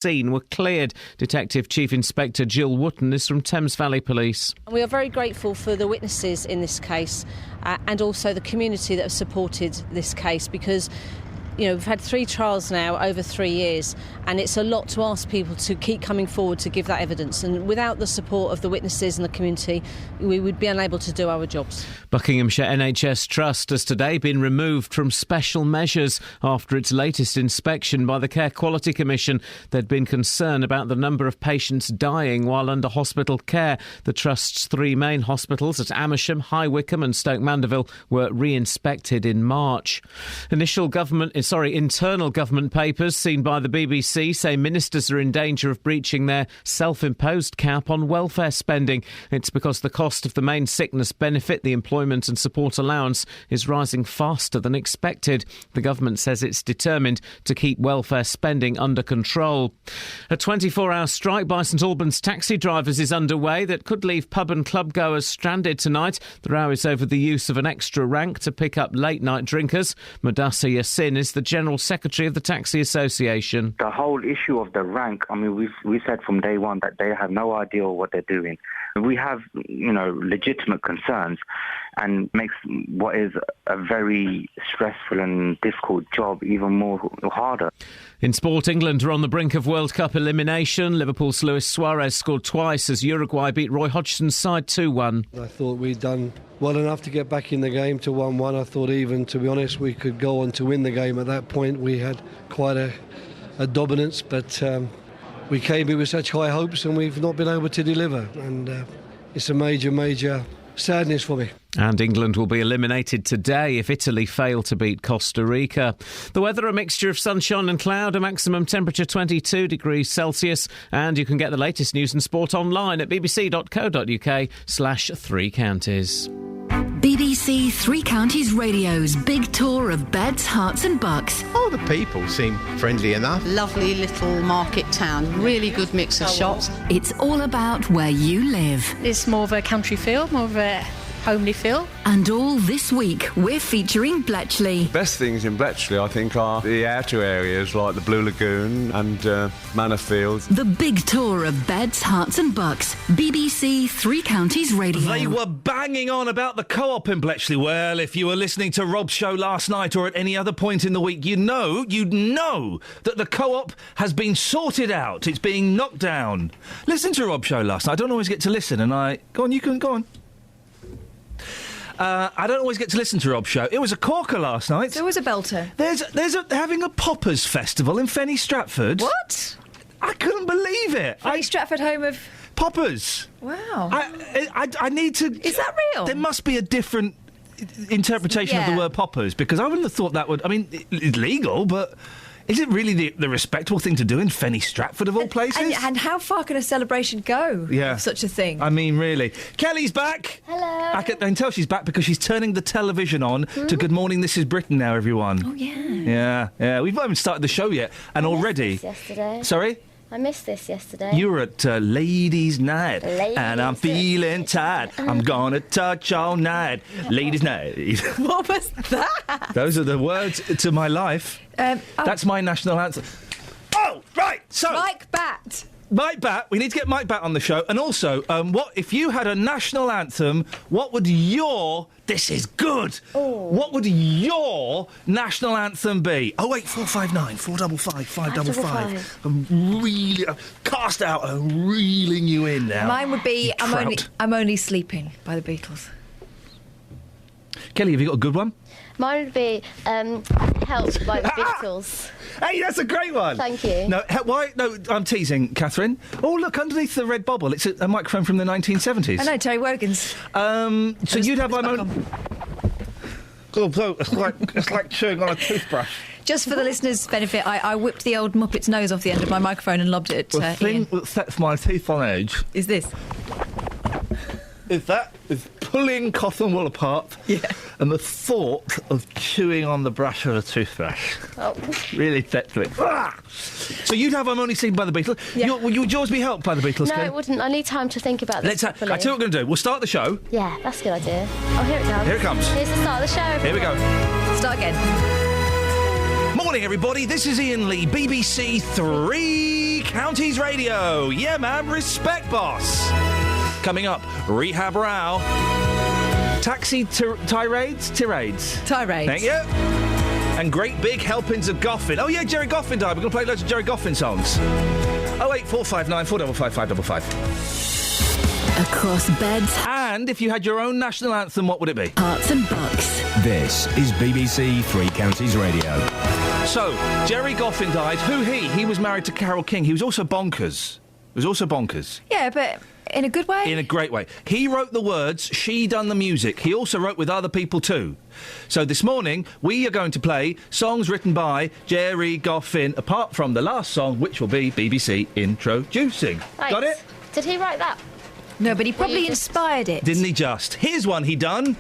scene were cleared. Detective Chief Inspector Jill Wotton is from Thames Valley Police. We are very grateful for the witnesses in this case and also the community that have supported this case because, you know, we've had 3 trials now over 3 years and it's a lot to ask people to keep coming forward to give that evidence, and without the support of the witnesses and the community we would be unable to do our jobs. Buckinghamshire NHS Trust has today been removed from special measures after its latest inspection by the Care Quality Commission. There'd been concern about the number of patients dying while under hospital care. The Trust's 3 main hospitals at Amersham, High Wycombe and Stoke Mandeville were re-inspected in March. Internal government papers seen by the BBC say ministers are in danger of breaching their self-imposed cap on welfare spending. It's because the cost of the main sickness benefit, the employment and support allowance, is rising faster than expected. The government says it's determined to keep welfare spending under control. A 24-hour strike by St Albans taxi drivers is underway that could leave pub and club goers stranded tonight. The row is over the use of an extra rank to pick up late-night drinkers. Mudassar Yassin is the General Secretary of the Taxi Association. The whole issue of the rank, I mean, we said from day one that they have no idea what they're doing. We have, legitimate concerns and makes what is a very stressful and difficult job even more harder. In sport, England are on the brink of World Cup elimination. Liverpool's Luis Suarez scored twice as Uruguay beat Roy Hodgson's side 2-1. I thought we'd done well enough to get back in the game to 1-1. I thought even, to be honest, we could go on to win the game. At that point, we had quite a dominance, but we came in with such high hopes and we've not been able to deliver. And it's a major sadness for me. And England will be eliminated today if Italy fail to beat Costa Rica. The weather, a mixture of sunshine and cloud, a maximum temperature 22 degrees Celsius. And you can get the latest news and sport online at bbc.co.uk/3 counties. BBC Three Counties Radio's big tour of beds, hearts and bucks. Oh, the people seem friendly enough. Lovely little market town, really good mix of shops. It's all about where you live. It's more of a country feel, more of a homely feel. And all this week, we're featuring Bletchley. Best things in Bletchley, I think, are the outer areas like the Blue Lagoon and Manor Fields. The big tour of beds, hearts and bucks. BBC Three Counties Radio. They were banging on about the Co-op in Bletchley. Well, if you were listening to Rob's show last night or at any other point in the week, you'd know that the Co-op has been sorted out. It's being knocked down. Listen to Rob's show last night. I don't always get to listen, and Go on. I don't always get to listen to Rob's show. It was a corker last night. So it was a belter. They're having a Poppers festival in Fenny Stratford. What? I couldn't believe it. Fenny Stratford, home of Poppers. Wow. I need to. Is that real? There must be a different interpretation of the word Poppers, because I wouldn't have thought that would. I mean, it's legal, but. Is it really the respectable thing to do in Fenny Stratford, of all places? And how far can a celebration go? Yeah. Of such a thing? I mean, really. Kelly's back. Hello. I can tell she's back because she's turning the television on to Good Morning, This is Britain now, everyone. Oh, yeah. Yeah. We've not even started the show yet, and already... I missed this yesterday. Sorry? I missed this yesterday. You were at Ladies' Night, and I'm feeling tired. I'm gonna touch all night. Ladies' Night. What was that? Those are the words to my life. That's my national anthem. Oh, right. So Mike Batt. Mike Batt. We need to get Mike Batt on the show. And also, what if you had a national anthem? What would your... This is good. Ooh. What would your national anthem be? 08459 455 555. I'm really cast out and reeling you in now. Mine would be I'm only sleeping by the Beatles. Kelly, have you got a good one? Mine would be Help by the Beatles. Hey, that's a great one. Thank you. No, why? No, I'm teasing, Catherine. Oh, look, underneath the red bobble, it's a microphone from the 1970s. I know, Terry Wogan's. So you'd have my own... Oh, it's like chewing on a toothbrush. Just for the listeners' benefit, I whipped the old Muppet's nose off the end of my microphone and lobbed it at Iain. The thing that sets my teeth on edge... Is this? Is pulling cotton wool apart, and the thought of chewing on the brush of a toothbrush. Oh. Really sets me. So you'd have I'm Only Sleeping by the Beatles. Yeah. Would yours be Helped by the Beatles? No, Ken? it wouldn't. I need time to think about this. I tell you what we're going to do. We'll start the show. Yeah, that's a good idea. Oh, here it comes. Here it comes. Here's the start of the show. Here we go. Start again. Morning, everybody. This is Iain Lee, BBC Three Counties Radio. Yeah, man, respect, boss. Coming up, Rehab Row. Taxi tirades? Thank you. And great big helpings of Goffin. Oh, yeah, Jerry Goffin died. We're going to play loads of Jerry Goffin songs. 08459 455 555. Across beds. And if you had your own national anthem, what would it be? Hearts and bucks. This is BBC Three Counties Radio. So, Jerry Goffin died. Who he? He was married to Carole King. He was also bonkers. Yeah, but in a good way? In a great way. He wrote the words, she done the music. He also wrote with other people too. So this morning, we are going to play songs written by Jerry Goffin, apart from the last song, which will be BBC Introducing. Right. Got it? Did he write that? No, but he probably inspired it. Didn't he just? Here's one he done.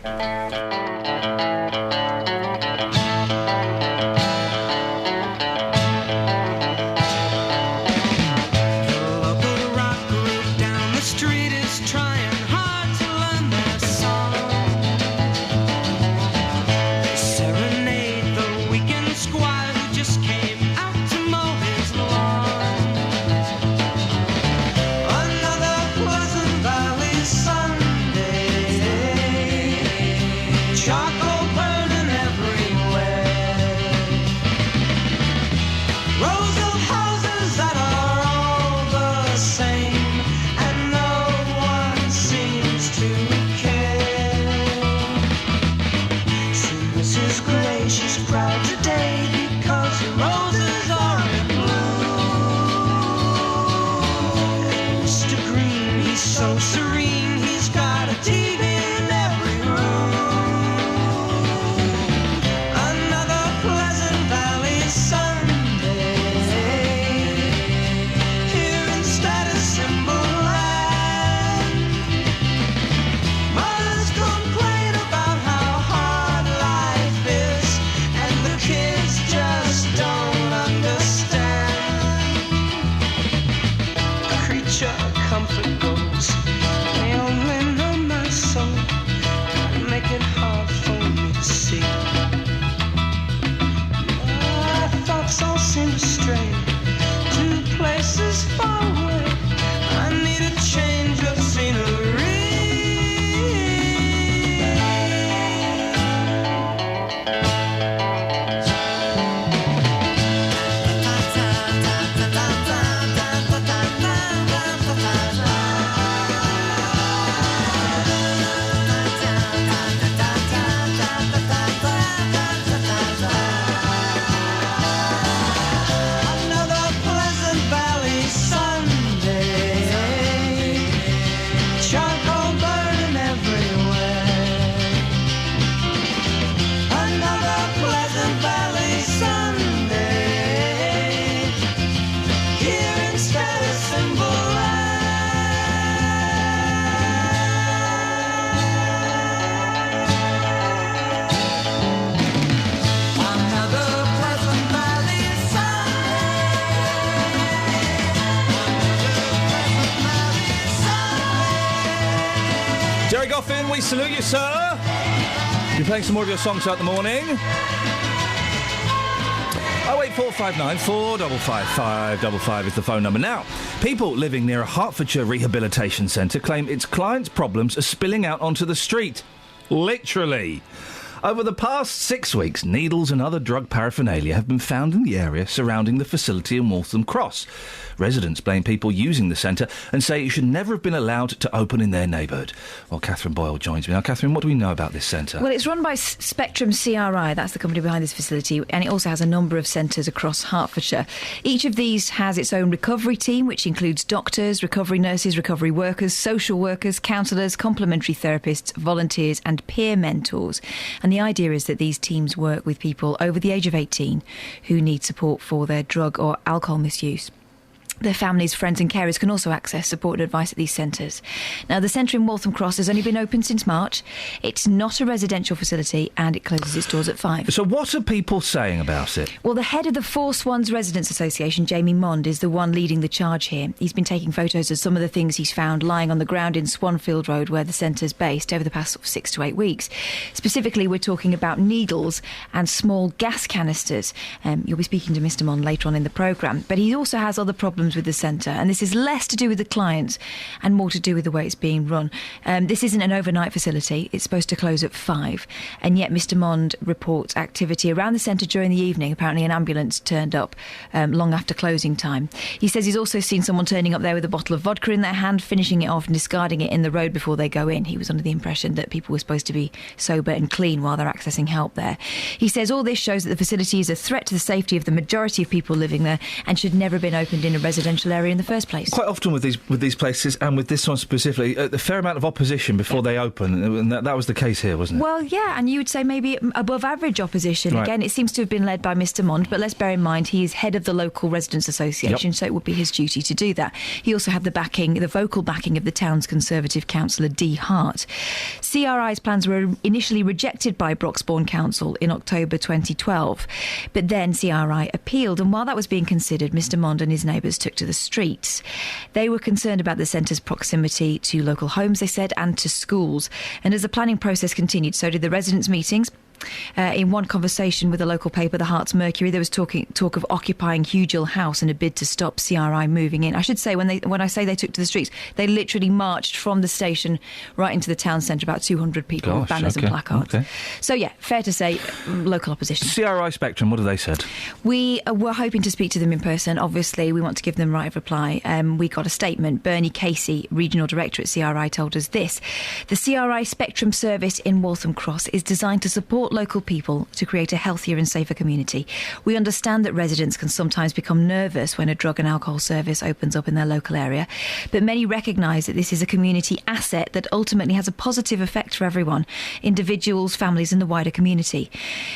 We salute you, sir. You're playing some more of your songs throughout the morning. 08459 455 555 is the phone number. Now, people living near a Hertfordshire rehabilitation centre claim its clients' problems are spilling out onto the street. Literally. Over the past 6 weeks, needles and other drug paraphernalia have been found in the area surrounding the facility in Waltham Cross. Residents blame people using the centre and say it should never have been allowed to open in their neighbourhood. Well, Catherine Boyle joins me now. Catherine, what do we know about this centre? Well, it's run by Spectrum CRI, that's the company behind this facility, and it also has a number of centres across Hertfordshire. Each of these has its own recovery team, which includes doctors, recovery nurses, recovery workers, social workers, counsellors, complementary therapists, volunteers and peer mentors. And the idea is that these teams work with people over the age of 18 who need support for their drug or alcohol misuse. Their families, friends and carers can also access support and advice at these centres. Now, the centre in Waltham Cross has only been open since March. It's not a residential facility and it closes its doors at 5. So what are people saying about it? Well, the head of the Four Swans Residents Association, Jamie Mond, is the one leading the charge here. He's been taking photos of some of the things he's found lying on the ground in Swanfield Road, where the centre's based, over the past 6 to 8 weeks. Specifically, we're talking about needles and small gas canisters. You'll be speaking to Mr Mond later on in the programme. But he also has other problems problems with the centre, and this is less to do with the clients and more to do with the way it's being run. This isn't an overnight facility. It's supposed to close at 5, and yet Mr Mond reports activity around the centre during the evening. Apparently an ambulance turned up long after closing time. He says he's also seen someone turning up there with a bottle of vodka in their hand, finishing it off and discarding it in the road before they go in. He was under the impression that people were supposed to be sober and clean while they're accessing help there. He says all this shows that the facility is a threat to the safety of the majority of people living there and should never have been opened in a residential area in the first place. Quite often with these places, and with this one specifically, a fair amount of opposition before they open, and that was the case here, wasn't it? Well, yeah, and you would say maybe above average opposition. Right. Again, it seems to have been led by Mr Mond, but let's bear in mind he is head of the local residents association, so it would be his duty to do that. He also had the vocal backing of the town's Conservative councillor Dee Hart. CRI's plans were initially rejected by Broxbourne Council in October 2012, but then CRI appealed, and while that was being considered, Mr Mond and his neighbours took to the streets. They were concerned about the centre's proximity to local homes, they said, and to schools. And as the planning process continued, so did the residents' meetings. In one conversation with a local paper, the Herts Mercury, there was talk of occupying Hugill House in a bid to stop CRI moving in. I should say, when I say they took to the streets, they literally marched from the station right into the town centre, about 200 people with banners and placards. Okay. So, yeah, fair to say, local opposition. CRI Spectrum, what have they said? We were hoping to speak to them in person. Obviously, we want to give them right of reply. We got a statement. Bernie Casey, Regional Director at CRI, told us this. The CRI Spectrum service in Waltham Cross is designed to support local people to create a healthier and safer community. We understand that residents can sometimes become nervous when a drug and alcohol service opens up in their local area, but many recognise that this is a community asset that ultimately has a positive effect for everyone, individuals, families and the wider community.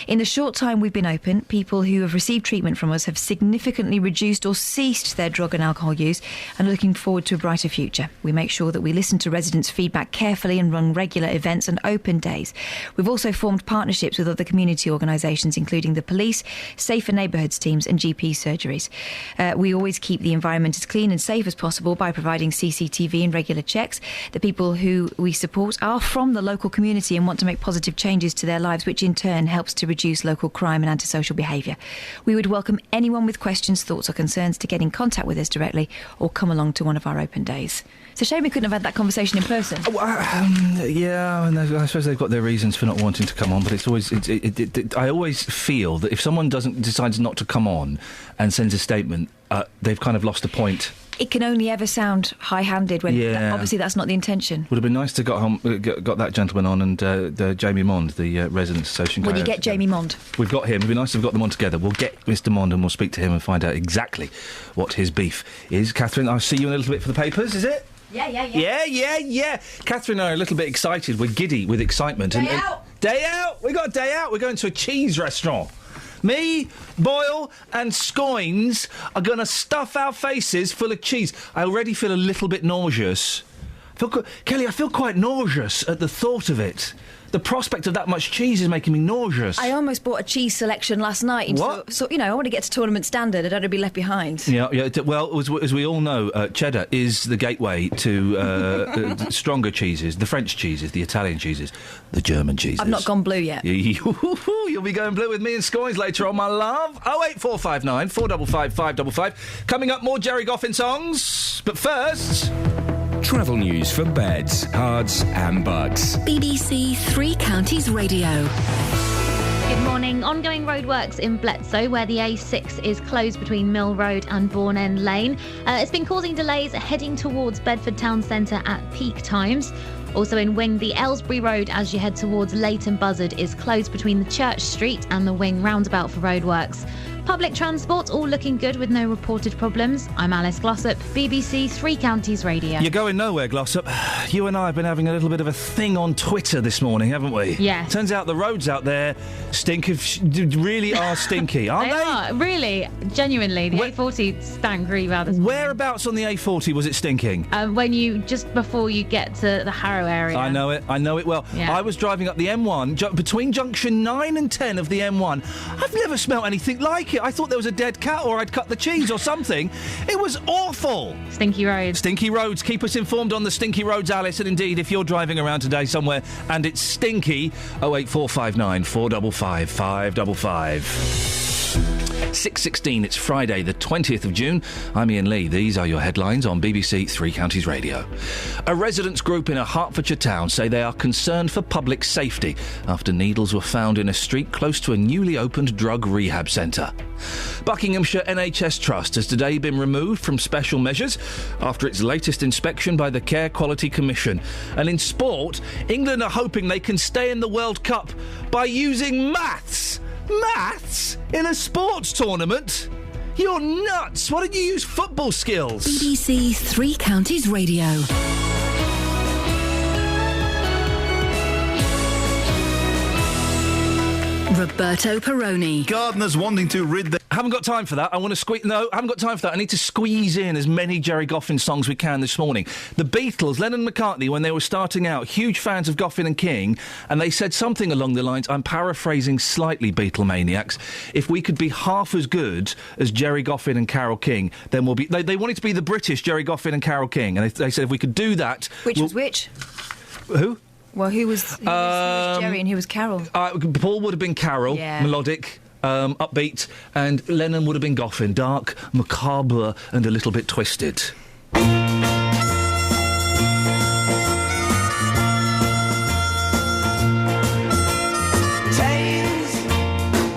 In the short time we've been open, people who have received treatment from us have significantly reduced or ceased their drug and alcohol use and are looking forward to a brighter future. We make sure that we listen to residents' feedback carefully and run regular events and open days. We've also formed partnerships with other community organisations, including the police, safer neighbourhoods teams and GP surgeries. We always keep the environment as clean and safe as possible by providing CCTV and regular checks. The people who we support are from the local community and want to make positive changes to their lives, which in turn helps to reduce local crime and antisocial behaviour. We would welcome anyone with questions, thoughts or concerns to get in contact with us directly or come along to one of our open days. It's a shame we couldn't have had that conversation in person. Yeah, and I suppose they've got their reasons for not wanting to come on, but it's always. I always feel that if someone decides not to come on and sends a statement, they've kind of lost the point. It can only ever sound high-handed when obviously that's not the intention. Would have been nice to got that gentleman on and the Jamie Mond, the Residents Association. Will you get Jamie Mond? We've got him. It'd be nice to have got them on together. We'll get Mr Mond and we'll speak to him and find out exactly what his beef is. Catherine, I'll see you in a little bit for the papers, is it? Yeah. Catherine and I are a little bit excited. We're giddy with excitement. Day out! We got a day out. We're going to a cheese restaurant. Me, Boyle and Scoins are going to stuff our faces full of cheese. I already feel a little bit nauseous. Kelly, I feel quite nauseous at the thought of it. The prospect of that much cheese is making me nauseous. I almost bought a cheese selection last night. What? So, I want to get to tournament standard. I don't want to be left behind. Yeah. Well, as we all know, cheddar is the gateway to stronger cheeses, the French cheeses, the Italian cheeses, the German cheeses. I've not gone blue yet. You'll be going blue with me and Scoins later on, my love. 08459 455 555. Coming up, more Jerry Goffin songs. But first... Travel news for beds, cards and bugs. BBC Three Counties Radio. Good morning. Ongoing roadworks in Bletsoe, where the A6 is closed between Mill Road and Bourne End Lane. It's been causing delays heading towards Bedford Town Centre at peak times. Also in Wing, the Aylesbury Road as you head towards Leighton Buzzard is closed between the Church Street and the Wing roundabout for roadworks. Public transport all looking good with no reported problems. I'm Alice Glossop, BBC Three Counties Radio. You're going nowhere, Glossop. You and I have been having a little bit of a thing on Twitter this morning, haven't we? Yeah. Turns out the roads out there really are stinky, aren't they? They are, really, genuinely. The A40 stank really bad this morning. Whereabouts on the A40 was it stinking? Just before you get to the Harrow area. I know it well. Yeah. I was driving up the M1, between junction 9 and 10 of the M1. I've never smelt anything like it. I thought there was a dead cat or I'd cut the cheese or something. It was awful. Stinky roads. Stinky roads. Keep us informed on the stinky roads, Alice. And indeed, if you're driving around today somewhere and it's stinky, 08459 455 555. 6:16, it's Friday, the 20th of June. I'm Iain Lee. These are your headlines on BBC Three Counties Radio. A residents' group in a Hertfordshire town say they are concerned for public safety after needles were found in a street close to a newly opened drug rehab centre. Buckinghamshire NHS Trust has today been removed from special measures after its latest inspection by the Care Quality Commission. And in sport, England are hoping they can stay in the World Cup by using maths. Maths? In a sports tournament? You're nuts! Why don't you use football skills? BBC Three Counties Radio. Roberto Perrone. Gardeners wanting to rid the... I haven't got time for that. I want to squeeze... No, I haven't got time for that. I need to squeeze in as many Jerry Goffin songs we can this morning. The Beatles, Lennon and McCartney, when they were starting out, huge fans of Goffin and King, and they said something along the lines, I'm paraphrasing slightly, Beatlemaniacs, if we could be half as good as Jerry Goffin and Carole King, then we'll be... They wanted to be the British Jerry Goffin and Carole King, and they said if we could do that... Which was which? Who? Well, who was Jerry and who was Carol? Paul would have been Carol, melodic, upbeat, and Lennon would have been Goffin, dark, macabre, and a little bit twisted. Chains,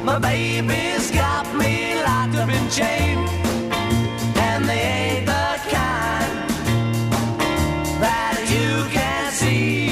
my baby's got me locked up in chains, and they ain't the kind that you can see.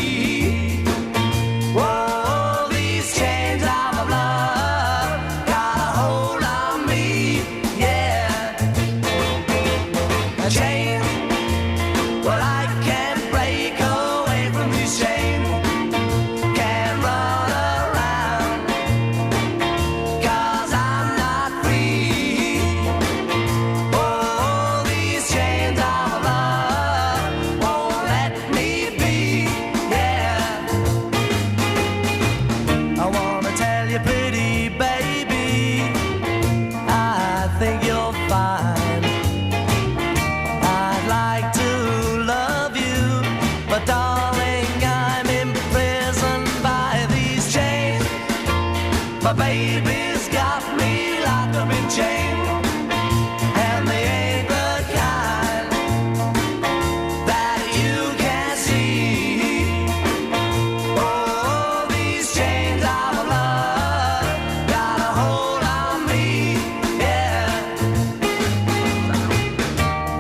Baby's got me locked up in chains, and they ain't the kind that you can see. Oh, these chains of love got a hold on me, yeah.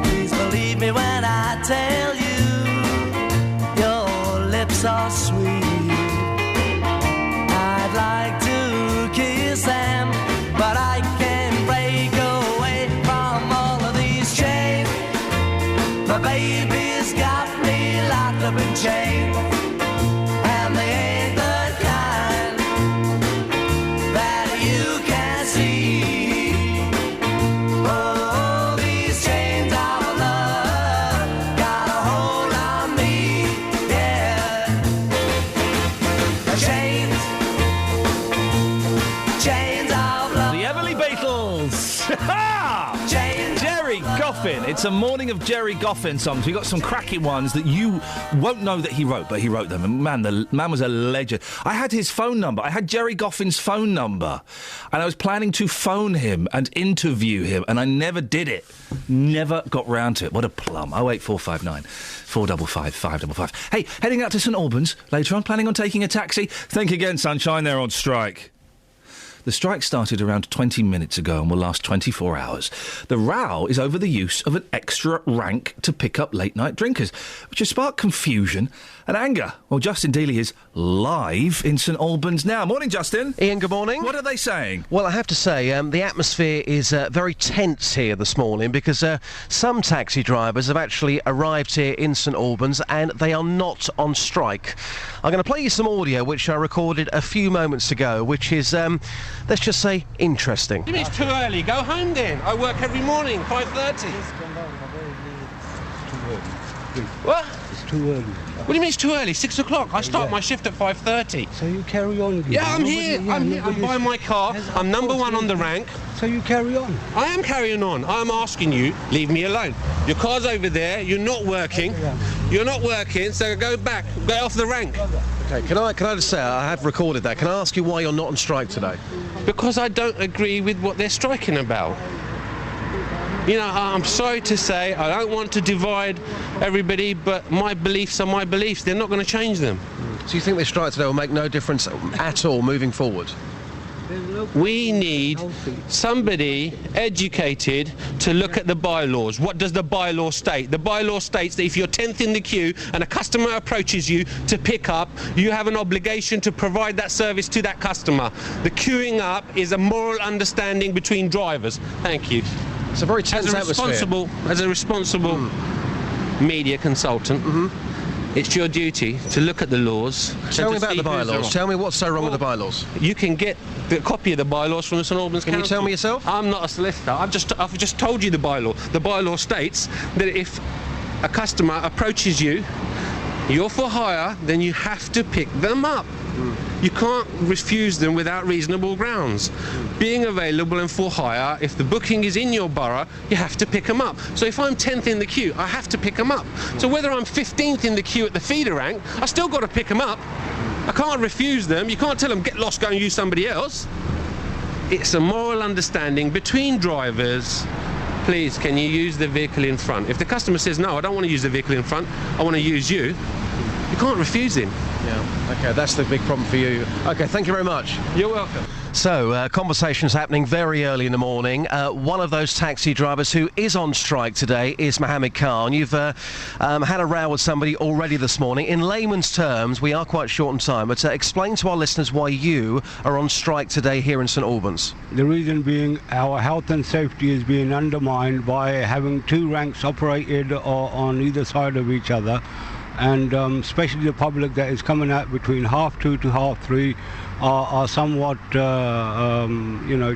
Please believe me when I tell you, your lips are sweet. I'd like to kiss them, but I can't break away from all of these chains. My baby's got me locked up in chains, and they ain't the kind that you can see. Oh, these chains of love got a hold on me, yeah. Chains. Jerry Goffin. It's a morning of Jerry Goffin songs. We've got some cracking ones that you won't know that he wrote, but he wrote them. And man, the man was a legend. I had his phone number. I had Jerry Goffin's phone number. And I was planning to phone him and interview him, and I never did it. Never got round to it. What a plum. 08459 455 555. Hey, heading out to St Albans later on, planning on taking a taxi? Think again, sunshine, they're on strike. The strike started around 20 minutes ago and will last 24 hours. The row is over the use of an extra rank to pick up late-night drinkers, which has sparked confusion and anger. Well, Justin Dealey is live in St Albans now. Morning, Justin. Iain, good morning. What are they saying? Well, I have to say, the atmosphere is very tense here this morning because some taxi drivers have actually arrived here in St Albans and they are not on strike. I'm going to play you some audio which I recorded a few moments ago, which is, let's just say, interesting. It's too early. Go home then. I work every morning, 5:30. What? It's too early. What do you mean it's too early? 6 o'clock. I start my shift at 5:30. So you carry on again. Yeah, I'm here. I'm buying my car. I'm number one on the rank. So you carry on. I am carrying on. I'm asking you, leave me alone. Your car's over there. You're not working. You're not working, so go back. Get off the rank. Okay, can I just say, I have recorded that. Can I ask you why you're not on strike today? because I don't agree with what they're striking about. You know, I'm sorry to say, I don't want to divide everybody, but my beliefs are my beliefs. They're not going to change them. So you think this strike today will make no difference at all moving forward? We need somebody educated to look at the bylaws. What does the bylaw state? The bylaw states that if you're 10th in the queue and a customer approaches you to pick up, you have an obligation to provide that service to that customer. The queuing up is a moral understanding between drivers. Thank you. It's a very tense atmosphere. As a responsible media consultant, it's your duty to look at the laws. Tell me about the bylaws. Tell me what's so wrong with the bylaws. You can get the copy of the bylaws from the St Albans Council. Can you tell me yourself? I'm not a solicitor. I've just told you the bylaw. The bylaw states that if a customer approaches you, you're for hire, then you have to pick them up. You can't refuse them without reasonable grounds. Being available and for hire, if the booking is in your borough, you have to pick them up. So if I'm 10th in the queue, I have to pick them up. So whether I'm 15th in the queue at the feeder rank, I still got to pick them up. I can't refuse them. You can't tell them, get lost, go and use somebody else. It's a moral understanding between drivers. Please, can you use the vehicle in front? If the customer says, no, I don't want to use the vehicle in front, I want to use you, you can't refuse him. Yeah, OK, that's the big problem for you. OK, thank you very much. You're welcome. So, conversations happening very early in the morning. One of those taxi drivers who is on strike today is Mohammed Khan. You've had a row with somebody already this morning. In layman's terms, we are quite short on time, but explain to our listeners why you are on strike today here in St Albans. The reason being our health and safety is being undermined by having two ranks operated on either side of each other. And especially the public that is coming out between 2:30 to 3:30 are somewhat,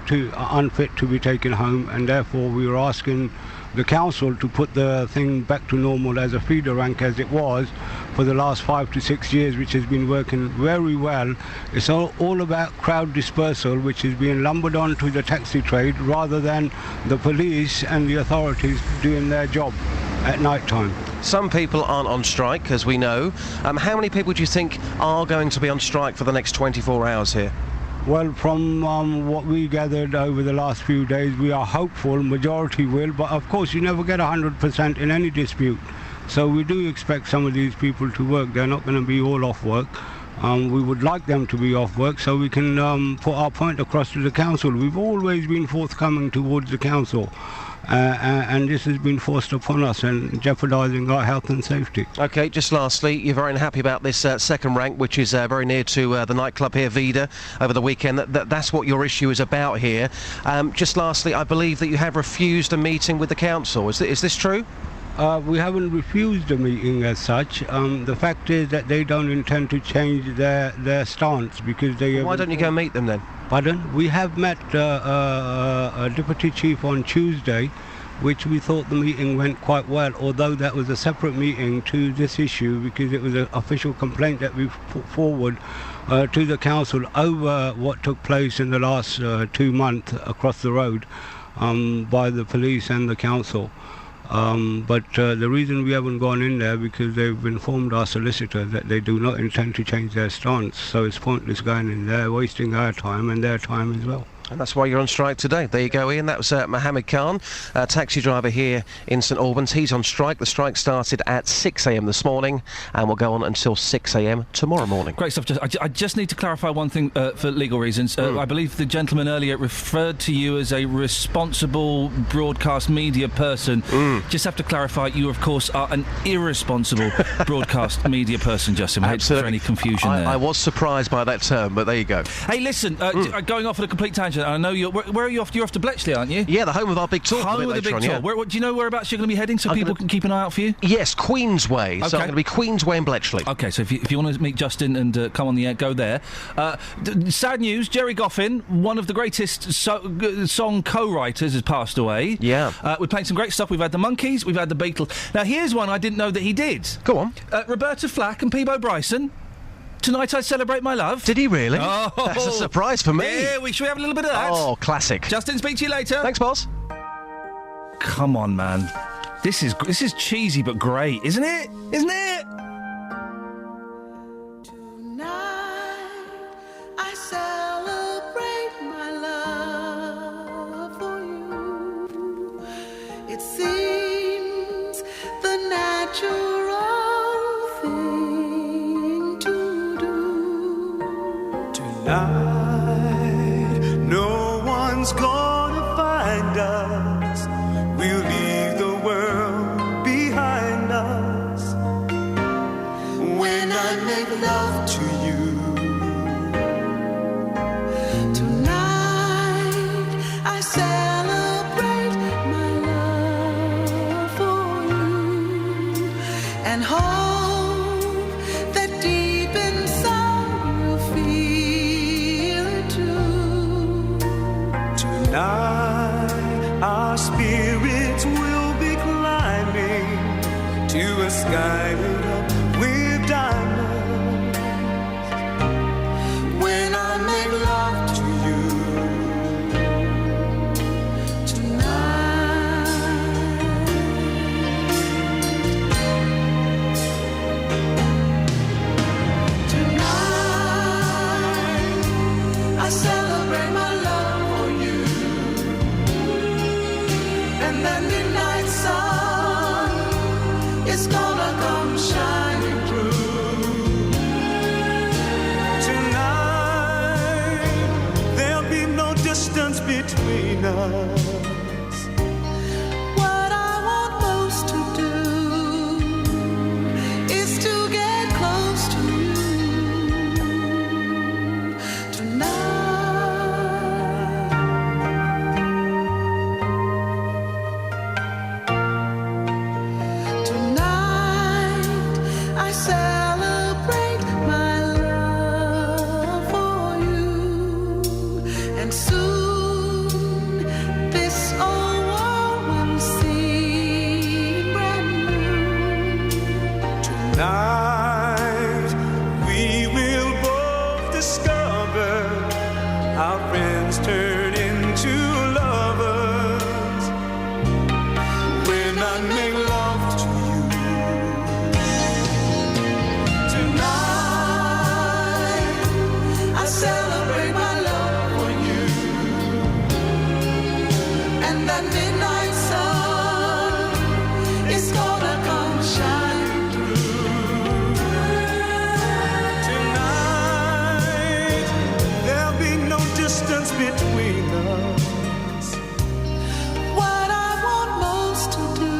too unfit to be taken home, and therefore we were asking the council to put the thing back to normal as a feeder rank as it was for the last 5 to 6 years, which has been working very well. It's all about crowd dispersal, which is being lumbered onto the taxi trade rather than the police and the authorities doing their job at night time. Some people aren't on strike, as we know. How many people do you think are going to be on strike for the next 24 hours here? Well, from what we gathered over the last few days, we are hopeful majority will, but of course you never get 100% in any dispute. So we do expect some of these people to work. They're not going to be all off work. We would like them to be off work so we can put our point across to the council. We've always been forthcoming towards the council. And this has been forced upon us and jeopardising our health and safety. OK, just lastly, you're very unhappy about this second rank, which is very near to the nightclub here, Vida, over the weekend. That's what your issue is about here. Just lastly, I believe that you have refused a meeting with the council. Is this true? We haven't refused a meeting as such. The fact is that they don't intend to change their stance because they... Well, why don't you go meet them then? Pardon? We have met a deputy chief on Tuesday, which we thought the meeting went quite well, although that was a separate meeting to this issue because it was an official complaint that we put forward to the council over what took place in the last 2 months across the road by the police and the council. But the reason we haven't gone in there because they've informed our solicitor that they do not intend to change their stance, so it's pointless going in there, wasting our time and their time as well. And that's why you're on strike today. There you go, Ian. That was Mohammed Khan, a taxi driver here in St Albans. He's on strike. The strike started at 6 a.m. this morning and will go on until 6 a.m. tomorrow morning. Great stuff. I just need to clarify one thing for legal reasons. I believe the gentleman earlier referred to you as a responsible broadcast media person. Just have to clarify, you, of course, are an irresponsible broadcast media person, Justin. Absolutely. For any confusion there. I was surprised by that term, but there you go. Hey, listen, going off on a complete tangent, I know you're... Where are you off? You're off to Bletchley, aren't you? Yeah, the home of our big tour. Home of the big tour. Yeah. Do you know whereabouts you're going to be heading so people can keep an eye out for you? Yes, Queensway. Okay. So I'm going to be Queensway and Bletchley. OK, so if you want to meet Justin and come on the air, go there. Sad news, Jerry Goffin, one of the greatest song co-writers, has passed away. Yeah. We're playing some great stuff. We've had the Monkees, we've had the Beatles. Now, here's one I didn't know that he did. Go on. Roberta Flack and Peebo Bryson. Tonight I Celebrate My Love. Did he really? Oh, that's a surprise for me. Yeah, should we have a little bit of that? Oh, classic. Justin, speak to you later. Thanks, boss. Come on, man. This is cheesy but great, isn't it? Isn't it? Tonight I celebrate my love. natural thing to do. Tonight, no one's gonna find us. We'll leave the world behind us. When I make love to you, tonight I celebrate my love for you and hope that deep inside you'll feel it too. Tonight our spirits will be climbing to a sky lit up with diamonds. When I make love to you tonight, I celebrate my love for you, and the midnight sun is gonna come shining through. Tonight there'll be no distance between us. What I want most to do is to get close to you tonight. Tonight I celebrate my love for you, and soon this old world will seem brand new. Tonight we will both discover our friends turn into lovers. When I make love to you tonight, I celebrate my love for you, and that midnight sun is gonna come shining through. Tonight there'll be no distance between us. What I want most to do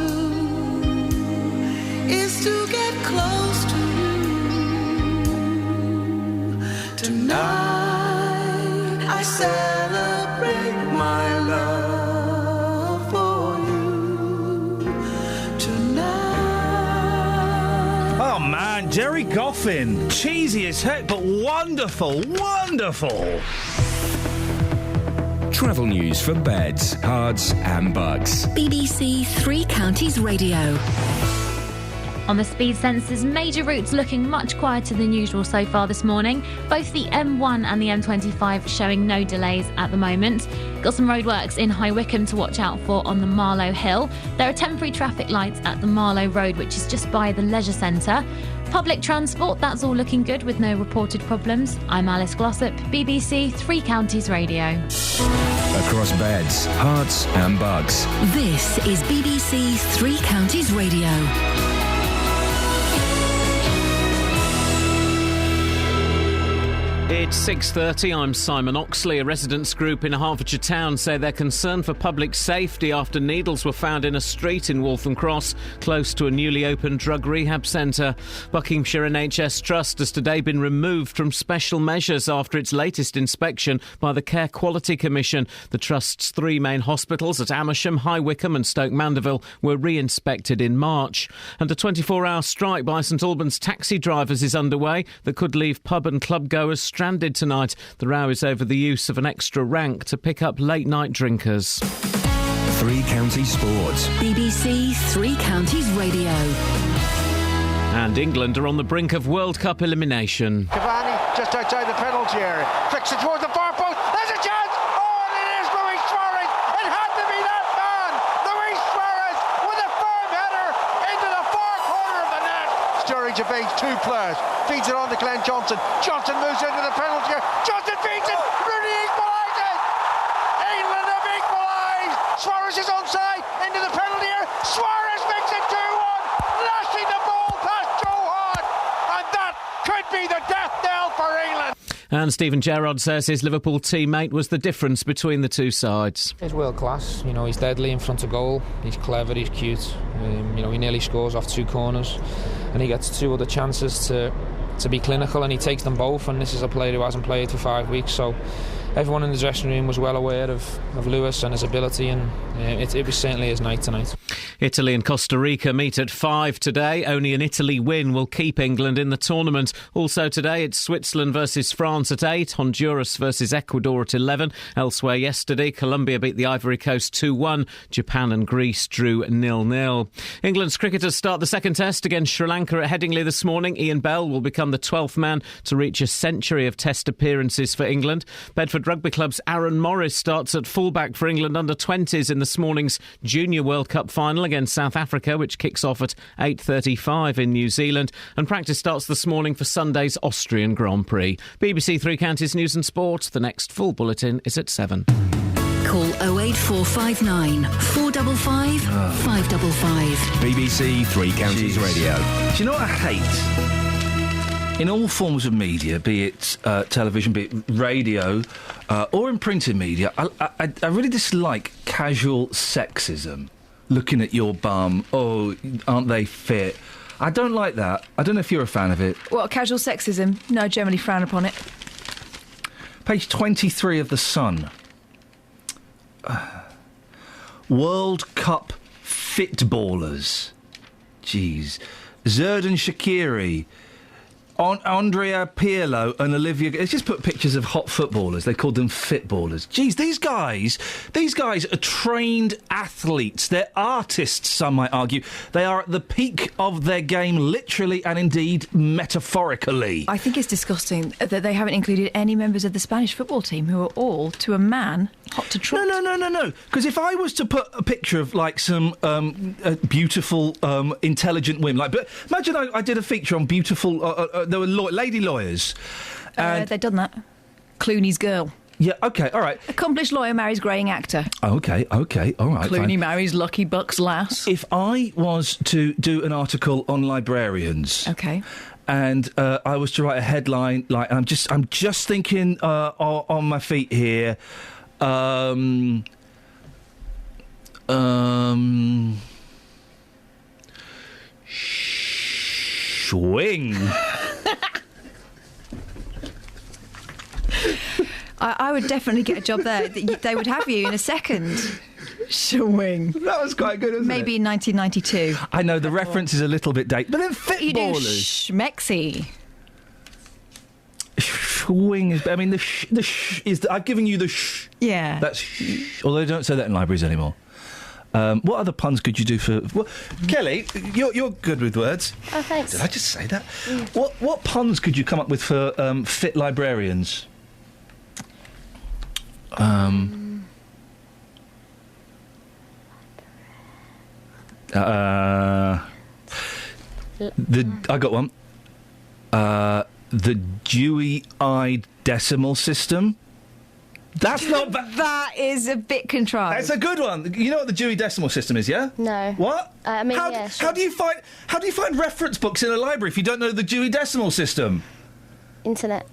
is to get close to you tonight. I celebrate my love for you tonight. Oh man, Jerry Goffin. Cheesy as heck, but wonderful, wonderful. Travel news for beds, cards, and bugs. BBC Three Counties Radio. On the speed sensors, major routes looking much quieter than usual so far this morning. Both the M1 and the M25 showing no delays at the moment. Got some roadworks in High Wycombe to watch out for on the Marlow Hill. There are temporary traffic lights at the Marlow Road, which is just by the leisure centre. Public transport, that's all looking good with no reported problems. I'm Alice Glossop, BBC Three Counties Radio. Across beds, hearts, and bugs. This is BBC Three Counties Radio. It's 6:30. I'm Simon Oxley. A residents' group in a Hertfordshire town say they're concerned for public safety after needles were found in a street in Waltham Cross, close to a newly opened drug rehab centre. Buckinghamshire NHS Trust has today been removed from special measures after its latest inspection by the Care Quality Commission. The Trust's three main hospitals at Amersham, High Wycombe and Stoke Mandeville were re-inspected in March. And a 24-hour strike by St Albans taxi drivers is underway that could leave pub and club goers stranded tonight. The row is over the use of an extra rank to pick up late-night drinkers. Three Counties Sports. BBC Three Counties Radio. And England are on the brink of World Cup elimination. Cavani just outside the penalty area. Flicks it towards the far post. There's a chance! Oh, and it is Luis Suarez! It had to be that man! Luis Suarez with a firm header into the far corner of the net. Sturridge evades two players. Feeds it on to Glenn Johnson. Johnson moves into the penalty area. Johnson feeds it! Rooney equalises! England have equalised! Suarez is onside into the penalty area. Suarez makes it 2-1. Lashing And Stephen Gerrard says his Liverpool teammate was the difference between the two sides. He's world class, he's deadly in front of goal, he's clever, he's cute, he nearly scores off 2 corners and he gets 2 other chances to be clinical, and he takes them both, and this is a player who hasn't played for 5 weeks, so everyone in the dressing room was well aware of Lewis and his ability, and it was certainly his night tonight. Italy and Costa Rica meet at 5 today. Only an Italy win will keep England in the tournament. Also today, it's Switzerland versus France at 8, Honduras versus Ecuador at 11. Elsewhere yesterday, Colombia beat the Ivory Coast 2-1. Japan and Greece drew 0-0. England's cricketers start the second test against Sri Lanka at Headingley this morning. Ian Bell will become the 12th man to reach a century of test appearances for England. Bedford Rugby Club's Aaron Morris starts at fullback for England under-20s in this morning's Junior World Cup final against South Africa, which kicks off at 8:35 in New Zealand. And practice starts this morning for Sunday's Austrian Grand Prix. BBC Three Counties News and Sport. The next full bulletin is at 7. Call 08459 455 555. BBC Three Counties Radio. Do you know what I hate? In all forms of media, be it television, be it radio, or in printed media, I really dislike casual sexism. Looking at your bum, oh, aren't they fit? I don't like that. I don't know if you're a fan of it. What, casual sexism? No, I generally frown upon it. Page 23 of The Sun. World Cup fitballers. Jeez. Xherdan Shaqiri, Andrea Pirlo and Olivia... Let's just put pictures of hot footballers. They called them fitballers. Jeez, these guys are trained athletes. They're artists, some might argue. They are at the peak of their game, literally and indeed metaphorically. I think it's disgusting that they haven't included any members of the Spanish football team who are all, to a man, hot to trot. No. Because if I was to put a picture of, like, some beautiful, intelligent women... but imagine I did a feature on beautiful... there were lady lawyers. And they've done that. Clooney's girl. Yeah, OK, all right. Accomplished lawyer marries greying actor. OK, all right. Clooney fine. marries Lucky Buck's lass. If I was to do an article on librarians... OK. And I was to write a headline, like, I'm just thinking on my feet here... Swing. I would definitely get a job there. They would have you in a second. Swing. That was quite good, wasn't Maybe in 1992. I know, the reference is a little bit dated. But then fitballers. You do schmexy. Swing is... I mean, the sh is... I've given you the sh. Yeah. That's sh. Although they don't say that in libraries anymore. What other puns could you do for... Kelly, you're good with words. Oh, thanks. Did I just say that? What puns could you come up with for fit librarians? I got one. The dewy-eyed decimal system. That's not bad. That is a bit contrived. It's a good one. You know what the Dewey Decimal System is, yeah? No. What? I mean, how, yeah, sure. how do you find reference books in a library if you don't know the Dewey Decimal System? Internet.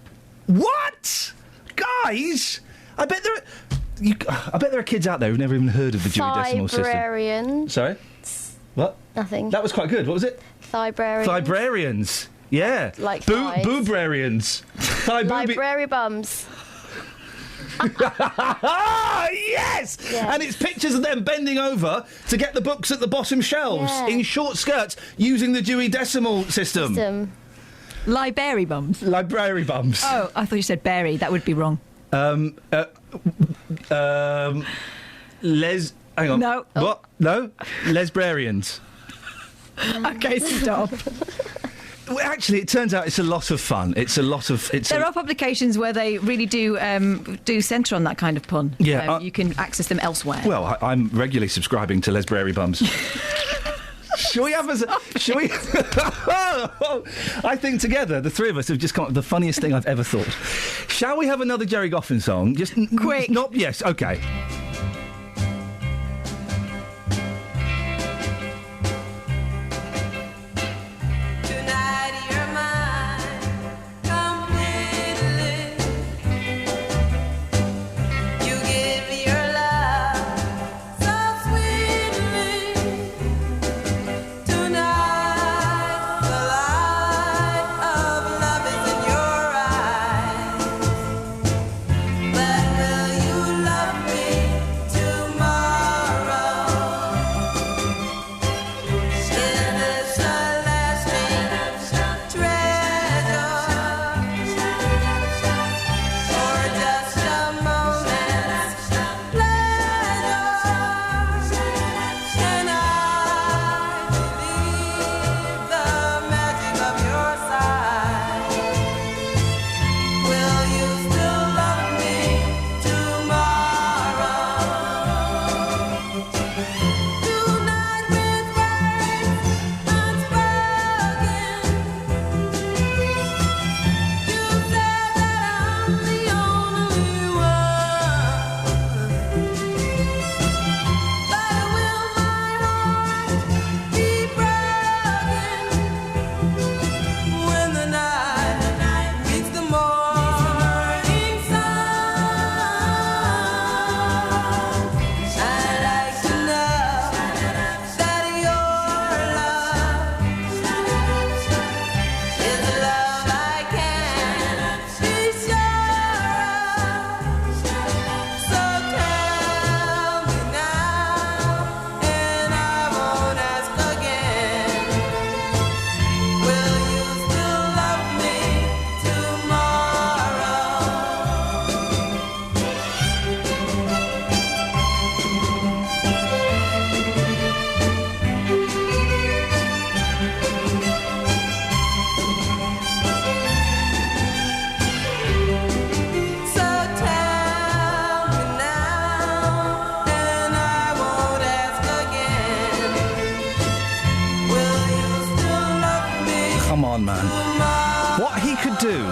What? Guys, I bet there are kids out there who've never even heard of the Dewey Decimal System. Librarian. Sorry? What? Nothing. That was quite good. What was it? Librarian. Librarians. Yeah. Like Boobrarians. Library bums. Yes! Yeah. And it's pictures of them bending over to get the books at the bottom shelves in short skirts using the Dewey Decimal System. Library bums. Library bums. Oh, I thought you said berry. That would be wrong. Hang on. No. What? No? Lesbrarians. OK, stop. Well, actually, it turns out it's a lot of fun. There are publications where they really do centre on that kind of pun. Yeah. You can access them elsewhere. Well, I'm regularly subscribing to Lesbrary Bums. Shall we have Shall we... I think together, the three of us have just come up with the funniest thing I've ever thought. Shall we have another Jerry Goffin song? Just quick. Yes, OK. Come on, man. What he could do.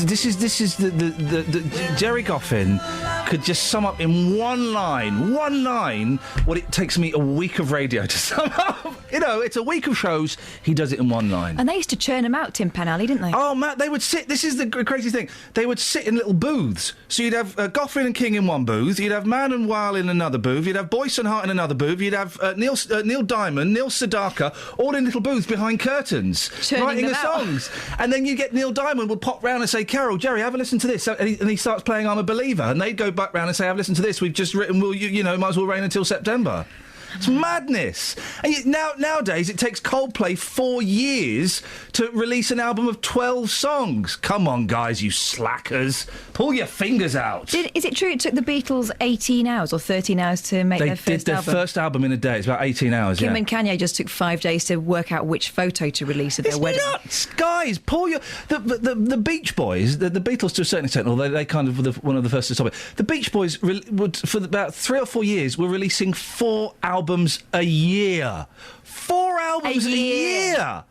This is the Jerry Goffin could just sum up in one line, what it takes me a week of radio to sum up. You know, it's a week of shows. He does it in one line. And they used to churn them out, Tim Penally, didn't they? Oh, Matt, they would sit. This is the crazy thing. They would sit in little booths. So you'd have Goffin and King in one booth. You'd have Mann and Weil in another booth. You'd have Boyce and Hart in another booth. You'd have Neil Diamond, Neil Sedaka, all in little booths behind curtains, writing the songs. And then you get Neil Diamond would pop round and say, "Carol, Jerry, have a listen to this." And he starts playing "I'm a Believer," and they'd go back round and say, "Have a listen to this. We've just written, you know, might as well rain until September." It's madness. And nowadays, it takes Coldplay 4 years to release an album of 12 songs. Come on, guys, you slackers. Pull your fingers out. Is it true it took the Beatles 18 hours or 13 hours to make their first album? They did their first album in a day. It's about 18 hours, Kim and Kanye just took 5 days to work out which photo to release at their wedding. It's nuts! Guys, pull your... The Beach Boys, the Beatles to a certain extent, although they kind of were one of the first to stop it, the Beach Boys, for about 3 or 4 years, were releasing 4 albums a year. 4 albums a year.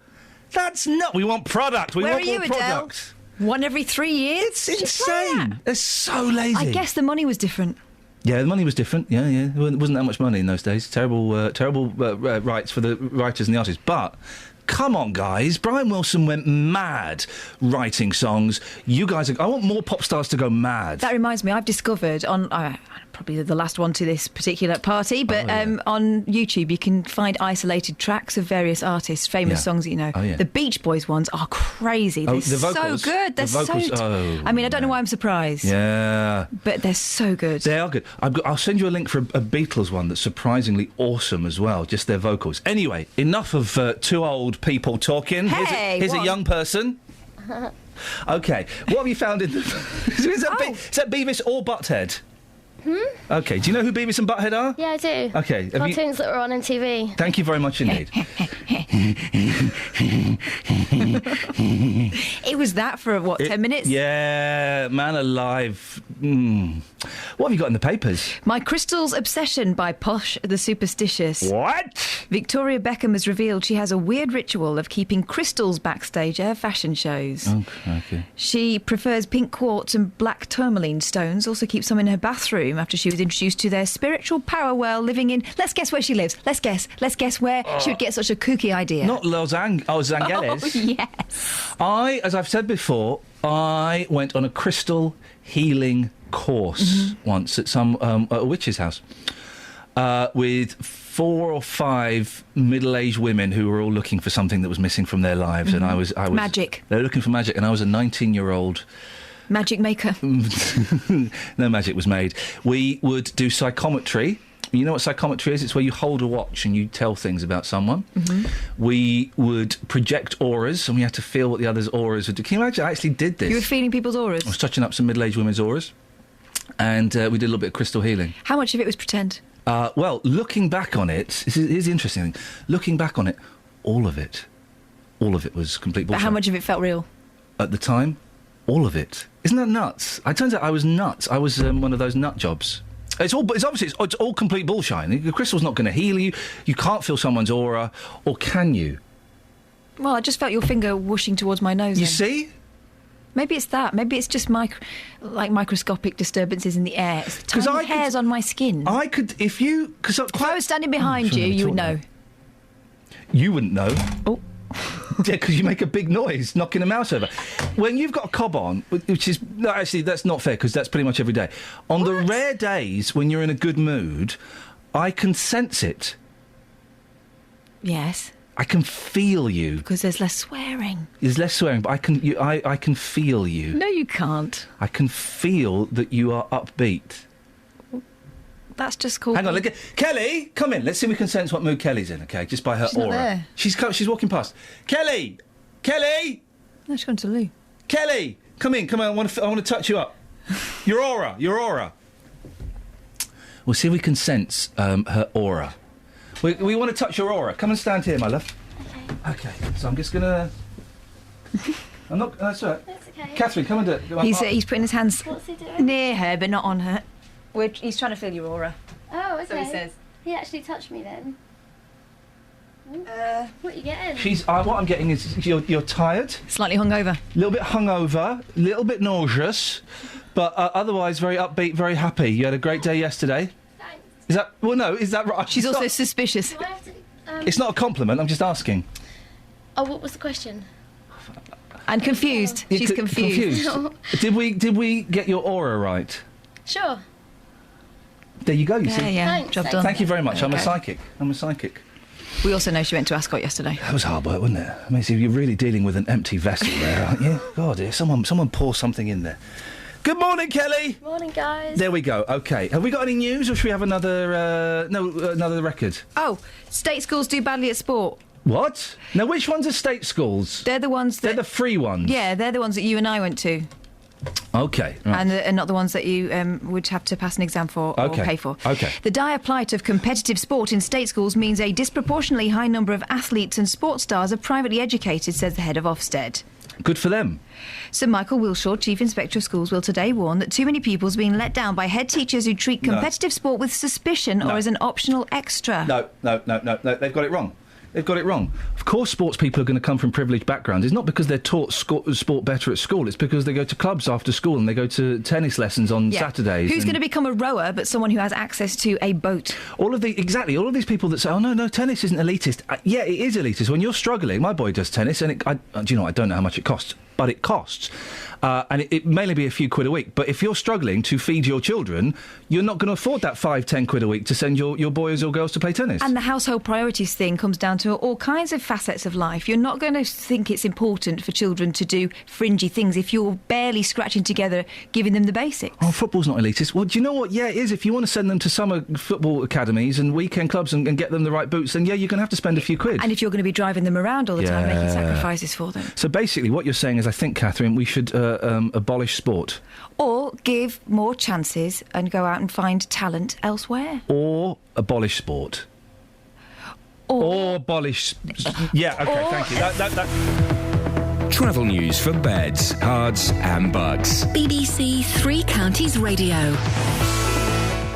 That's not. We want product. We want more product. One every 3 years? It's insane. They're so lazy. I guess the money was different. Yeah, the money was different. Yeah. There wasn't that much money in those days. Terrible rights for the writers and the artists. But come on, guys. Brian Wilson went mad writing songs. You guys I want more pop stars to go mad. That reminds me, I've discovered on... probably the last one to this particular party, but on YouTube you can find isolated tracks of various artists, famous songs that you know. The Beach Boys ones are crazy. They're the vocals, so good. They're vocals, I mean, I don't know why I'm surprised. Yeah. But they're so good. They are good. I'll send you a link for a Beatles one that's surprisingly awesome as well, just their vocals. Anyway, enough of 2 old people talking. Hey, here's a young person. OK, what have you found in the... is that Beavis or Butthead? OK, do you know who Beavis and Butthead are? Yeah, I do. OK. Cartoons that were on MTV. Thank you very much indeed. It was that for, 10 minutes? Yeah, man alive. What have you got in the papers? My Crystals Obsession by Posh the Superstitious. What? Victoria Beckham has revealed she has a weird ritual of keeping crystals backstage at her fashion shows. Okay. She prefers pink quartz and black tourmaline stones, also keeps some in her bathroom after she was introduced to their spiritual power well living in... Let's guess where she lives. Let's guess where she would get such a kooky idea. Not Los Angeles. Oh, yes. As I've said before, I went on a crystal healing course once at some a witch's house with 4 or 5 middle-aged women who were all looking for something that was missing from their lives, and I was magic. They were looking for magic, and I was a 19-year-old magic maker. No magic was made. We would do psychometry. You know what psychometry is? It's where you hold a watch and you tell things about someone. We would project auras, and we had to feel what the other's auras would do. Can you imagine? I actually did this. You were feeling people's auras? I was touching up some middle-aged women's auras, and we did a little bit of crystal healing. How much of it was pretend? Well, looking back on it, here's the interesting thing. Looking back on it, all of it was complete bullshit. But how much of it felt real? At the time, all of it. Isn't that nuts? It turns out I was nuts. I was one of those nut jobs. It's all complete bullshit. The crystal's not going to heal you. You can't feel someone's aura, or can you? Well, I just felt your finger whooshing towards my nose. You see? Maybe it's that. Maybe it's just microscopic disturbances in the air. It's tiny hairs on my skin. I could, if I was standing behind you, you would know. You wouldn't know. Oh. Yeah, because you make a big noise knocking a mouse over. When you've got a cob on, which is... No, actually, that's not fair, because that's pretty much every day. On the rare days when you're in a good mood, I can sense it. Yes. I can feel you. Because there's less swearing. There's less swearing, but I can feel you. No, you can't. I can feel that you are upbeat. That's just cool. Hang on, Kelly, come in. Let's see if we can sense what mood Kelly's in, OK? Just by her aura. Not there. She's walking past. Kelly! No, she's gone to loo. Kelly! Come in. I want to touch you up. Your aura. We'll see if we can sense her aura. We want to touch your aura. Come and stand here, my love. OK, so I'm just going to... I'm not... That's all right. That's OK. Catherine, come and do it. He's putting his hands What's he doing? near her, but not on her. He's trying to feel your aura. Oh, okay. So he says. He actually touched me then. What are you getting? What I'm getting is you're tired, Slightly hungover. a little bit hungover, a little bit nauseous, but otherwise very upbeat, very happy. You had a great day yesterday. Thanks. Is that is that right? She's also suspicious. Do I have to, It's not a compliment. I'm just asking. Oh, what was the question? And confused. She's confused. Did we get your aura right? Sure. There you go. You see. Yeah. Thanks, Job done. Thank you very much. I'm a Okay. psychic. We also know she went to Ascot yesterday. That was hard work, wasn't it? I mean, see, you're really dealing with an empty vessel there, aren't you? God, dear, someone pour something in there. Good morning, Kelly. Morning, guys. There we go. Okay, have we got any news, or should we have another? Another record. Oh, state schools do badly at sport. What? Now, which ones are state schools? They're the ones that... They're the free ones. Yeah, they're the ones that you and I went to. Okay. Right. And not the ones that you would have to pass an exam for or pay for. Okay. The dire plight of competitive sport in state schools means a disproportionately high number of athletes and sports stars are privately educated, says the head of Ofsted. Good for them. Sir Michael Wilshaw, Chief Inspector of Schools, will today warn that too many pupils are being let down by head teachers who treat competitive sport with suspicion or as an optional extra. No. They've got it wrong. They've got it wrong. Of course, sports people are going to come from privileged backgrounds. It's not because they're taught sport better at school. It's because they go to clubs after school and they go to tennis lessons on Saturdays. Who's going to become a rower but someone who has access to a boat? All of these people that say, "Oh no, tennis isn't elitist." Yeah, it is elitist. When you're struggling, my boy does tennis, and I don't know how much it costs, but it costs. And it may only be a few quid a week, but if you're struggling to feed your children, you're not going to afford that 5-10 quid a week to send your boys or girls to play tennis. And the household priorities thing comes down to all kinds of facets of life. You're not going to think it's important for children to do fringy things if you're barely scratching together, giving them the basics. Oh, football's not elitist. Well, do you know what? Yeah, it is. If you want to send them to summer football academies and weekend clubs and get them the right boots, then yeah, you're going to have to spend a few quid. And if you're going to be driving them around all the time, making sacrifices for them. So basically what you're saying is, I think, Catherine, we should abolish sport. Or give more chances and go out and find talent elsewhere. Or abolish sport. Or abolish... Yeah, OK, thank you. That... Travel news for beds, cards and bugs. BBC Three Counties Radio.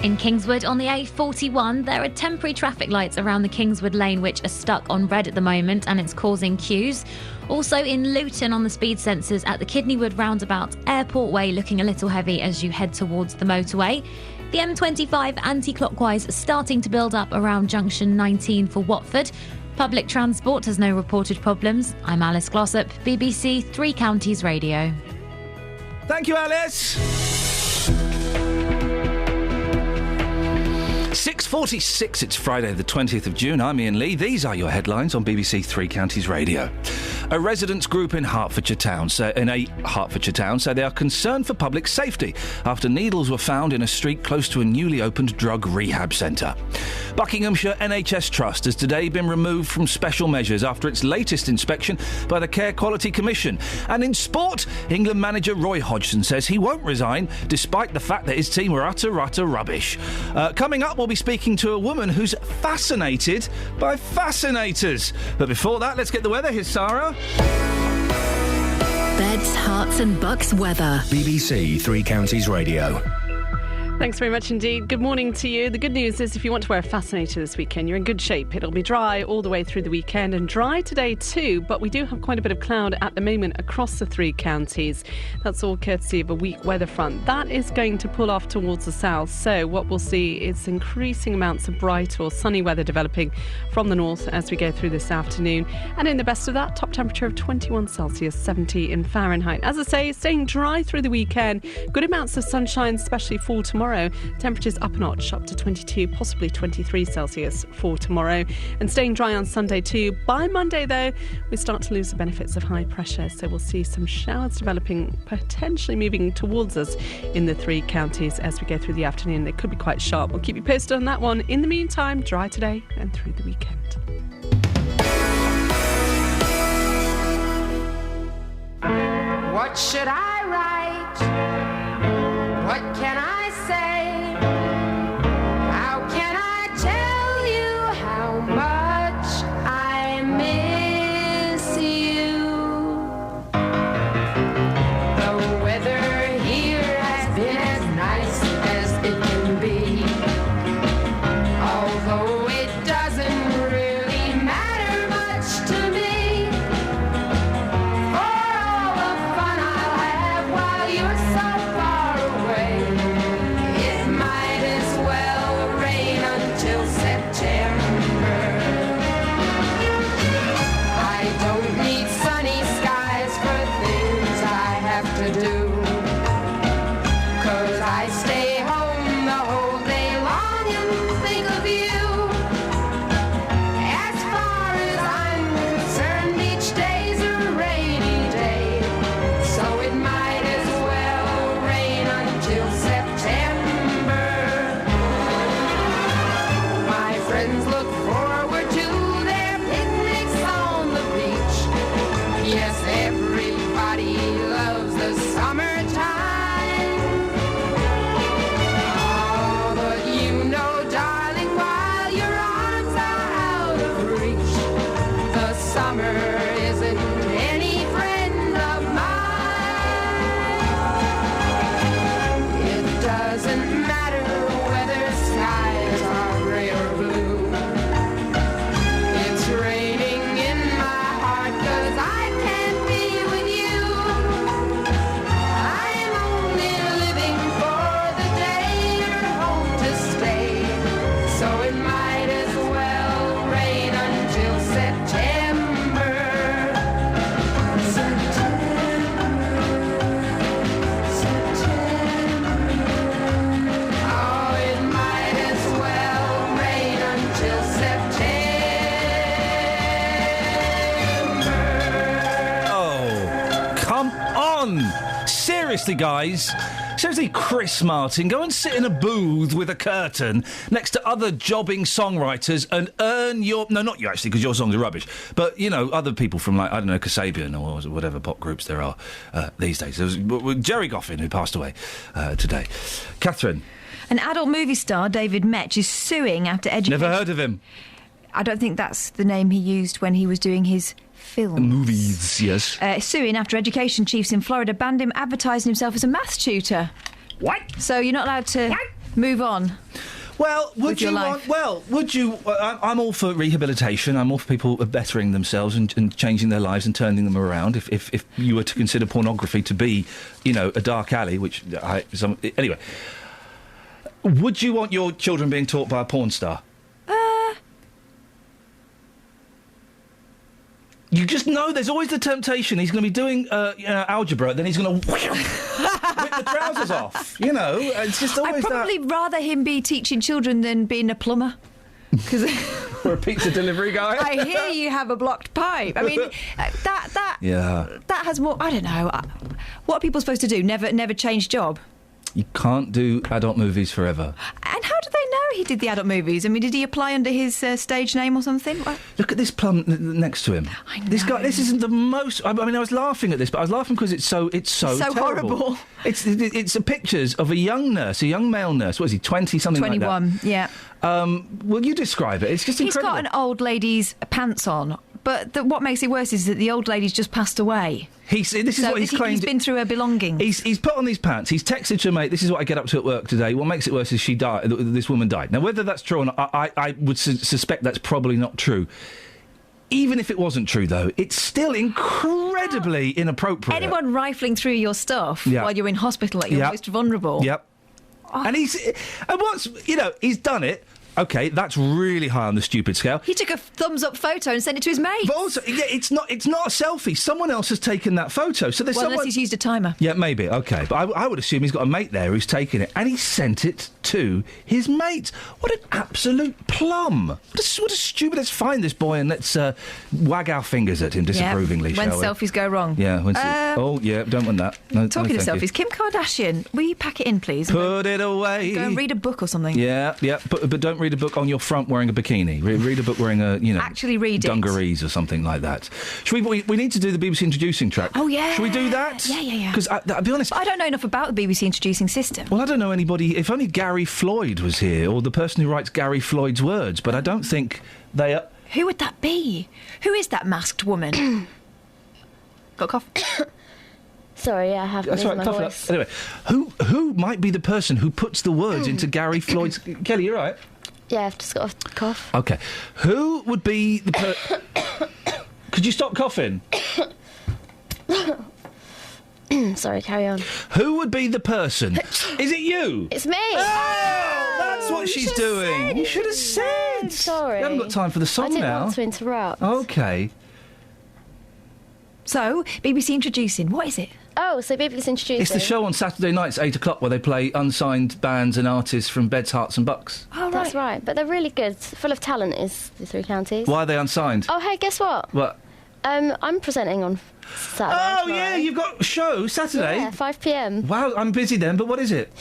In Kingswood on the A41, there are temporary traffic lights around the Kingswood lane which are stuck on red at the moment and it's causing queues. Also in Luton on the speed sensors at the Kidneywood roundabout, Airport Way looking a little heavy as you head towards the motorway. The M25 anti-clockwise starting to build up around junction 19 for Watford. Public transport has no reported problems. I'm Alice Glossop, BBC Three Counties Radio. Thank you, Alice. 6:46, it's Friday the 20th of June. I'm Iain Lee. These are your headlines on BBC Three Counties Radio. A residents' group in a Hertfordshire town say they are concerned for public safety after needles were found in a street close to a newly opened drug rehab centre. Buckinghamshire NHS Trust has today been removed from special measures after its latest inspection by the Care Quality Commission. And in sport, England manager Roy Hodgson says he won't resign despite the fact that his team were utter rubbish. Coming up, we'll be speaking to a woman who's fascinated by fascinators. But before that, let's get the weather. Here's Sarah. Beds, Herts and Bucks weather. BBC Three Counties Radio. Thanks very much indeed. Good morning to you. The good news is if you want to wear a fascinator this weekend, you're in good shape. It'll be dry all the way through the weekend and dry today too, but we do have quite a bit of cloud at the moment across the three counties. That's all courtesy of a weak weather front. That is going to pull off towards the south, so what we'll see is increasing amounts of bright or sunny weather developing from the north as we go through this afternoon. And in the best of that, top temperature of 21 Celsius, 70 in Fahrenheit. As I say, staying dry through the weekend. Good amounts of sunshine, especially for tomorrow. Temperatures up a notch, up to 22, possibly 23 Celsius for tomorrow. And staying dry on Sunday too. By Monday, though, we start to lose the benefits of high pressure. So we'll see some showers developing, potentially moving towards us in the three counties as we go through the afternoon. They could be quite sharp. We'll keep you posted on that one. In the meantime, dry today and through the weekend. What should I write? What can I say? How can I tell you how much I miss you? The weather here has been as nice as it can be. Although it doesn't really matter farmer isn't any friend of mine. It doesn't matter whether skies are gray or blue. It's raining in my heart 'cause I can't be with you. I'm only living for the day you're home to stay. So it might as well rain until September. Oh, it might as well rain until September. Oh, come on! Seriously, guys. Seriously, Chris Martin, go and sit in a booth with a curtain next to other jobbing songwriters and earn your... No, not you, actually, because your songs are rubbish. But, you know, other people from, like, I don't know, Kasabian or whatever pop groups there are these days. There was Jerry Goffin, who passed away today. Catherine. An adult movie star, David Metch, is suing after education... Never heard of him. I don't think that's the name he used when he was doing his films. Movies, yes. Suing after education chiefs in Florida banned him advertising himself as a maths tutor. What? So you're not allowed to move on. Well, would you want... Well, would you... I'm all for rehabilitation. I'm all for people bettering themselves and changing their lives and turning them around. If you were to consider pornography to be, you know, a dark alley, which... anyway. Would you want your children being taught by a porn star? You just know there's always the temptation. He's going to be doing algebra, then he's going to whip the trousers off. You know, it's just always I'd probably rather him be teaching children than being a plumber. Or a pizza delivery guy. I hear you have a blocked pipe. I mean, that has more... I don't know. What are people supposed to do? Never change job? You can't do adult movies forever. And how do they know he did the adult movies? I mean, did he apply under his stage name or something? Look at this plum next to him. I know. This guy. This isn't the most. I mean, I was laughing at this, but I was laughing because it's so terrible. Horrible. It's pictures of a young nurse, a young male nurse. What is he? 20 something 21, like that. 21. Yeah. Will you describe it? It's just incredible. He's got an old lady's pants on, but what makes it worse is that the old lady's just passed away. This is what he's claimed. He's been through her belongings. He's put on these pants. He's texted to a mate, this is what I get up to at work today. What makes it worse is she died. This woman died. Now, whether that's true or not, I would suspect that's probably not true. Even if it wasn't true, though, it's still incredibly inappropriate. Anyone rifling through your stuff while you're in hospital at your most vulnerable. Yep. Oh. And he's done it. OK, that's really high on the stupid scale. He took a thumbs-up photo and sent it to his mate. But also, it's not a selfie. Someone else has taken that photo. So there's unless he's used a timer. Yeah, maybe. OK, but I would assume he's got a mate there who's taken it, and he sent it to his mate. What an absolute plum! What a stupid. Let's find this boy and let's wag our fingers at him disapprovingly. When shall we? selfies go wrong. Yeah. Don't want that. No, talking of selfies, Kim Kardashian, will you pack it in, please? Put it away. Go and read a book or something. Yeah, but don't read a book on your front wearing a bikini. Read a book wearing actually read dungarees or something like that. Should we need to do the BBC introducing track. Oh yeah. Should we do that? Yeah. Because I'll be honest, I don't know enough about the BBC introducing system. Well, I don't know anybody. If only Gary Floyd was here, or the person who writes Gary Floyd's words. But I don't think they are. Who would that be? Who is that masked woman? Got a cough? Sorry, I have losing my voice. Anyway, who might be the person who puts the words into Gary Floyd's... Kelly, you all right? Yeah, I've just got a cough. OK. Who would be the Could you stop coughing? Sorry, carry on. Who would be the person? Is it you? It's me. Oh, that's what she's doing. You should have said. Sorry. We haven't got time for the song now. I didn't want to interrupt. OK. So, BBC introducing, what is it? Oh, so BBC introducing... It's the show on Saturday nights, 8 o'clock, where they play unsigned bands and artists from Beds, Hearts and Bucks. Oh, right. That's right, but they're really good. Full of talent is the Three Counties. Why are they unsigned? Oh, hey, guess what? What? I'm presenting on Saturday. Oh, yeah, you've got a show Saturday? Yeah, 5 p.m. Wow, I'm busy then, but what is it?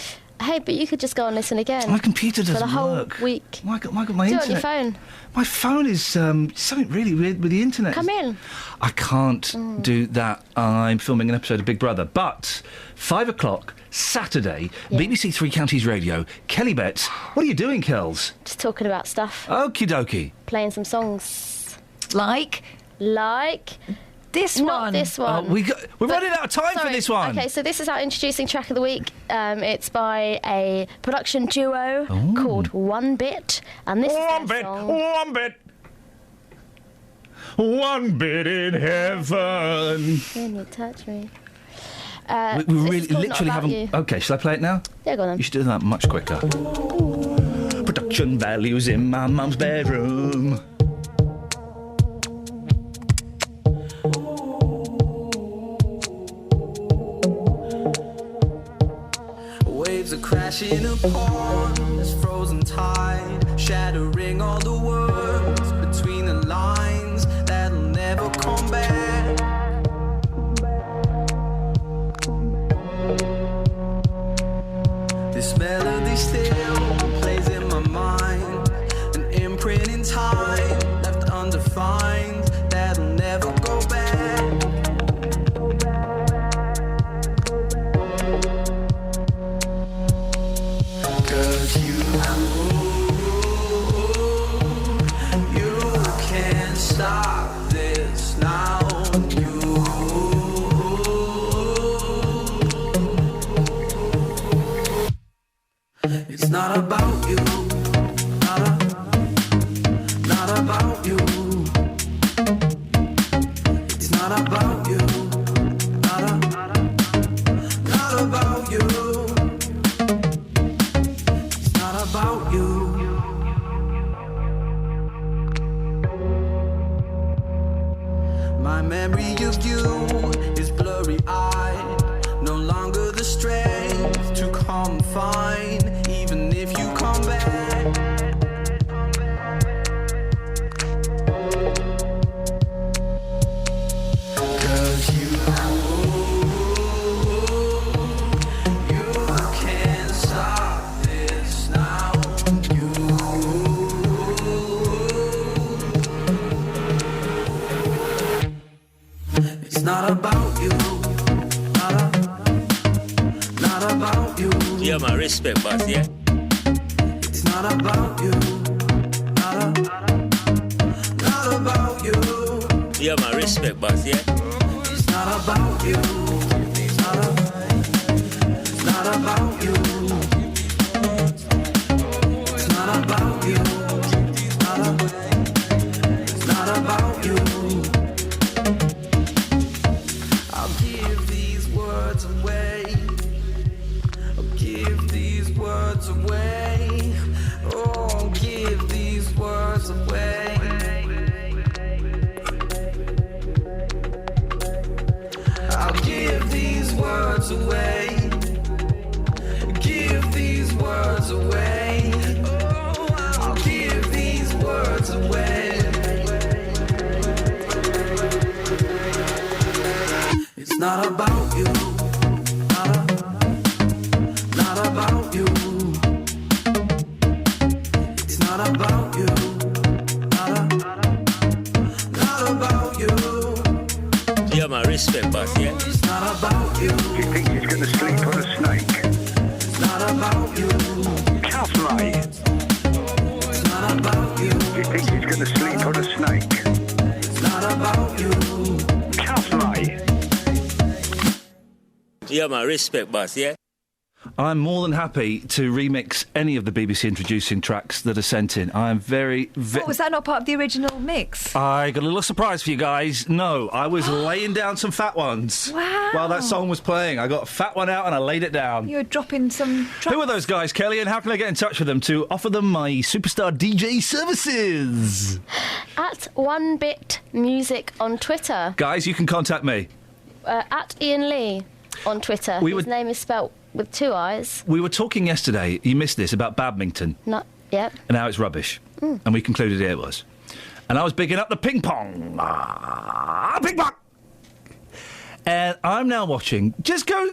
Hey, but you could just go and listen again. My computer doesn't work. For the whole week. My Do internet... it on your phone. My phone is something really weird with the internet. Come in. I can't do that. I'm filming an episode of Big Brother. But 5 o'clock, Saturday, BBC Three Counties Radio, Kelly Betts. What are you doing, Kels? Just talking about stuff. Okie dokie. Playing some songs. Like? like... This Not one. this one. We're running out of time for this one. Okay, so this is our introducing track of the week. It's by a production duo called One Bit. And this is their song. One bit. One bit in heaven. When you touch me. We this really is called Not literally About haven't. You. Okay, shall I play it now? Yeah, go on then. You should do that much quicker. Production values in my mum's bedroom. Waves are crashing upon this frozen tide, shattering all the words between the lines that'll never come back. This melody still plays in my mind, an imprint in time left undefined that'll never go back. Stop this now, It's not about you, not about you. It's not about you, not about you. It's not about you. My memory of you is blurry-eyed, no longer the strength to come fine, even if you come back. Cause you can't stop this now. It's not about you, not about you. Yeah, my respect, boss, yeah? It's not about you, not about you. Yeah, my respect, boss, yeah? It's not about you, it's not about you. It's not about you, it's not about you. I'll give these words away. I'll give these words away. Oh, I'll give these words away. I'll give these words away. Give these words away. Oh, I'll give these words away. It's not about you, not about you. It's not about you, not about you. Yeah, my respect, boss, yeah? It's not about you. You think he's going to sleep on a snake? It's not about you. Tough, mate. It's not about you. You think he's going to sleep on a snake? It's not about you. Tough, mate. Yeah, my respect, boss, yeah? I'm more than happy to remix any of the BBC introducing tracks that are sent in. I am very... Oh, was that not part of the original mix? I got a little surprise for you guys. No, I was laying down some fat ones. Wow. While that song was playing. I got a fat one out and I laid it down. You were dropping some tracks. Who are those guys, Kelly, and how can I get in touch with them to offer them my superstar DJ services? At One Bit Music on Twitter. Guys, you can contact me. At Iain Lee on Twitter. His name is spelt with 2 I's. We were talking yesterday, you missed this, about badminton. Yep. And how it's rubbish. Mm. And we concluded it was. And I was bigging up the ping pong. Ping pong! And I'm now watching. Just go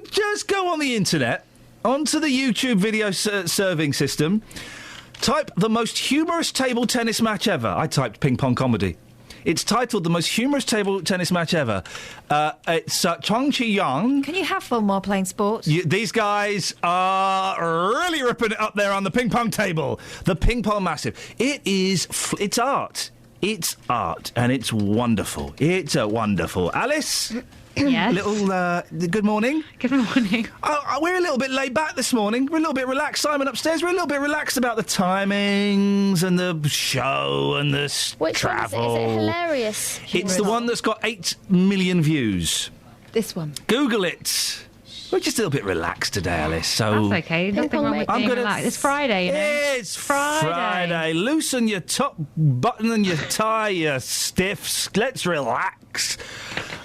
on the internet, onto the YouTube video serving system. Type the most humorous table tennis match ever. I typed ping pong comedy. It's titled The Most Humorous Table Tennis Match Ever. It's Chong Chi-young. Can you have fun while playing sports? These guys are really ripping it up there on the ping pong table. The ping pong massive. It's art. It's art, and it's wonderful. It's wonderful. Alice? Yes. Good morning. Good morning. We're a little bit laid back this morning. We're a little bit relaxed. Simon upstairs, we're a little bit relaxed about the timings and the show and the travel. One is it hilarious? It's the one that's got 8 million views. This one. Google it. We're just a little bit relaxed today, Alice. So That's okay. Nothing wrong with being relaxed. It's Friday, you know. It's Friday. Loosen your top button and your tie, you stiffs. Let's relax.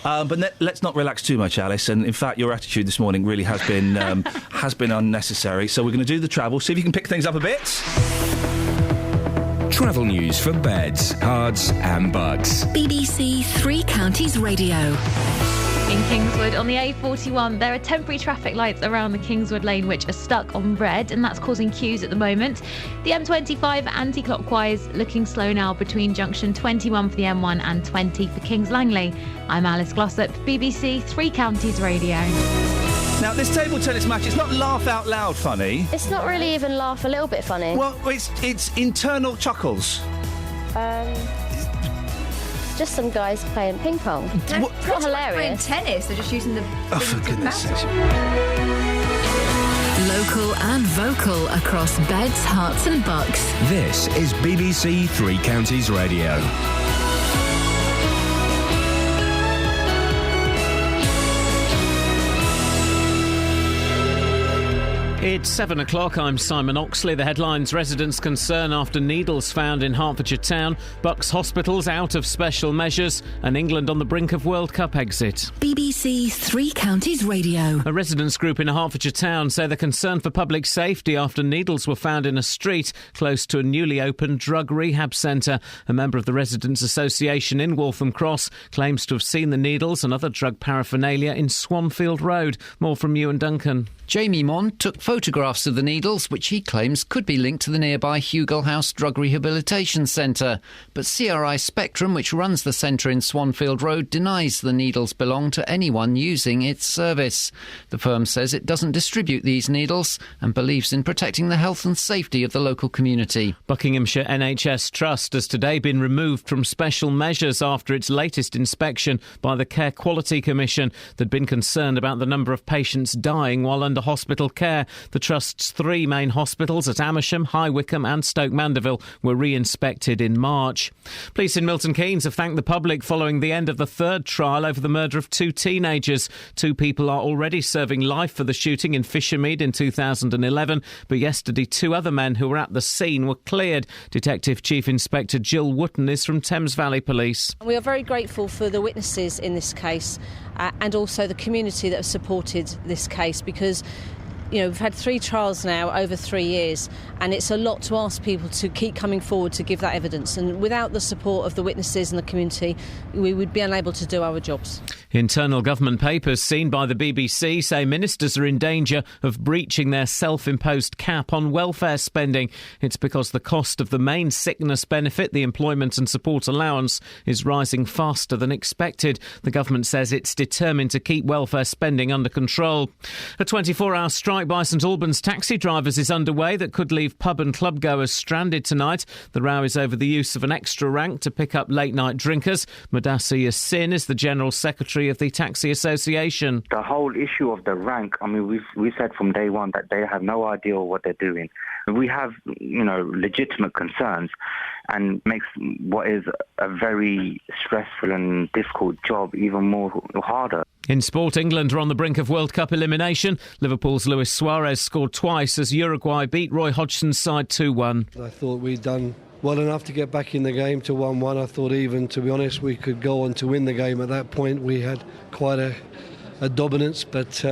But let's not relax too much, Alice. And in fact, your attitude this morning really has been unnecessary. So we're going to do the travel. See if you can pick things up a bit. Travel news for beds, cards and bugs. BBC Three Counties Radio. In Kingswood, on the A41, there are temporary traffic lights around the Kingswood lane which are stuck on red, and that's causing queues at the moment. The M25 anti-clockwise, looking slow now between junction 21 for the M1 and 20 for Kings Langley. I'm Alice Glossop, BBC Three Counties Radio. Now, this table tennis match, it's not laugh out loud funny. It's not really even laugh a little bit funny. Well, it's internal chuckles. Just some guys playing ping pong. It's not hilarious. Playing tennis, they're just using the... Oh, for goodness sake. Local and vocal across beds, hearts and bucks. This is BBC Three Counties Radio. It's 7 o'clock. I'm Simon Oxley. The headlines: residents' concern after needles found in Hertfordshire town, Bucks hospitals out of special measures, and England on the brink of World Cup exit. BBC Three Counties Radio. A residents' group in Hertfordshire town say they're concerned for public safety after needles were found in a street close to a newly opened drug rehab centre. A member of the Residents' Association in Waltham Cross claims to have seen the needles and other drug paraphernalia in Swanfield Road. More from Ewan Duncan. Jamie Mond took photographs of the needles, which he claims could be linked to the nearby Hugill House Drug Rehabilitation Centre. But CRI Spectrum, which runs the centre in Swanfield Road, denies the needles belong to anyone using its service. The firm says it doesn't distribute these needles and believes in protecting the health and safety of the local community. Buckinghamshire NHS Trust has today been removed from special measures after its latest inspection by the Care Quality Commission. They'd been concerned about the number of patients dying while under hospital care. The Trust's 3 main hospitals at Amersham, High Wycombe and Stoke Mandeville were re-inspected in March. Police in Milton Keynes have thanked the public following the end of the 3rd trial over the murder of 2 teenagers. 2 people are already serving life for the shooting in Fishermead in 2011, but yesterday 2 other men who were at the scene were cleared. Detective Chief Inspector Jill Wootton is from Thames Valley Police. We are very grateful for the witnesses in this case and also the community that have supported this case, because we've had 3 trials now over 3 years, and it's a lot to ask people to keep coming forward to give that evidence. And without the support of the witnesses and the community, we would be unable to do our jobs. Internal government papers seen by the BBC say ministers are in danger of breaching their self-imposed cap on welfare spending. It's because the cost of the main sickness benefit, the employment and support allowance, is rising faster than expected. The government says it's determined to keep welfare spending under control. A 24-hour strike by St Albans taxi drivers is underway that could leave pub and club goers stranded tonight. The row is over the use of an extra rank to pick up late-night drinkers. Mudassir Yassin is the General Secretary of the Taxi Association. The whole issue of the rank, I mean, we said from day one that they have no idea what they're doing. We have, legitimate concerns, and makes what is a very stressful and difficult job even more harder. In sport, England are on the brink of World Cup elimination. Liverpool's Luis Suarez scored twice as Uruguay beat Roy Hodgson's side 2-1. I thought we'd done well enough to get back in the game to 1-1. I thought even, to be honest, we could go on to win the game. At that point, we had quite a dominance, but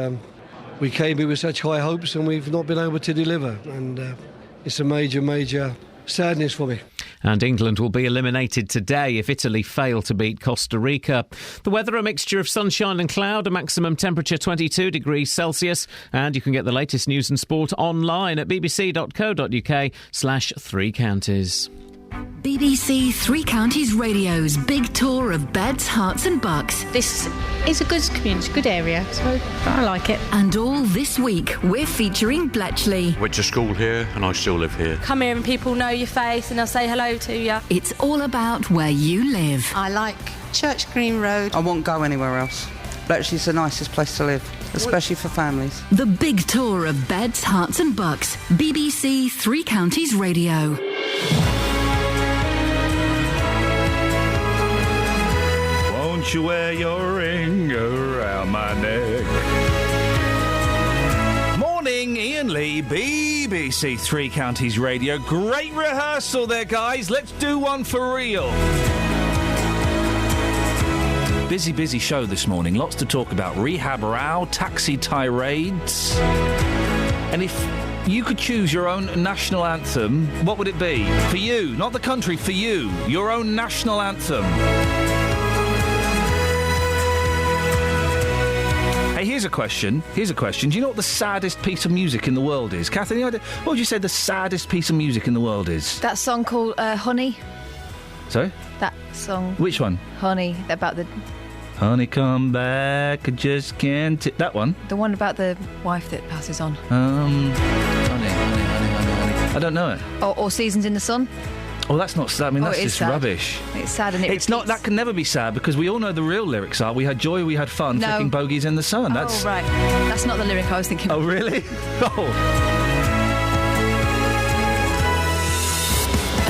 we came in with such high hopes and we've not been able to deliver. And it's a major sadness for me. And England will be eliminated today if Italy fail to beat Costa Rica. The weather, a mixture of sunshine and cloud, a maximum temperature 22 degrees Celsius. And you can get the latest news and sport online at bbc.co.uk/3counties. BBC Three Counties Radio's big tour of beds, hearts and bucks. This is a good community, good area, so I like it. And all this week, we're featuring Bletchley. Went to school here and I still live here. Come here and people know your face and they'll say hello to you. It's all about where you live. I like Church Green Road. I won't go anywhere else. Bletchley's the nicest place to live, especially for families. The big tour of beds, hearts and bucks. BBC Three Counties Radio. Won't you wear your ring around my neck? Morning, Iain Lee, BBC Three Counties Radio. Great rehearsal there, guys. Let's do one for real. Busy show this morning. Lots to talk about. Rehab row, taxi tirades. And if you could choose your own national anthem, what would it be? For you, not the country, for you. Your own national anthem. Hey, here's a question. Do you know what the saddest piece of music in the world is? Kath, any idea? What would you say the saddest piece of music in the world is? That song called Honey. Sorry? That song. Which one? Honey, about the... Honey, come back, I just can't... That one? The one about the wife that passes on. Honey. I don't know it. Or Seasons in the Sun. Oh, that's not sad. I mean, that's just sad. Rubbish. It's sad and it's not. That can never be sad because we all know the real lyrics are: we had joy, we had fun, flicking bogies in the sun. That's... Oh, right. That's not the lyric I was thinking. Oh, really? Oh.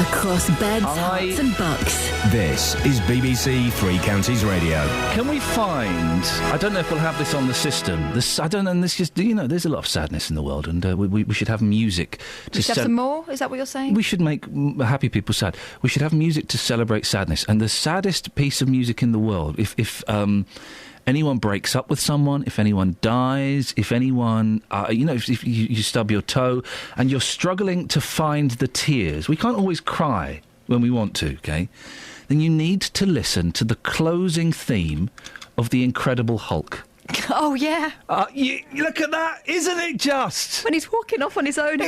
Across beds, hearts and bucks. This is BBC Three Counties Radio. Can we find... I don't know if we'll have this on the system. I don't know, and this just... You know, there's a lot of sadness in the world, and we should have music to... We should have some more? Is that what you're saying? We should make happy people sad. We should have music to celebrate sadness. And the saddest piece of music in the world, if anyone breaks up with someone, if anyone dies, if anyone, if you stub your toe and you're struggling to find the tears, we can't always cry when we want to, okay? Then you need to listen to the closing theme of The Incredible Hulk. Oh, yeah. You look at that, isn't it just? When he's walking off on his own.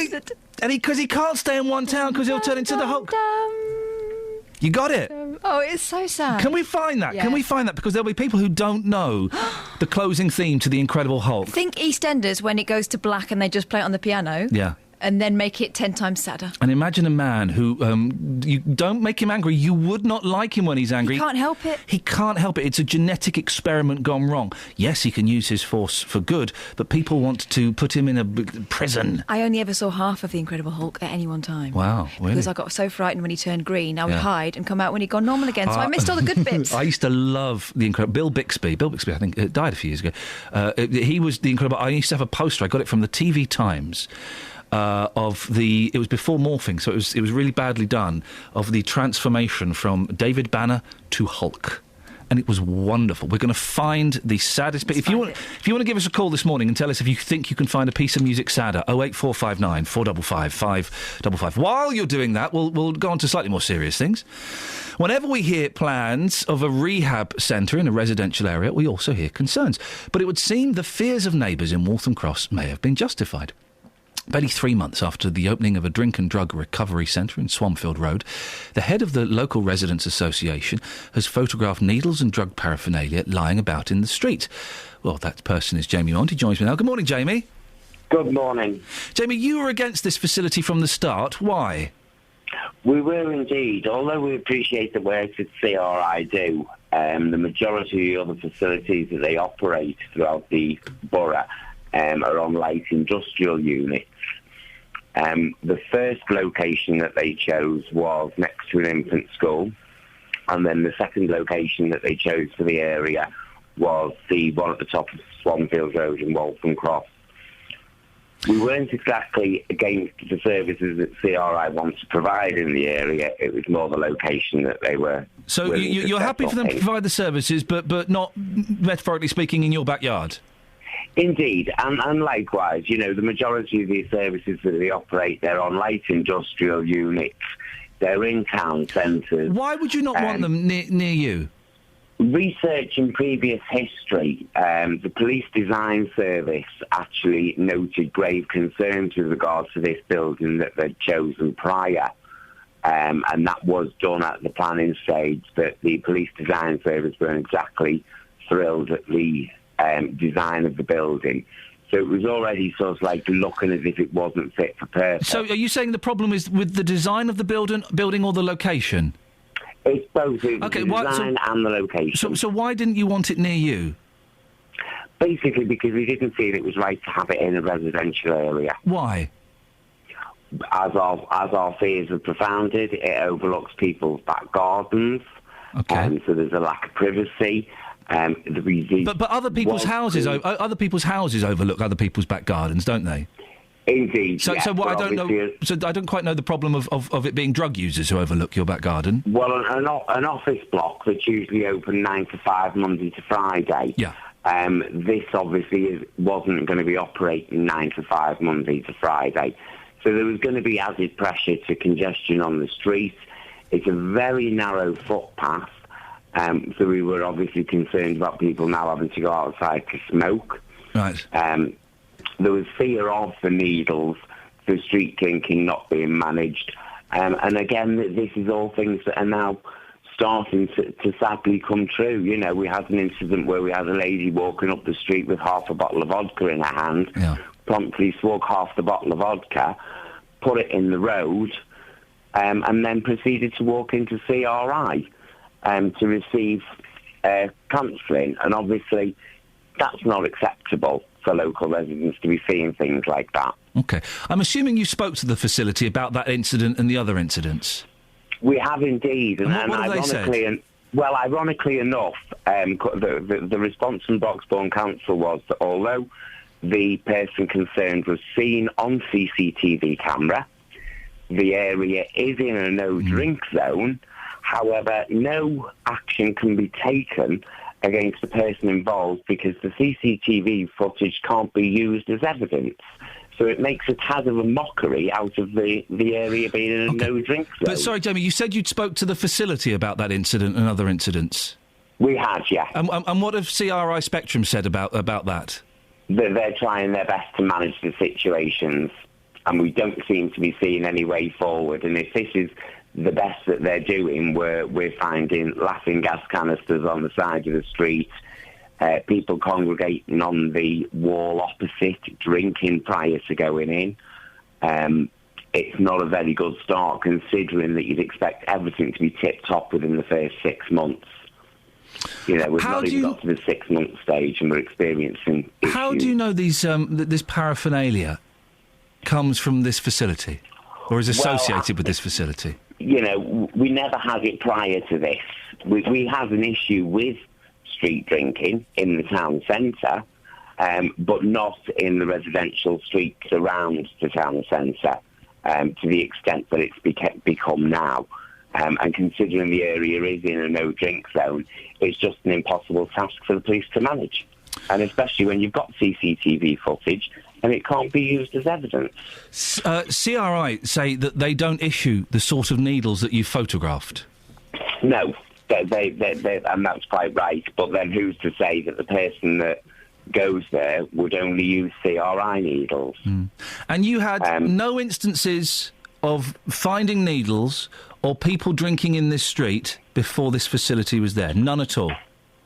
Because he can't stay in one town because he'll turn into the Hulk. You got it? Oh, it's so sad. Can we find that? Yeah. Can we find that? Because there'll be people who don't know the closing theme to The Incredible Hulk. Think EastEnders when it goes to black and they just play it on the piano. Yeah. And then make it 10 times sadder. And imagine a man who, you don't make him angry. You would not like him when he's angry. He can't help it. He can't help it. It's a genetic experiment gone wrong. Yes, he can use his force for good, but people want to put him in a prison. I only ever saw half of The Incredible Hulk at any one time. Wow, really? Because I got so frightened when he turned green. I would hide and come out when he'd gone normal again, so I missed all the good bits. I used to love The Incredible... Bill Bixby, I think, died a few years ago. He was The Incredible... I used to have a poster. I got it from the TV Times. It was before morphing, so it was really badly done, of the transformation from David Banner to Hulk. And it was wonderful. We're going to find the saddest bit. If you want to give us a call this morning and tell us if you think you can find a piece of music sadder, 08459 455 555. While you're doing that, we'll go on to slightly more serious things. Whenever we hear plans of a rehab centre in a residential area, we also hear concerns. But it would seem the fears of neighbours in Waltham Cross may have been justified. Barely 3 months after the opening of a drink and drug recovery centre in Swanfield Road, the head of the local residents' association has photographed needles and drug paraphernalia lying about in the street. Well, that person is Jamie Mond. He joins me now. Good morning, Jamie. Good morning. Jamie, you were against this facility from the start. Why? We were indeed. Although we appreciate the work that CRI do, the majority of the other facilities that they operate throughout the borough are on light industrial units. The first location that they chose was next to an infant school, and then the second location that they chose for the area was the one at the top of Swanfield Road in Waltham Cross. We weren't exactly against the services that CRI wants to provide in the area. It was more the location that they were... So you're happy for them to provide the services, but not, metaphorically speaking, in your backyard? Indeed, and likewise, the majority of these services that they operate, they're on light industrial units. They're in town centres. Why would you not want them near you? Research in previous history, the Police Design Service actually noted grave concerns with regard to this building that they'd chosen prior. and that was done at the planning stage, but the police design service weren't exactly thrilled at the design of the building. So it was already sort of like looking as if it wasn't fit for purpose. So are you saying the problem is with the design of the building or the location? It's both the design and the location. So why didn't you want it near you? Basically because we didn't feel it was right to have it in a residential area. Why? As our fears have profounded, it overlooks people's back gardens. Okay. So there's a lack of privacy. But other people's houses overlook other people's back gardens, don't they? Indeed. So what I don't know. So I don't quite know the problem of it being drug users who overlook your back garden. Well, an office block that's usually open 9 to 5 Monday to Friday. Yeah. This obviously wasn't going to be operating 9 to 5 Monday to Friday. So there was going to be added pressure to congestion on the street. It's a very narrow footpath, so we were obviously concerned about people now having to go outside to smoke. Right. There was fear of the needles, the street drinking not being managed. And again, this is all things that are now starting to sadly come true. You know, we had an incident where we had a lady walking up the street with half a bottle of vodka in her hand, promptly swung half the bottle of vodka, put it in the road, and then proceeded to walk into CRI to receive counselling. And obviously, that's not acceptable for local residents to be seeing things like that. Okay. I'm assuming you spoke to the facility about that incident and the other incidents. We have indeed. And what have they said? Well, ironically enough, the response from Broxbourne Council was that although the person concerned was seen on CCTV camera, the area is in a no-drink zone. However, no action can be taken against the person involved because the CCTV footage can't be used as evidence. So it makes a tad of a mockery out of the area being in a no-drink zone. But sorry, Jamie, you said you'd spoke to the facility about that incident and other incidents. We had, yeah. And what have CRI Spectrum said about that? They're trying their best to manage the situations, and we don't seem to be seeing any way forward. And if this is the best that they're doing, we're finding laughing gas canisters on the side of the street, people congregating on the wall opposite, drinking prior to going in. It's not a very good start, considering that you'd expect everything to be tip-top within the first 6 months. You know, we've not even got to the 6-month stage, and we're experiencing issues. How do you know these this paraphernalia comes from this facility, or is associated with this facility? You know, we never had it prior to this. We had an issue with street drinking in the town centre, but not in the residential streets around the town centre, to the extent that it's become now. And considering the area is in a no-drink zone, it's just an impossible task for the police to manage. And especially when you've got CCTV footage and it can't be used as evidence. CRI say that they don't issue the sort of needles that you photographed. No, they and that's quite right. But then who's to say that the person that goes there would only use CRI needles? And you had no instances of finding needles or people drinking in this street before this facility was there? None at all?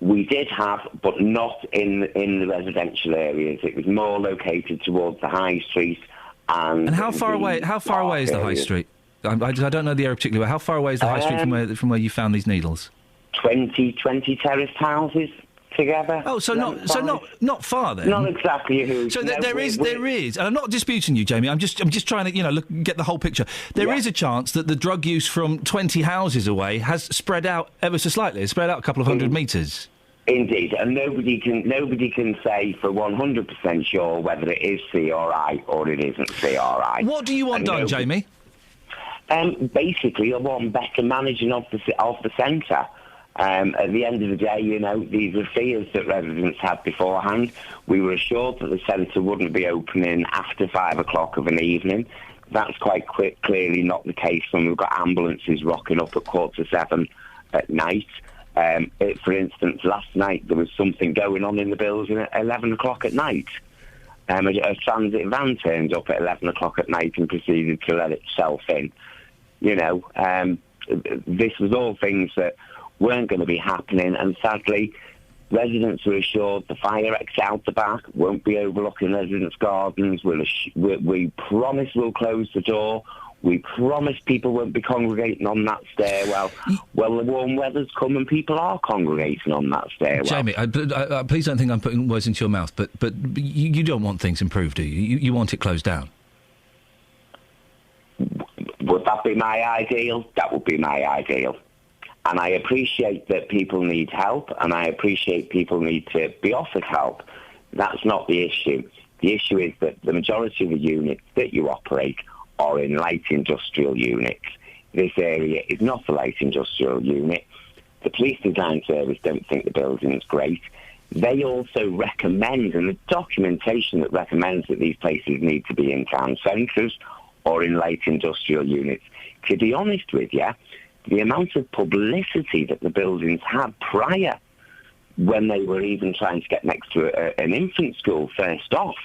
We did have, but not in the residential areas. It was more located towards the high street and how far away? How far away is the high street? I don't know the area particularly well. How far away is the high street from where you found these needles? 20 terraced houses together. Oh, not far then. Not exactly a huge. So there is, and I'm not disputing you, Jamie. I'm just trying to get the whole picture. There is a chance that the drug use from 20 houses away has spread out ever so slightly. It's spread out a couple of hundred metres. Indeed, and nobody can say for 100% sure whether it is CRI or it isn't CRI. What do you want done, Jamie? Basically, I want better managing of the centre. At the end of the day, these are fears that residents had beforehand. We were assured that the centre wouldn't be opening after 5 o'clock of an evening. That's quite clearly not the case when we've got ambulances rocking up at 7:15 at night. For instance, last night there was something going on in the building at 11 o'clock at night. A transit van turned up at 11 o'clock at night and proceeded to let itself in. This was all things that weren't going to be happening, and sadly, residents were assured the fire exit out the back won't be overlooking residents' gardens. We promise we'll close the door. We promise people won't be congregating on that stairwell. Well, the warm weather's come and people are congregating on that stairwell. Jamie, please don't think I'm putting words into your mouth, but you don't want things improved, do you? You want it closed down? Would that be my ideal? That would be my ideal. And I appreciate that people need help, and I appreciate people need to be offered help. That's not the issue. The issue is that the majority of the units that you operate are in light industrial units. This area is not a light industrial unit. The police design service don't think the building is great. They also recommend, and the documentation that recommends that these places need to be in town centres or in light industrial units. To be honest with you, the amount of publicity that the buildings had prior, when they were even trying to get next to an infant school first off,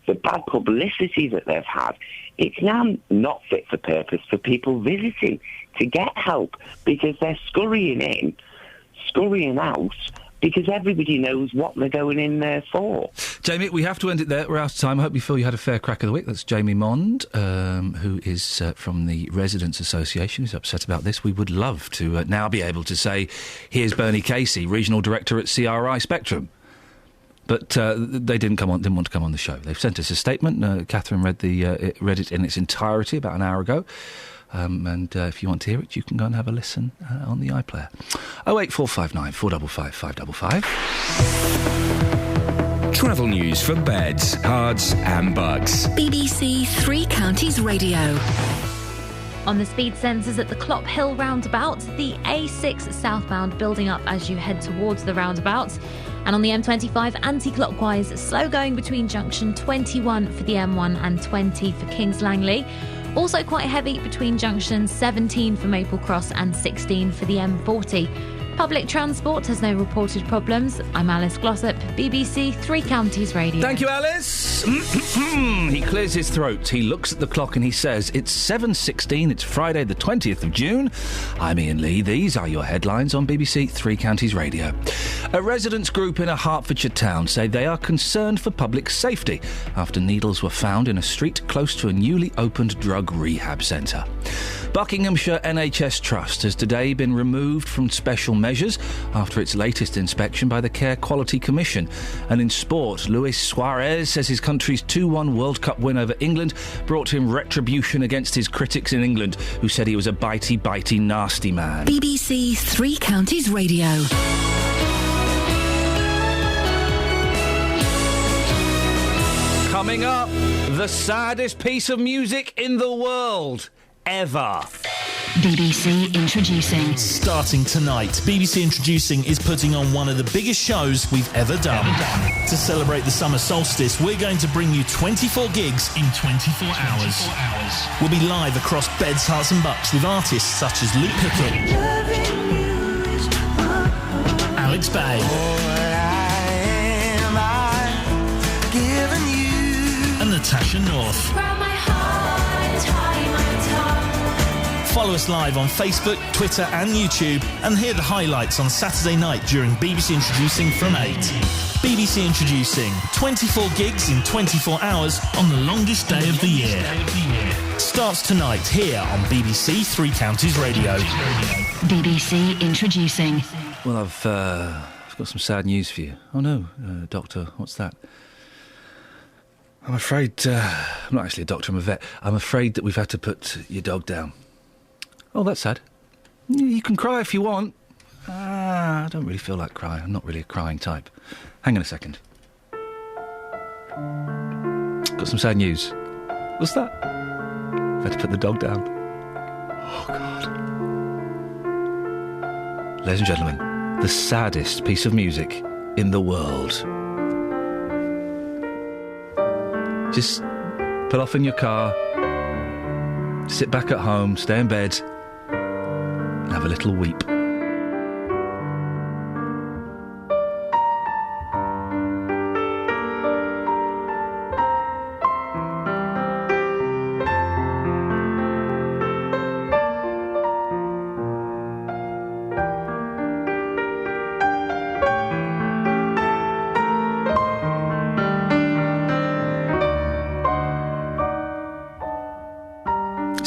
the bad publicity that they've had, it's now not fit for purpose for people visiting to get help, because they're scurrying out, because everybody knows what they're going in there for. Jamie, we have to end it there. We're out of time. I hope you feel you had a fair crack of the week. That's Jamie Mond, who is from the Residents Association, who's upset about this. We would love to now be able to say, here's Bernie Casey, Regional Director at CRI Spectrum. But they didn't want to come on the show. They've sent us a statement. Catherine read it in its entirety about an hour ago. And if you want to hear it, you can go and have a listen on the iPlayer. 08459 455 555. Travel news for beds, cards and bugs. BBC Three Counties Radio. On the speed sensors at the Clop Hill roundabout, the A6 southbound building up as you head towards the roundabout. And on the M25 anti-clockwise, slow going between junction 21 for the M1 and 20 for Kings Langley. Also quite heavy between junction 17 for Maple Cross and 16 for the M40. Public transport has no reported problems. I'm Alice Glossop, BBC Three Counties Radio. Thank you, Alice. He clears his throat. He looks at the clock and he says, it's 7:16. It's Friday the 20th of June. I'm Iain Lee. These are your headlines on BBC Three Counties Radio. A residents group in a Hertfordshire town say they are concerned for public safety after needles were found in a street close to a newly opened drug rehab centre. Buckinghamshire NHS Trust has today been removed from special measures after its latest inspection by the Care Quality Commission. And in sport, Luis Suarez says his country's 2-1 World Cup win over England brought him retribution against his critics in England, who said he was a bitey, nasty man. BBC Three Counties Radio. Coming up, the saddest piece of music in the world ever. BBC Introducing. Starting tonight, BBC Introducing is putting on one of the biggest shows we've ever done. To celebrate the summer solstice, we're going to bring you 24 gigs in 24 hours. We'll be live across beds, hearts and bucks with artists such as Luke Pickett, Alex Bay, and Natasha North. Follow us live on Facebook, Twitter and YouTube, and hear the highlights on Saturday night during BBC Introducing from 8. BBC Introducing, 24 gigs in 24 hours on the longest day of the year. Starts tonight here on BBC Three Counties Radio. BBC Introducing. Well, I've got some sad news for you. Oh no, doctor, what's that? I'm afraid, I'm not actually a doctor, I'm a vet. I'm afraid that we've had to put your dog down. Oh, that's sad. You can cry if you want. I don't really feel like crying. I'm not really a crying type. Hang on a second. Got some sad news. What's that? I've had to put the dog down. Oh, God. Ladies and gentlemen, the saddest piece of music in the world. Just pull off in your car, sit back at home, stay in bed, and have a little weep.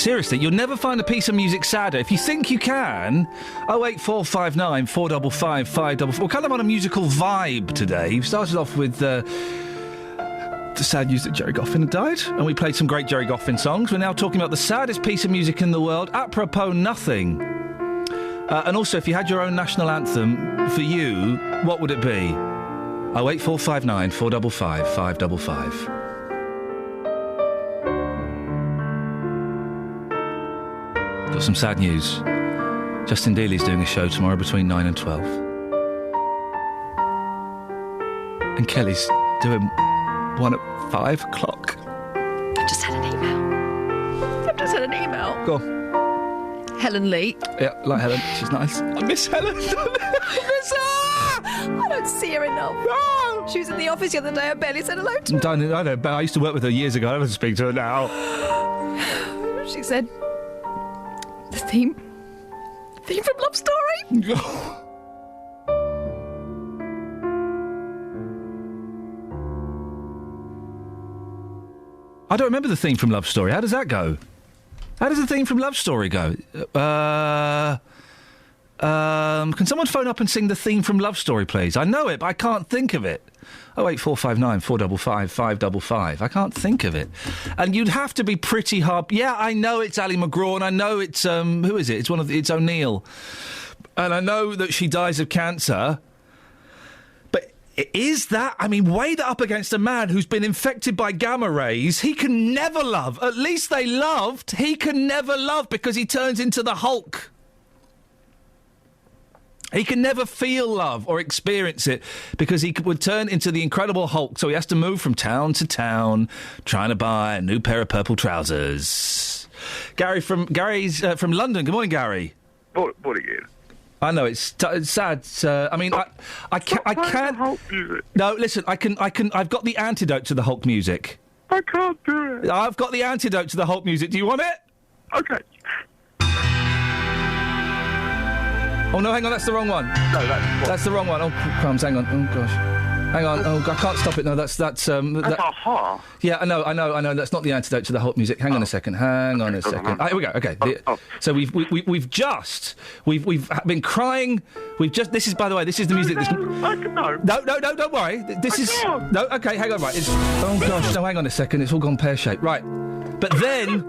Seriously, you'll never find a piece of music sadder. If you think you can, 08459 455 555. We're kind of on a musical vibe today. We've started off with the sad news that Jerry Goffin had died, and we played some great Jerry Goffin songs. We're now talking about the saddest piece of music in the world, apropos nothing. And also, if you had your own national anthem, for you, what would it be? 08459 455 555. Got some sad news. Justin Dealey's doing a show tomorrow between 9 and 12. And Kelly's doing one at 5 o'clock. I've just had an email. Go on. Helen Lee. Yeah, like Helen. She's nice. I miss Helen. I miss her! I don't see her enough. No! She was in the office the other day. I barely said hello to her. I know, but I used to work with her years ago. I don't speak to her now. She said, the theme from Love Story. I don't remember the theme from Love Story. How does that go? How does the theme from Love Story go? Can someone phone up and sing the theme from Love Story, please? I know it, but I can't think of it. 08459 455 555. I can't think of it. And you'd have to be pretty hard. Yeah, I know it's Ali McGraw, and I know it's who is it? It's O'Neill. And I know that she dies of cancer. But is that, weigh that up against a man who's been infected by gamma rays. He can never love. At least they loved. He can never love because he turns into the Hulk. He can never feel love or experience it because he would turn into the Incredible Hulk. So he has to move from town to town trying to buy a new pair of purple trousers. Gary's from London. Good morning, Gary. Morning, Iain. I know it's sad. I can't. Hulk music. No, listen. I can. I've got the antidote to the Hulk music. I can't do it. I've got the antidote to the Hulk music. Do you want it? Okay. Oh, no, hang on, that's the wrong one. No, that's the wrong one. Oh, crumbs, hang on. Oh, gosh. Hang on. Oh, I can't stop it. No, that's aha. Yeah, I know. That's not the antidote to the Hulk music. Hang on a second. Hang on a second. Here we go. Okay. So we've been crying. This is, by the way, this is the music. No, don't worry. No, okay, hang on, right. Oh, gosh, no, hang on a second. It's all gone pear-shaped. Right. But then...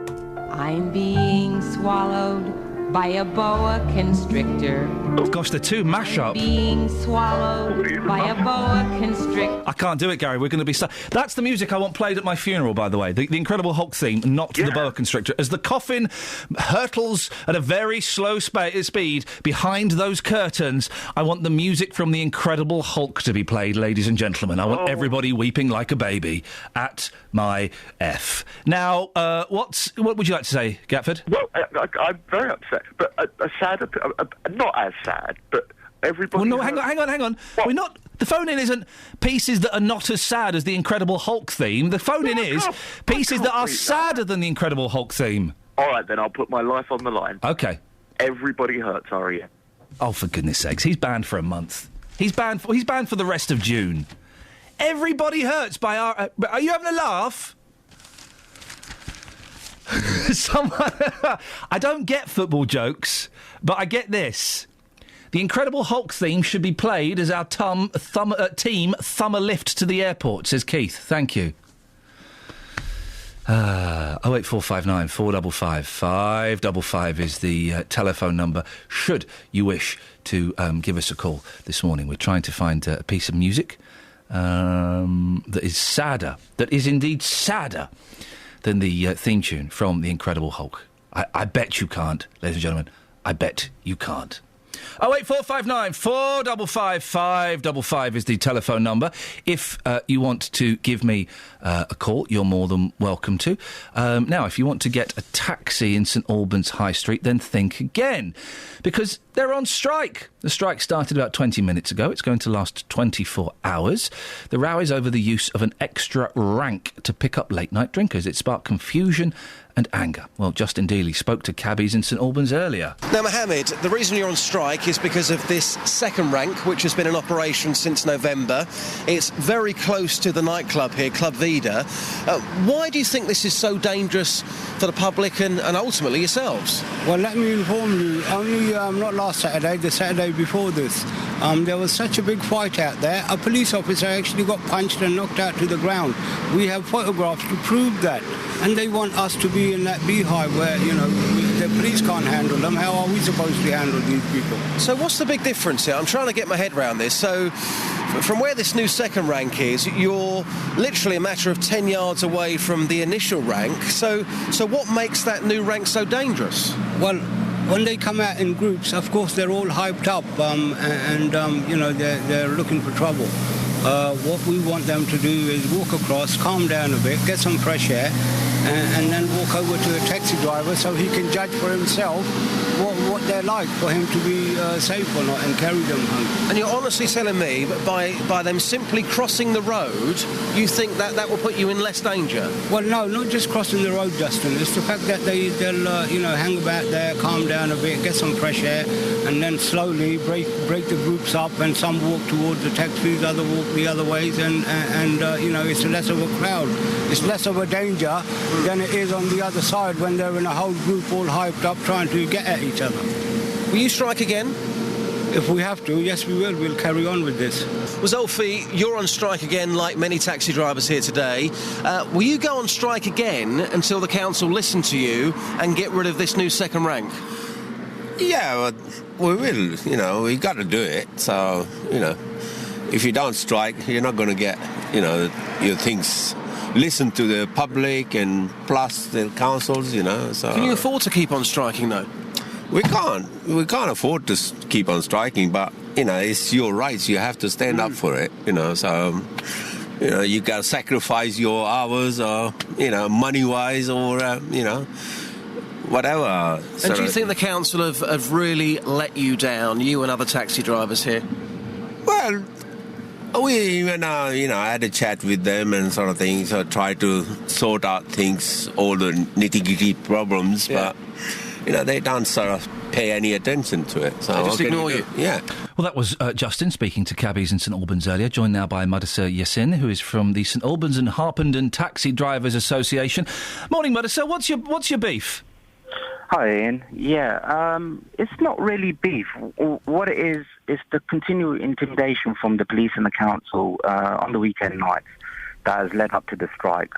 I'm being swallowed by a boa constrictor. Oh, gosh, the two mash up. Being swallowed by a boa constrictor. I can't do it, Gary. We're going to be... That's the music I want played at my funeral, by the way. The Incredible Hulk theme, not the boa constrictor. As the coffin hurtles at a very slow speed behind those curtains, I want the music from the Incredible Hulk to be played, ladies and gentlemen. I want everybody weeping like a baby at my F. Now, what would you like to say, Gatford? Well, I'm very upset. But not as sad, but everybody... Well, no, hang on. We're not... The phone-in isn't pieces that are not as sad as the Incredible Hulk theme. The phone-in is pieces that are sadder than the Incredible Hulk theme. All right, then, I'll put my life on the line. OK. Everybody Hurts, R.E.M. Oh, for goodness sakes. He's banned for a month. He's banned for the rest of June. Everybody Hurts by R... Are you having a laugh? I don't get football jokes, but I get this. The Incredible Hulk theme should be played as our team thumb a lift to the airport, says Keith. Thank you. 08459 455 555 is the telephone number, should you wish to give us a call this morning. We're trying to find a piece of music that is sadder, that is indeed sadder than the theme tune from The Incredible Hulk. I bet you can't, ladies and gentlemen. I bet you can't. 08459 455 555 is the telephone number. If you want to give me a call, you're more than welcome to. Now, if you want to get a taxi in St Albans High Street, then think again, because they're on strike. The strike started about 20 minutes ago. It's going to last 24 hours. The row is over the use of an extra rank to pick up late-night drinkers. It sparked confusion and anger. Well, Justin Dealey spoke to cabbies in St Albans earlier. Now, Mohammed, the reason you're on strike is because of this second rank, which has been in operation since November. It's very close to the nightclub here, Club Vida. Why do you think this is so dangerous for the public and ultimately yourselves? Well, let me inform you, only not last Saturday, the Saturday before this, there was such a big fight out there. A police officer actually got punched and knocked out to the ground. We have photographs to prove that. And they want us to be in that beehive where, the police can't handle them. How are we supposed to handle these people? So what's the big difference here? I'm trying to get my head around this. So from where this new second rank is, you're literally a matter of 10 yards away from the initial rank. So what makes that new rank so dangerous? Well, when they come out in groups, of course, they're all hyped up they're looking for trouble. What we want them to do is walk across, calm down a bit, get some fresh air, and then walk over to a taxi driver so he can judge for himself what they're like, for him to be safe or not, and carry them home. And you're honestly telling me that by them simply crossing the road, you think that will put you in less danger? Well, no, not just crossing the road, Justin. It's the fact that they'll hang about there, calm down a bit, get some fresh air, and then slowly break the groups up, and some walk towards the taxis, others walk the other ways, and it's less of a crowd. It's less of a danger than it is on the other side when they're in a whole group all hyped up trying to get at each other. Will you strike again? If we have to, yes, we will. We'll carry on with this. Well, Zulfi, you're on strike again, like many taxi drivers here today. Will you go on strike again until the council listen to you and get rid of this new second rank? Yeah, we will. We got to do it. So, if you don't strike, you're not going to get, your things. Listen to the public and plus the councils, so... Can you afford to keep on striking, though? We can't afford to keep on striking, but, it's your rights. You have to stand up for it, so... you got to sacrifice your hours or, money-wise or, whatever. And do you think the council have really let you down, you and other taxi drivers here? Well... We even, had a chat with them and sort of things, so try to sort out things, all the nitty-gritty problems, but, they don't sort of pay any attention to it. So they just ignore you? Yeah. Well, that was Justin speaking to cabbies in St Albans earlier, joined now by Mudassir Yassin, who is from the St Albans and Harpenden Taxi Drivers Association. Morning, Mudassir. What's your beef? Hi, Ian. Yeah, it's not really beef. What it is the continual intimidation from the police and the council on the weekend nights that has led up to the strike.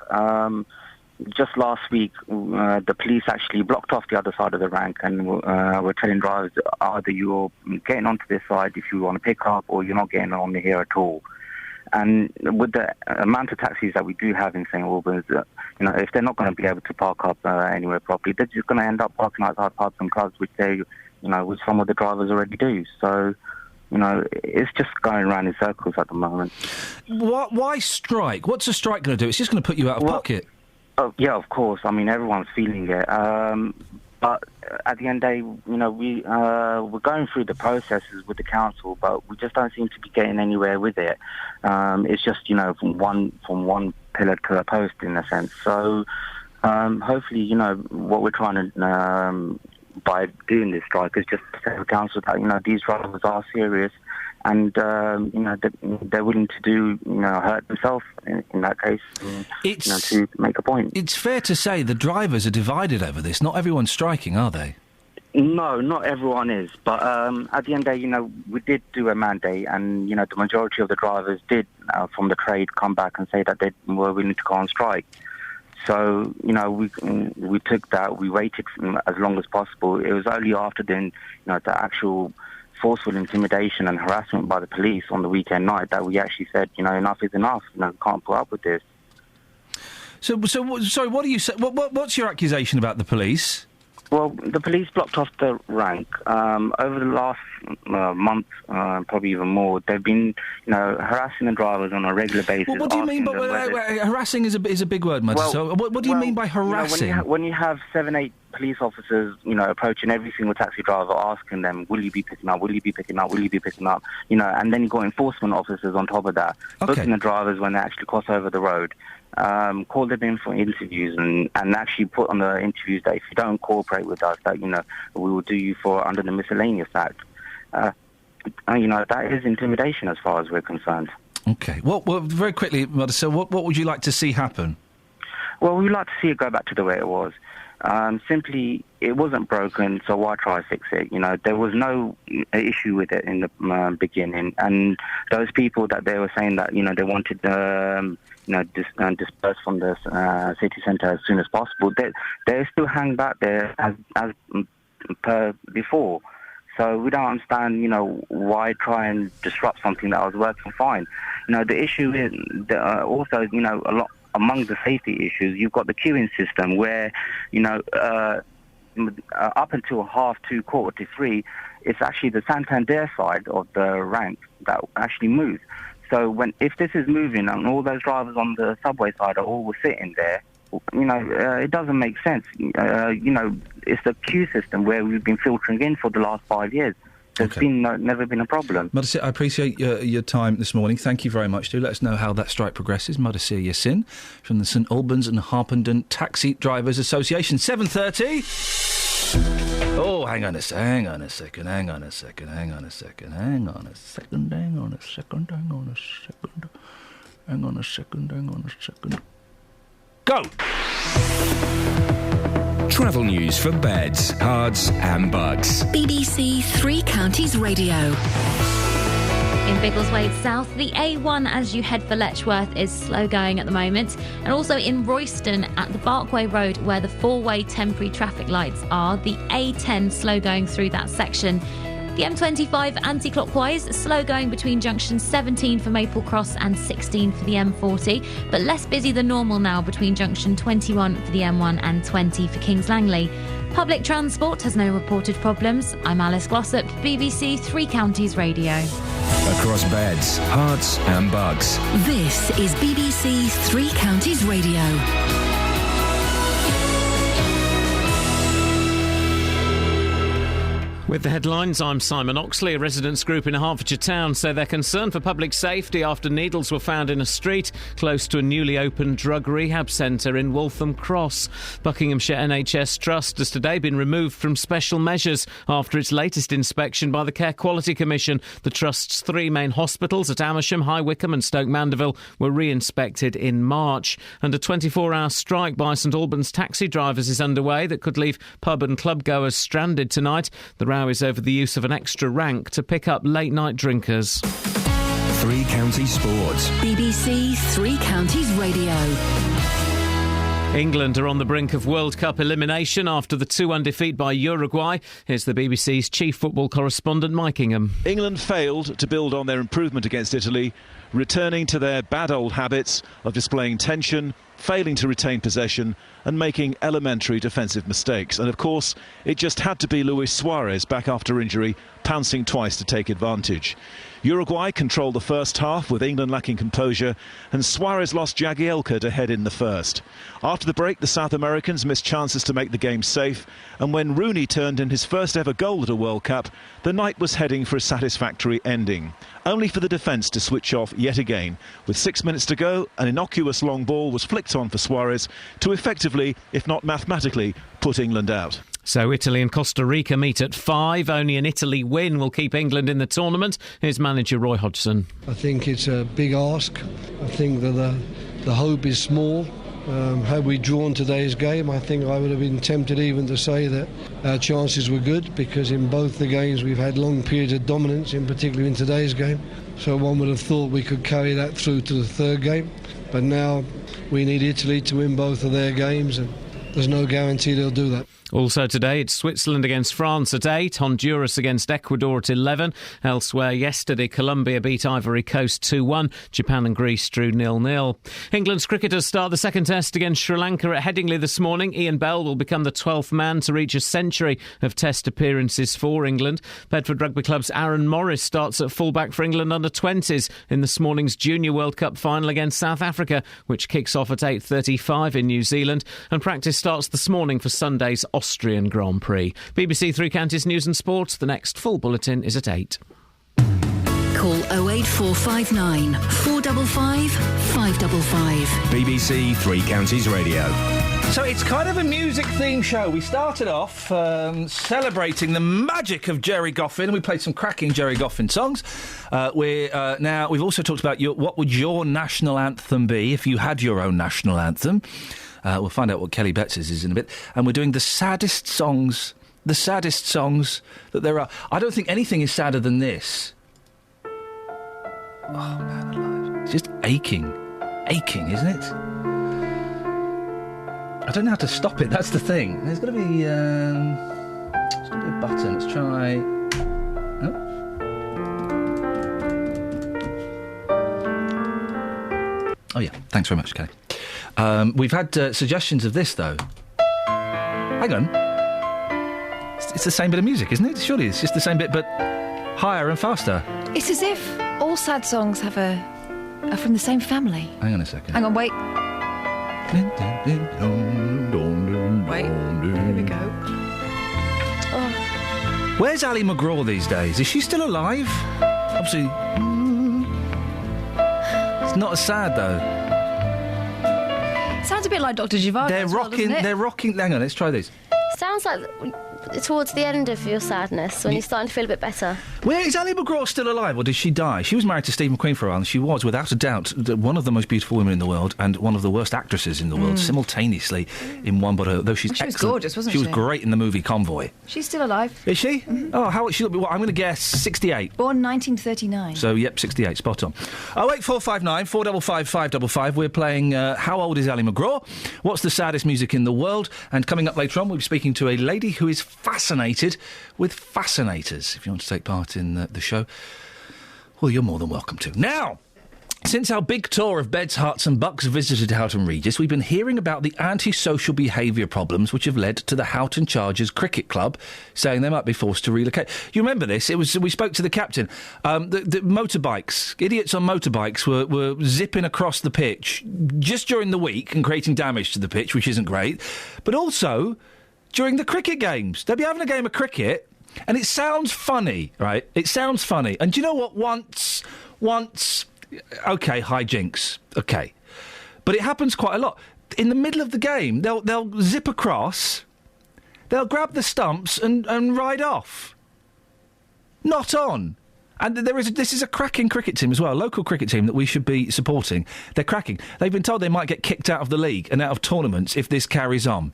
Just last week, the police actually blocked off the other side of the rank and were telling drivers either you're getting onto this side if you want to pick up or you're not getting on here at all. And with the amount of taxis that we do have in St Albans, if they're not going to be able to park up anywhere properly, they're just going to end up parking outside pubs and clubs, which which some of the drivers already do. So, it's just going around in circles at the moment. Why strike? What's a strike going to do? It's just going to put you out of pocket. Oh, yeah, of course. I mean, everyone's feeling it. But at the end of the day, we're going through the processes with the council, but we just don't seem to be getting anywhere with it. It's just, from one pillar to a post in a sense. So hopefully, what we're trying to, by doing this strike is just to tell the council that, these drivers are serious and, they're willing to do, hurt themselves in that case, to make a point. It's fair to say the drivers are divided over this. Not everyone's striking, are they? No, not everyone is. But at the end of the day, we did do a mandate and, the majority of the drivers did, from the trade, come back and say that they were willing to go on strike. So, we took that, we waited as long as possible. It was only after then, the actual forceful intimidation and harassment by the police on the weekend night that we actually said, enough is enough. We can't put up with this. So, sorry, what do you say? What's your accusation about the police? Well, the police blocked off the rank. Over the last month, probably even more, they've been, harassing the drivers on a regular basis. Well, what do you mean by harassing? Is a big word, Muddy. Well, so, what do you mean by harassing? When you have 7-8 police officers, approaching every single taxi driver, asking them, will you be picking up, will you be picking up, will you be picking up, and then you've got enforcement officers on top of that, booking the drivers when they actually cross over the road, call them in for interviews and actually put on the interviews that if you don't cooperate with us, that, we will do you for under the Miscellaneous Act. That is intimidation as far as we're concerned. Okay. Well, very quickly, so what would you like to see happen? Well, we'd like to see it go back to the way it was. Simply, it wasn't broken, so why try to fix it? There was no issue with it in the beginning, and those people that they were saying that, they wanted, dispersed from the city centre as soon as possible, they still hang back there as per before. So we don't understand, why try and disrupt something that was working fine. The issue is that also, a lot among the safety issues, you've got the queuing system where, up until 2:30, 2:45, it's actually the Santander side of the rank that actually moves. So if this is moving and all those drivers on the subway side are all sitting there, it doesn't make sense. It's the queue system where we've been filtering in for the last 5 years. There's never been a problem. Madasir, I appreciate your time this morning. Thank you very much. Do let us know how that strike progresses. Madasir Yassin from the St Albans and Harpenden Taxi Drivers Association. 7:30. Oh, hang on a second. Go! Travel news for beds, cards and bugs. BBC Three Counties Radio. In Biggleswade South, the A1 as you head for Letchworth is slow going at the moment. And also in Royston at the Barkway Road where the four-way temporary traffic lights are, the A10 slow going through that section. The M25 anti-clockwise, slow going between junction 17 for Maple Cross and 16 for the M40, but less busy than normal now between junction 21 for the M1 and 20 for Kings Langley. Public transport has no reported problems. I'm Alice Glossop, BBC Three Counties Radio. Across beds, hearts and bugs. This is BBC Three Counties Radio. With the headlines, I'm Simon Oxley. A residents' group in a Hertfordshire town say they're concerned for public safety after needles were found in a street close to a newly opened drug rehab centre in Waltham Cross. Buckinghamshire NHS Trust has today been removed from special measures after its latest inspection by the Care Quality Commission. The Trust's three main hospitals at Amersham, High Wycombe and Stoke Mandeville were re-inspected in March. And a 24-hour strike by St Albans taxi drivers is underway that could leave pub and club goers stranded tonight. The row is over the use of an extra rank to pick up late-night drinkers. Three Counties Sports. BBC Three Counties Radio. England are on the brink of World Cup elimination after the 2-1 defeat by Uruguay. Here's the BBC's chief football correspondent, Mike Ingham. England failed to build on their improvement against Italy, returning to their bad old habits of displaying tension, failing to retain possession and making elementary defensive mistakes. And of course, it just had to be Luis Suarez back after injury, pouncing twice to take advantage. Uruguay controlled the first half with England lacking composure, and Suarez lost Jagielka to head in the first. After the break, the South Americans missed chances to make the game safe, and when Rooney turned in his first ever goal at a World Cup, the night was heading for a satisfactory ending. Only for the defence to switch off yet again. With 6 minutes to go, an innocuous long ball was flicked on for Suarez to effectively, if not mathematically, put England out. So Italy and Costa Rica meet at 5. Only an Italy win will keep England in the tournament. Here's manager Roy Hodgson. I think it's a big ask. I think that the hope is small. Had we drawn today's game, I think I would have been tempted even to say that our chances were good, because in both the games we've had long periods of dominance, in particular in today's game. So one would have thought we could carry that through to the third game. But now we need Italy to win both of their games, and there's no guarantee they'll do that. Also today, it's Switzerland against France at 8, Honduras against Ecuador at 11. Elsewhere yesterday, Colombia beat Ivory Coast 2-1. Japan and Greece drew 0-0. England's cricketers start the second test against Sri Lanka at Headingley this morning. Ian Bell will become the 12th man to reach a century of test appearances for England. Bedford Rugby Club's Aaron Morris starts at fullback for England under-20s in this morning's Junior World Cup final against South Africa, which kicks off at 8:35 in New Zealand. And practice starts this morning for Sunday's Austrian Grand Prix. BBC Three Counties News and Sport. The next full bulletin is at 8. Call 08459 455 555. BBC Three Counties Radio. So it's kind of a music-themed show. We started off celebrating the magic of Jerry Goffin, and we played some cracking Jerry Goffin songs. We've also talked about what would your national anthem be if you had your own national anthem. We'll find out what Kelly Betts's is in a bit. And we're doing the saddest songs that there are. I don't think anything is sadder than this. Oh, man alive. It's just aching, isn't it? I don't know how to stop it, that's the thing. There's got to be a button. Let's try... Oh, yeah. Thanks very much, Kelly. We've had suggestions of this, though. Hang on. It's the same bit of music, isn't it? Surely it's just the same bit, but higher and faster. It's as if all sad songs are from the same family. Hang on a second. Hang on, wait. Wait, here we go. Oh. Where's Ali McGraw these days? Is she still alive? Obviously. It's not as sad, though. Sounds a bit like Dr. Zhivago. They're rocking. Hang on, let's try this. Sounds like towards the end of your sadness, when you're starting to feel a bit better. Where is Ali McGraw still alive, or did she die? She was married to Steve McQueen for a while, and she was, without a doubt, one of the most beautiful women in the world and one of the worst actresses in the world, simultaneously in one body. Though she's she excellent. was gorgeous, wasn't she? She was great in the movie Convoy. She's still alive. Is she? Mm-hmm. Oh, how old she look? Well, I'm going to guess 68. Born 1939. So, yep, 68, spot on. 08459 455 555. We're playing How Old is Ali McGraw? What's the saddest music in the world? And coming up later on, we'll be speaking to a lady who is fascinated with fascinators. If you want to take part in the show, well, you're more than welcome to. Now, since our big tour of Beds, Herts and Bucks visited Houghton Regis, we've been hearing about the antisocial behaviour problems which have led to the Houghton Chargers Cricket Club saying they might be forced to relocate. You remember this? We spoke to the captain. The motorbikes, idiots on motorbikes were zipping across the pitch just during the week and creating damage to the pitch, which isn't great. But also during the cricket games. They'll be having a game of cricket, and it sounds funny, right? It sounds funny. And do you know what? Once... OK, hijinks. OK. But it happens quite a lot. In the middle of the game, they'll zip across, they'll grab the stumps and ride off. Not on. And this is a cracking cricket team as well, a local cricket team that we should be supporting. They're cracking. They've been told they might get kicked out of the league and out of tournaments if this carries on.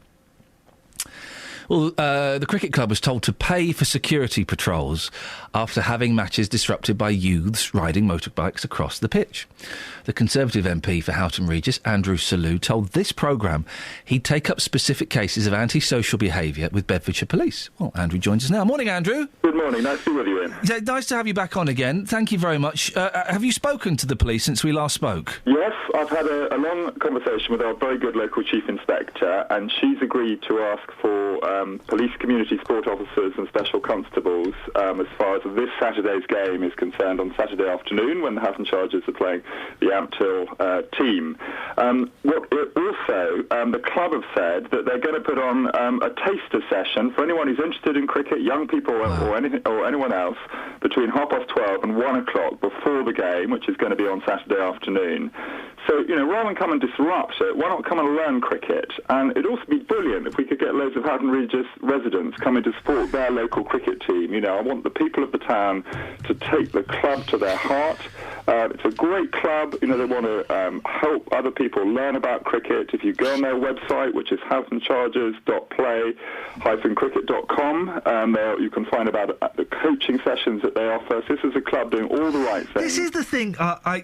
Well, the cricket club was told to pay for security patrols after having matches disrupted by youths riding motorbikes across the pitch. The Conservative MP for Houghton Regis, Andrew Selous, told this programme he'd take up specific cases of antisocial behaviour with Bedfordshire Police. Well, Andrew joins us now. Morning, Andrew. Good morning. Nice to be with you, Ian. Yeah, nice to have you back on again. Thank you very much. Have you spoken to the police since we last spoke? Yes, I've had a long conversation with our very good local Chief Inspector, and she's agreed to ask for police community sport officers and special constables as far as this Saturday's game is concerned on Saturday afternoon when the Houghton Chargers are playing the Ampthill team. The club have said that they're going to put on a taster session for anyone who's interested in cricket, young people or anyone else, between 12:30 and 1 o'clock before the game, which is going to be on Saturday afternoon. So, rather than come and disrupt it, why not come and learn cricket? And it'd also be brilliant if we could get loads of Houghton Regis residents coming to support their local cricket team. I want the people of the town to take the club to their heart. It's a great club. They want to help other people learn about cricket. If you go on their website, which is houghtonchargers.play-cricket.com, you can find about the coaching sessions that they offer. So this is a club doing all the right things. This is the thing I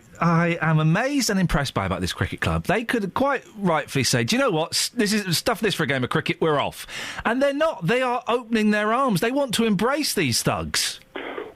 am amazed and impressed by about this cricket club. They could quite rightfully say, do you know what, this is stuff this for a game of cricket, we're off. And they're not. They are opening their arms. They want to embrace these thugs.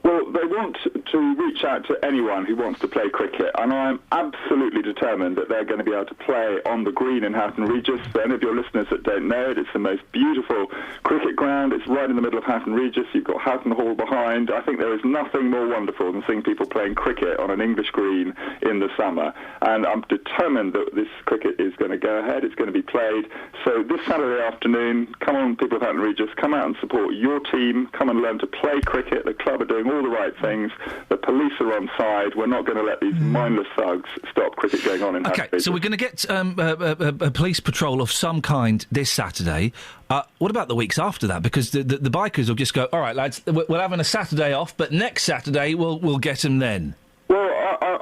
Well, Well, they want to reach out to anyone who wants to play cricket, and I'm absolutely determined that they're going to be able to play on the green in Houghton Regis. For any of your listeners that don't know it, it's the most beautiful cricket ground. It's right in the middle of Houghton Regis. You've got Houghton Hall behind. I think there is nothing more wonderful than seeing people playing cricket on an English green in the summer, and I'm determined that this cricket is going to go ahead. It's going to be played. So this Saturday afternoon, come on, people of Houghton Regis, come out and support your team. Come and learn to play cricket. The club are doing all the right things. The police are on side. We're not going to let these mindless thugs stop cricket going on in Houghton Regis. So we're going to get a police patrol of some kind this Saturday. What about the weeks after that? Because the bikers will just go, all right, lads, we're having a Saturday off, but next Saturday we'll get them then. Well,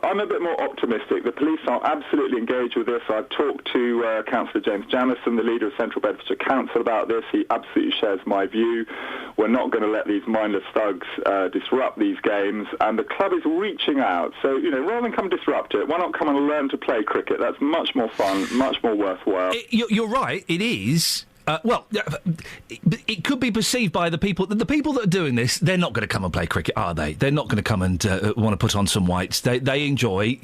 I'm a bit more optimistic. The police are absolutely engaged with this. I've talked to Councillor James Janison, the leader of Central Bedfordshire Council, about this. He absolutely shares my view. We're not going to let these mindless thugs disrupt these games. And the club is reaching out. So, rather than come disrupt it, why not come and learn to play cricket? That's much more fun, much more worthwhile. You're right, it is. It could be perceived by the people that are doing this. They're not going to come and play cricket, are they? They're not going to come and want to put on some whites. They enjoy,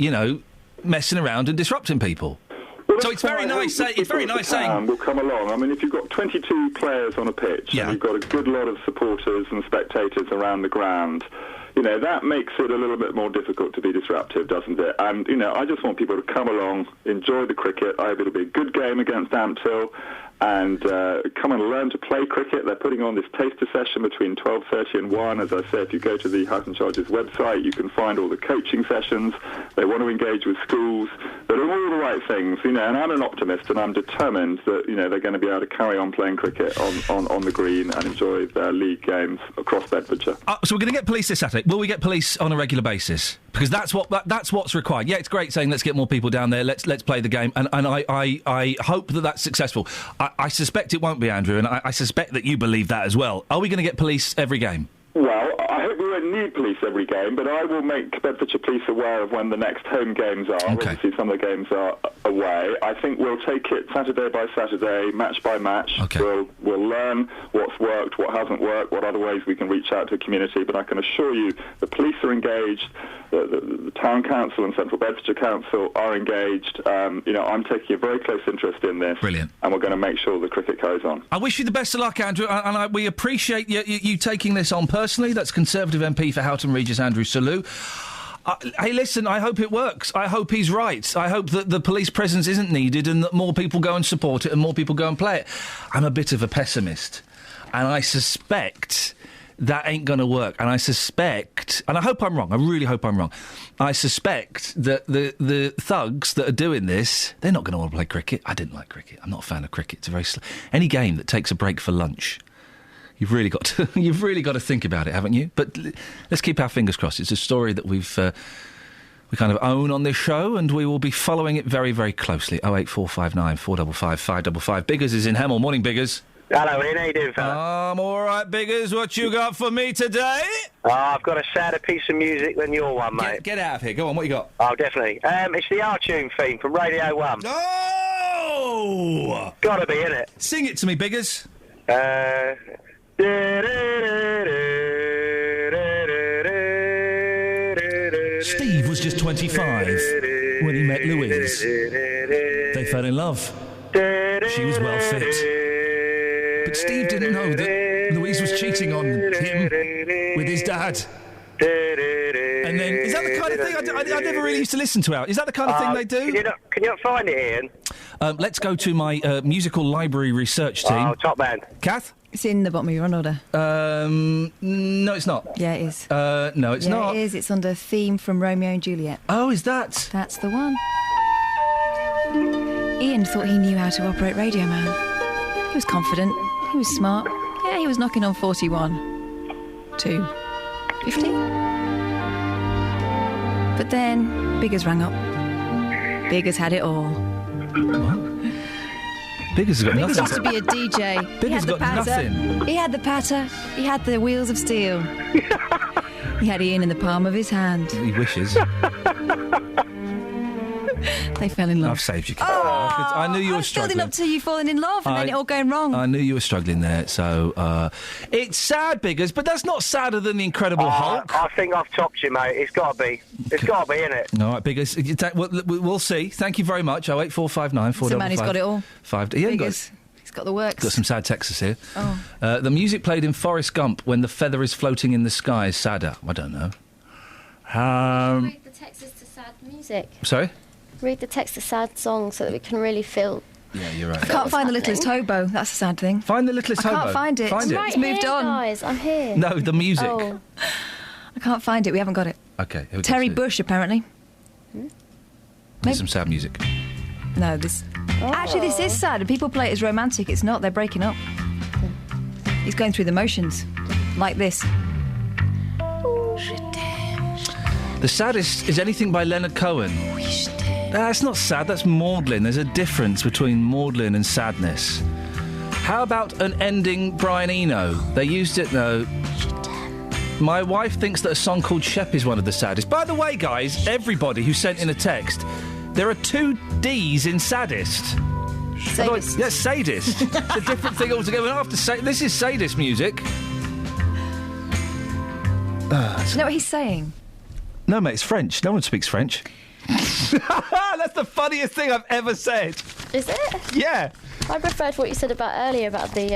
messing around and disrupting people. Well, so it's very nice. It's very nice saying. Will come along. I mean, if you've got 22 players on a pitch, and you've got a good lot of supporters and spectators around the ground, that makes it a little bit more difficult to be disruptive, doesn't it? And I just want people to come along, enjoy the cricket. I hope it'll be a good game against Ampthill. And come and learn to play cricket. They're putting on this taster session between 12:30 and 1. As I say, if you go to the Houghton Charges website, you can find all the coaching sessions. They want to engage with schools. They're doing all the right things, and I'm an optimist, and I'm determined that, they're going to be able to carry on playing cricket on the green and enjoy their league games across Bedfordshire. So we're going to get police this Saturday. Will we get police on a regular basis? Because that's what's required. Yeah, it's great saying let's get more people down there, let's play the game, and I hope that that's successful. I suspect it won't be, Andrew, and I suspect that you believe that as well. Are we going to get police every game? Well, I hope we won't need police every game, but I will make Bedfordshire Police aware of when the next home games are. Okay. Obviously, some of the games are away. I think we'll take it Saturday by Saturday, match by match. Okay. We'll learn what's worked, what hasn't worked, what other ways we can reach out to the community. But I can assure you the police are engaged, the Town Council and Central Bedfordshire Council are engaged. I'm taking a very close interest in this. Brilliant. And we're going to make sure the cricket goes on. I wish you the best of luck, Andrew, and we appreciate you taking this on personally. That's Conservative MP for Houghton Regis, Andrew Selous. Hey, listen, I hope it works. I hope he's right. I hope that the police presence isn't needed and that more people go and support it and more people go and play it. I'm a bit of a pessimist, and I suspect that ain't going to work. And I suspect, and I hope I'm wrong, I really hope I'm wrong, I suspect that the thugs that are doing this, they're not going to want to play cricket. I didn't like cricket. I'm not a fan of cricket. It's a very any game that takes a break for lunch. You've really got to think about it, haven't you? But let's keep our fingers crossed. It's a story that we kind of own on this show, and we will be following it very, very closely. 08459 455 555. Biggers is in Hemel. Morning, Biggers. Hello, Ian. How you doing, fella? I'm all right, Biggers. What you got for me today? I've got a sadder piece of music than your one, mate. Get out of here. Go on, what you got? Oh, definitely. It's the R-Tune theme from Radio 1. Oh! Gotta be, innit? Sing it to me, Biggers. Steve was just 25 when he met Louise. They fell in love. She was well fit. But Steve didn't know that Louise was cheating on him with his dad. And then, is that the kind of thing I never really used to listen to out? Is that the kind of thing they do? Can you not find it, Ian? Let's go to my musical library research team. Oh, top man. Kath? It's in the bottom of your run order. No, it's not. Yeah, it is. No, it's not. Yeah, it is. It's under theme from Romeo and Juliet. Oh, is that? That's the one. Iain thought he knew how to operate Radio Man. He was confident. He was smart. Yeah, he was knocking on 41. 2. 50. But then, Biggers rang up. Biggers had it all. What? Biggers has got nothing. Biggers used to be a DJ. Biggers got nothing. He had the patter. He had the wheels of steel. He had Iain in the palm of his hand. He wishes. They fell in love. I've saved you. Oh, I knew you were I was building struggling. up to you falling in love and then it all going wrong. I knew you were struggling there. So it's sad, Biggers, but that's not sadder than the Incredible Hulk. I think I've topped you, mate. It's got to be. It's got to be, innit? All right, Biggers. We'll see. Thank you very much. 08459 It's a man who's got it all. 5. He ain't got Biggers. He's got the works. Got some sad texts here. Oh. The music played in Forrest Gump when the feather is floating in the sky is sadder. I don't know. Read the text to sad music. Sorry? Read the text to sad songs so that we can really feel. Yeah, you're right. I can't find the littlest hobo. That's a sad thing. Find the littlest hobo. I can't find it. Find it. Right It's moved here, on. guys. I'm here. No, the music. Oh. I can't find it. We haven't got it. Okay. Here we Terry go. Bush, apparently. There's some sad music. No, this. Actually, this is sad. And people play it as romantic. It's not. They're breaking up. He's going through the motions. Like this. The saddest is anything by Leonard Cohen. That's not sad, that's maudlin. There's a difference between maudlin and sadness. How about an ending Brian Eno? They used it, though. My wife thinks that a song called Shep is one of the saddest. By the way, guys, everybody who sent in a text, there are 2 D's in saddest. Sadist. Yes, sadist. It's a different thing altogether. This is sadist music. Do you know what he's saying? No, mate, it's French. No one speaks French. That's the funniest thing I've ever said. Is it? Yeah. I preferred what you said about earlier about the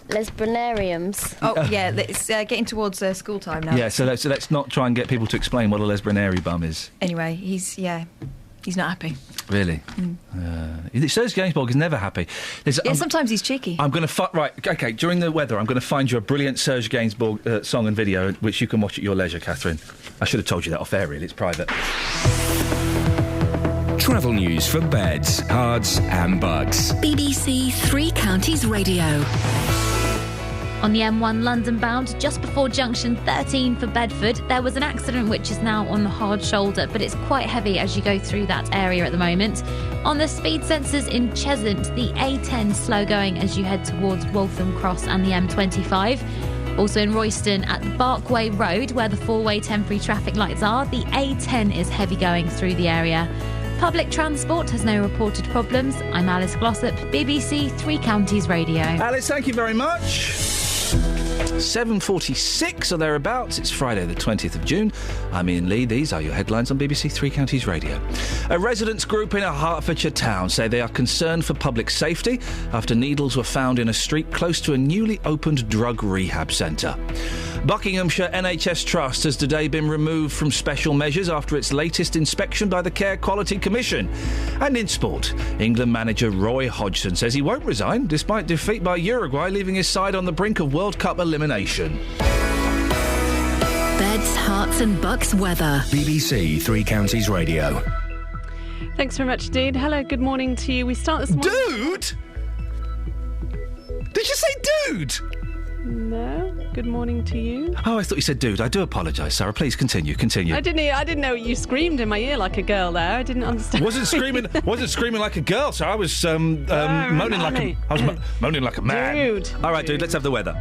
lesbonariums. Oh, yeah, it's getting towards school time now. Yeah, so let's not try and get people to explain what a lesbonary bum is. Anyway, he's not happy. Really? Serge Gainsbourg is never happy. Sometimes he's cheeky. I'm going to... Right, OK, during the weather, I'm going to find you a brilliant Serge Gainsbourg song and video, which you can watch at your leisure, Catherine. I should have told you that off air, really. It's private. Travel news for beds, cards and bugs. BBC Three Counties Radio. On the M1 London bound, just before junction 13 for Bedford, there was an accident which is now on the hard shoulder, but it's quite heavy as you go through that area at the moment. On the speed sensors in Cheshunt, the A10 slow going as you head towards Waltham Cross and the M25. Also in Royston at the Barkway Road, where the 4-way temporary traffic lights are, the A10 is heavy going through the area. Public transport has no reported problems. I'm Alice Glossop, BBC Three Counties Radio. Alice, thank you very much. 7:46 or thereabouts. It's Friday the 20th of June. I'm Iain Lee. These are your headlines on BBC Three Counties Radio. A residents group in a Hertfordshire town say they are concerned for public safety after needles were found in a street close to a newly opened drug rehab centre. Buckinghamshire NHS Trust has today been removed from special measures after its latest inspection by the Care Quality Commission. And in sport, England manager Roy Hodgson says he won't resign despite defeat by Uruguay, leaving his side on the brink of World Cup elimination. Beds, Hearts and Bucks weather. BBC Three Counties Radio. Thanks very much, Dean. Hello, good morning to you. We start this morning... Dude? Did you say dude? No. Good morning to you. Oh, I thought you said dude. I do apologise, Sarah. Please continue. I didn't know you screamed in my ear like a girl there. I didn't understand. Wasn't screaming like a girl, so I was moaning like a man. Dude. All right, dude, let's have the weather.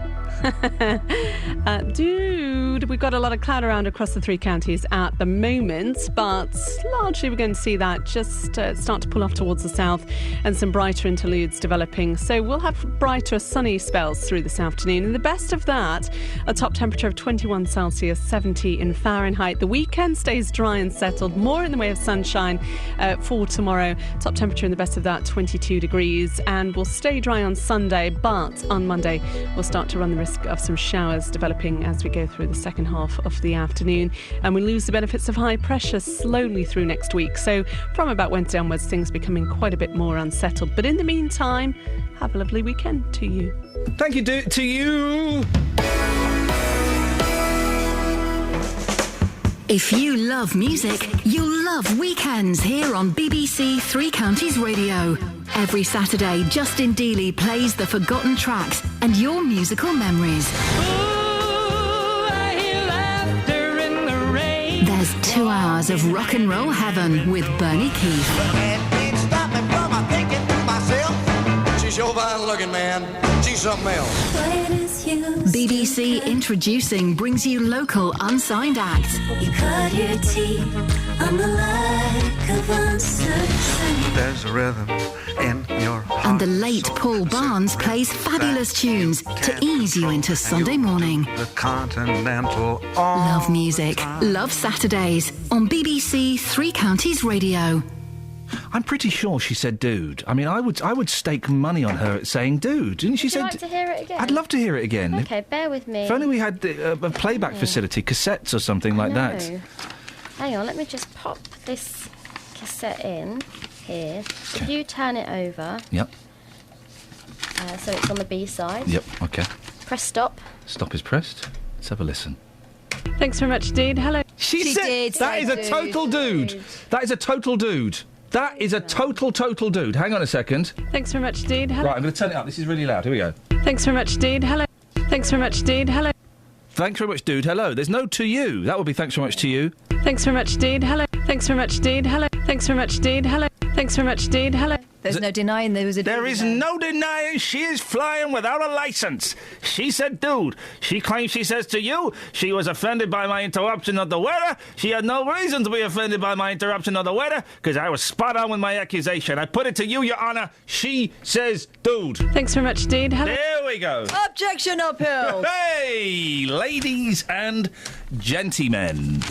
Dude, we've got a lot of cloud around across the three counties at the moment, but largely we're going to see that just start to pull off towards the south and some brighter interludes developing. So we'll have brighter sunny spells through this afternoon, and the best of that, a top temperature of 21 Celsius, 70 in Fahrenheit. The weekend stays dry and settled, more in the way of sunshine for tomorrow. Top temperature in the best of that, 22 degrees, and we'll stay dry on Sunday, but on Monday we'll start to run the risk of some showers developing as we go through the second half of the afternoon, and we lose the benefits of high pressure slowly through next week. So from about Wednesday onwards, things becoming quite a bit more unsettled. But in the meantime, have a lovely weekend to you. Thank you to you. If you love music, you'll love Weekends here on BBC Three Counties Radio. Every Saturday, Justin Dealey plays the forgotten tracks and your musical memories. There's 2 hours of rock and roll heaven with Bernie Keith. She's your fine looking man. See something else. BBC Introducing brings you local unsigned acts. You cut your teeth on the like of uncertain. There's a rhythm in your heart. And the late Paul Barnes plays fabulous tunes to ease you into Sunday morning. The continental. Love music, love Saturdays on BBC Three Counties Radio. I'm pretty sure she said dude. I mean, I would stake money on her at saying dude. Didn't she? Would you like to hear it again? I'd love to hear it again. Okay, bear with me. If only we had a playback facility, cassettes or something like that. Hang on, let me just pop this cassette in here. If you turn it over. Yep. So it's on the B side. Yep, okay. Press stop. Stop is pressed. Let's have a listen. Thanks very much, dude. Hello. She said that is a total dude. That is a total dude. That is a total dude. Hang on a second. Thanks very much, dude. Hello. Right, I'm going to turn it up. This is really loud. Here we go. Thanks very much, dude. Hello. Thanks very much, dude. Hello. Thanks very much, dude. Hello. There's no to you. That would be thanks very much to you. Thanks very much, dude. Hello. Thanks very much, dude. Hello. Thanks very much, dude. Hello. Thanks very much, dude. Hello. There's no denying there was a dude. There is no denying she is flying without a licence. She said dude. She claims she says to you she was offended by my interruption of the weather. She had no reason to be offended by my interruption of the weather because I was spot on with my accusation. I put it to you, Your Honour. She says dude. Thanks very much, dude. Hello. There we go. Objection upheld. Hey, ladies and gentlemen.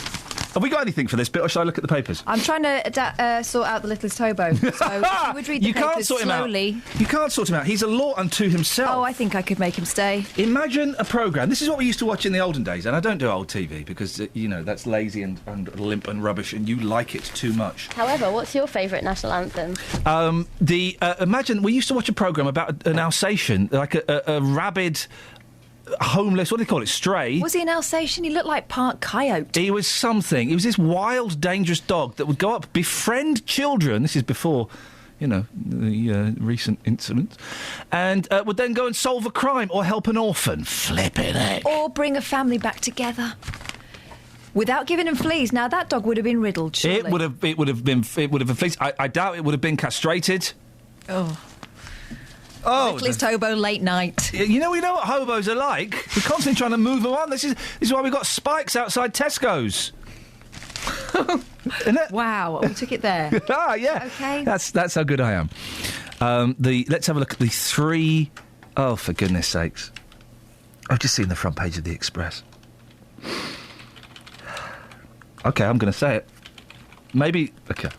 Have we got anything for this bit, or shall I look at the papers? I'm trying to sort out the littlest hobo. So if you would read the papers slowly. You can't sort him out. He's a law unto himself. Oh, I think I could make him stay. Imagine a programme. This is what we used to watch in the olden days, and I don't do old TV because, that's lazy and limp and rubbish, and you like it too much. However, what's your favourite national anthem? Imagine we used to watch a programme about an Alsatian, like a rabid... homeless, what do they call it, stray? Was he an Alsatian? He looked like part coyote. He was something. He was this wild, dangerous dog that would go up, befriend children. This is before, the recent incident. And would then go and solve a crime or help an orphan. Flippin' heck. Or bring a family back together. Without giving them fleas. Now, that dog would have been riddled, surely. It would have been fleas. I doubt it would have been castrated. Oh. Littlest hobo late night. We know what hobos are like. We're constantly trying to move them on. This is why we've got spikes outside Tesco's. Isn't it? Wow, we took it there. Yeah. Okay. That's how good I am. Let's have a look at the three... Oh, for goodness sakes. I've just seen the front page of the Express. OK, I'm going to say it. Maybe... OK.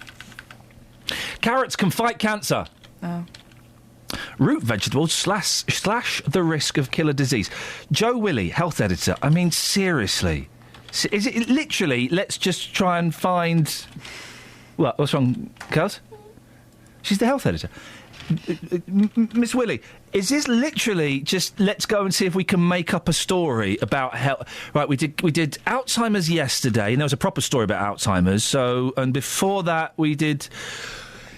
Carrots can fight cancer. Oh. Root vegetables slash the risk of killer disease. Joe Willey, health editor. I mean, seriously. Is it literally, let's just try and find... What? What's wrong, Cuz? She's the health editor. Miss Willey, is this literally just let's go and see if we can make up a story about health? Right, we did Alzheimer's yesterday, and there was a proper story about Alzheimer's. So, and before that, we did...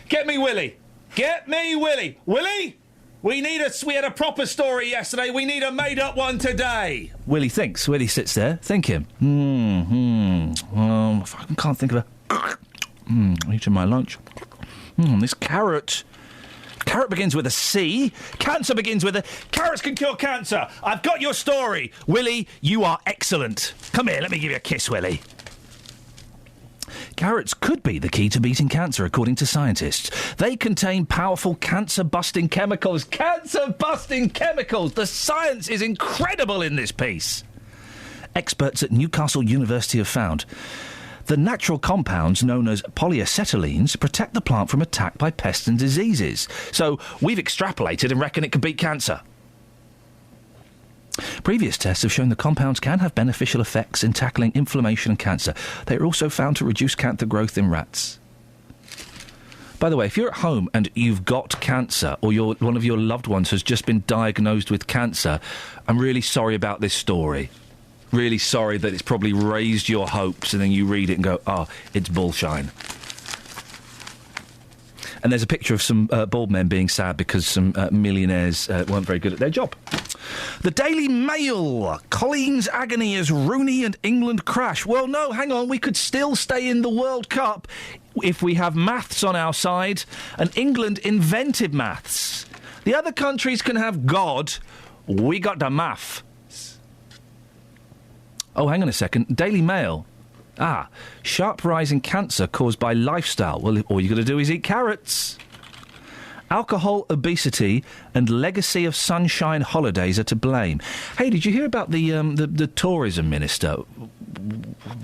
Get me Willie! Get me Willie! Willie! We had a proper story yesterday. We need a made-up one today. Willie thinks. Willie sits there thinking. I can't think of I'm eating my lunch. This carrot. Carrot begins with a C. Cancer begins with a... Carrots can cure cancer. I've got your story. Willie, you are excellent. Come here, let me give you a kiss, Willie. Carrots could be the key to beating cancer, according to scientists. They contain powerful cancer-busting chemicals. Cancer-busting chemicals! The science is incredible in this piece. Experts at Newcastle University have found the natural compounds known as polyacetylines protect the plant from attack by pests and diseases. So we've extrapolated and reckon it could beat cancer. Previous tests have shown the compounds can have beneficial effects in tackling inflammation and cancer. They are also found to reduce cancer growth in rats. By the way, if you're at home and you've got cancer, or one of your loved ones has just been diagnosed with cancer, I'm really sorry about this story. Really sorry that it's probably raised your hopes, and then you read it and go, oh, it's bullshine. And there's a picture of some bald men being sad because some millionaires weren't very good at their job. The Daily Mail. Colleen's agony as Rooney and England crash. Well, no, hang on. We could still stay in the World Cup if we have maths on our side. And England invented maths. The other countries can have God. We got the math. Oh, hang on a second. Daily Mail. Sharp rise in cancer caused by lifestyle. Well, all you got to do is eat carrots. Alcohol, obesity, and legacy of sunshine holidays are to blame. Hey, did you hear about the tourism minister?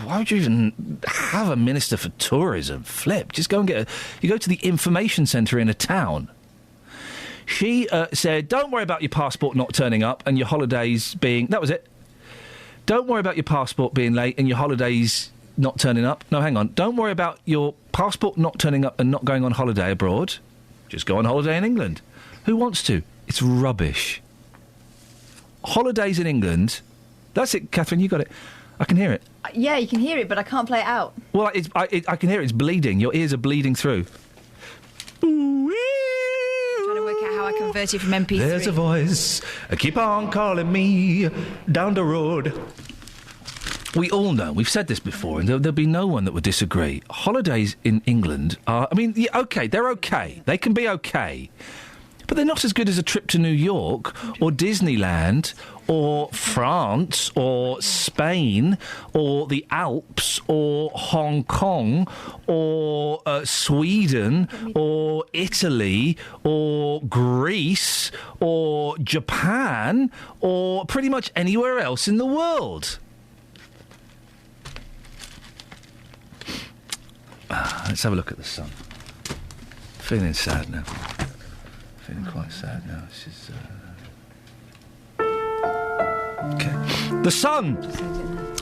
Why would you even have a minister for tourism? Flip. Just go and you go to the information centre in a town. She said, don't worry about your passport not turning up and your holidays being... That was it. Don't worry about your passport being late and your holidays not turning up. No, hang on. Don't worry about your passport not turning up and not going on holiday abroad. Just go on holiday in England. Who wants to? It's rubbish. Holidays in England... That's it, Catherine, you got it. I can hear it. Yeah, you can hear it, but I can't play it out. Well, I can hear it. It's bleeding. Your ears are bleeding through. I'm trying to work out how I convert it from MP3. There's a voice. Keep on calling me down the road. We all know, we've said this before, and there'll be no one that would disagree. Holidays in England are, OK, they're OK. They can be OK. But they're not as good as a trip to New York or Disneyland or France or Spain or the Alps or Hong Kong or Sweden or Italy or Greece or Japan or pretty much anywhere else in the world. Let's have a look at the sun. Feeling sad now. Feeling quite sad now. This is... OK. The Sun.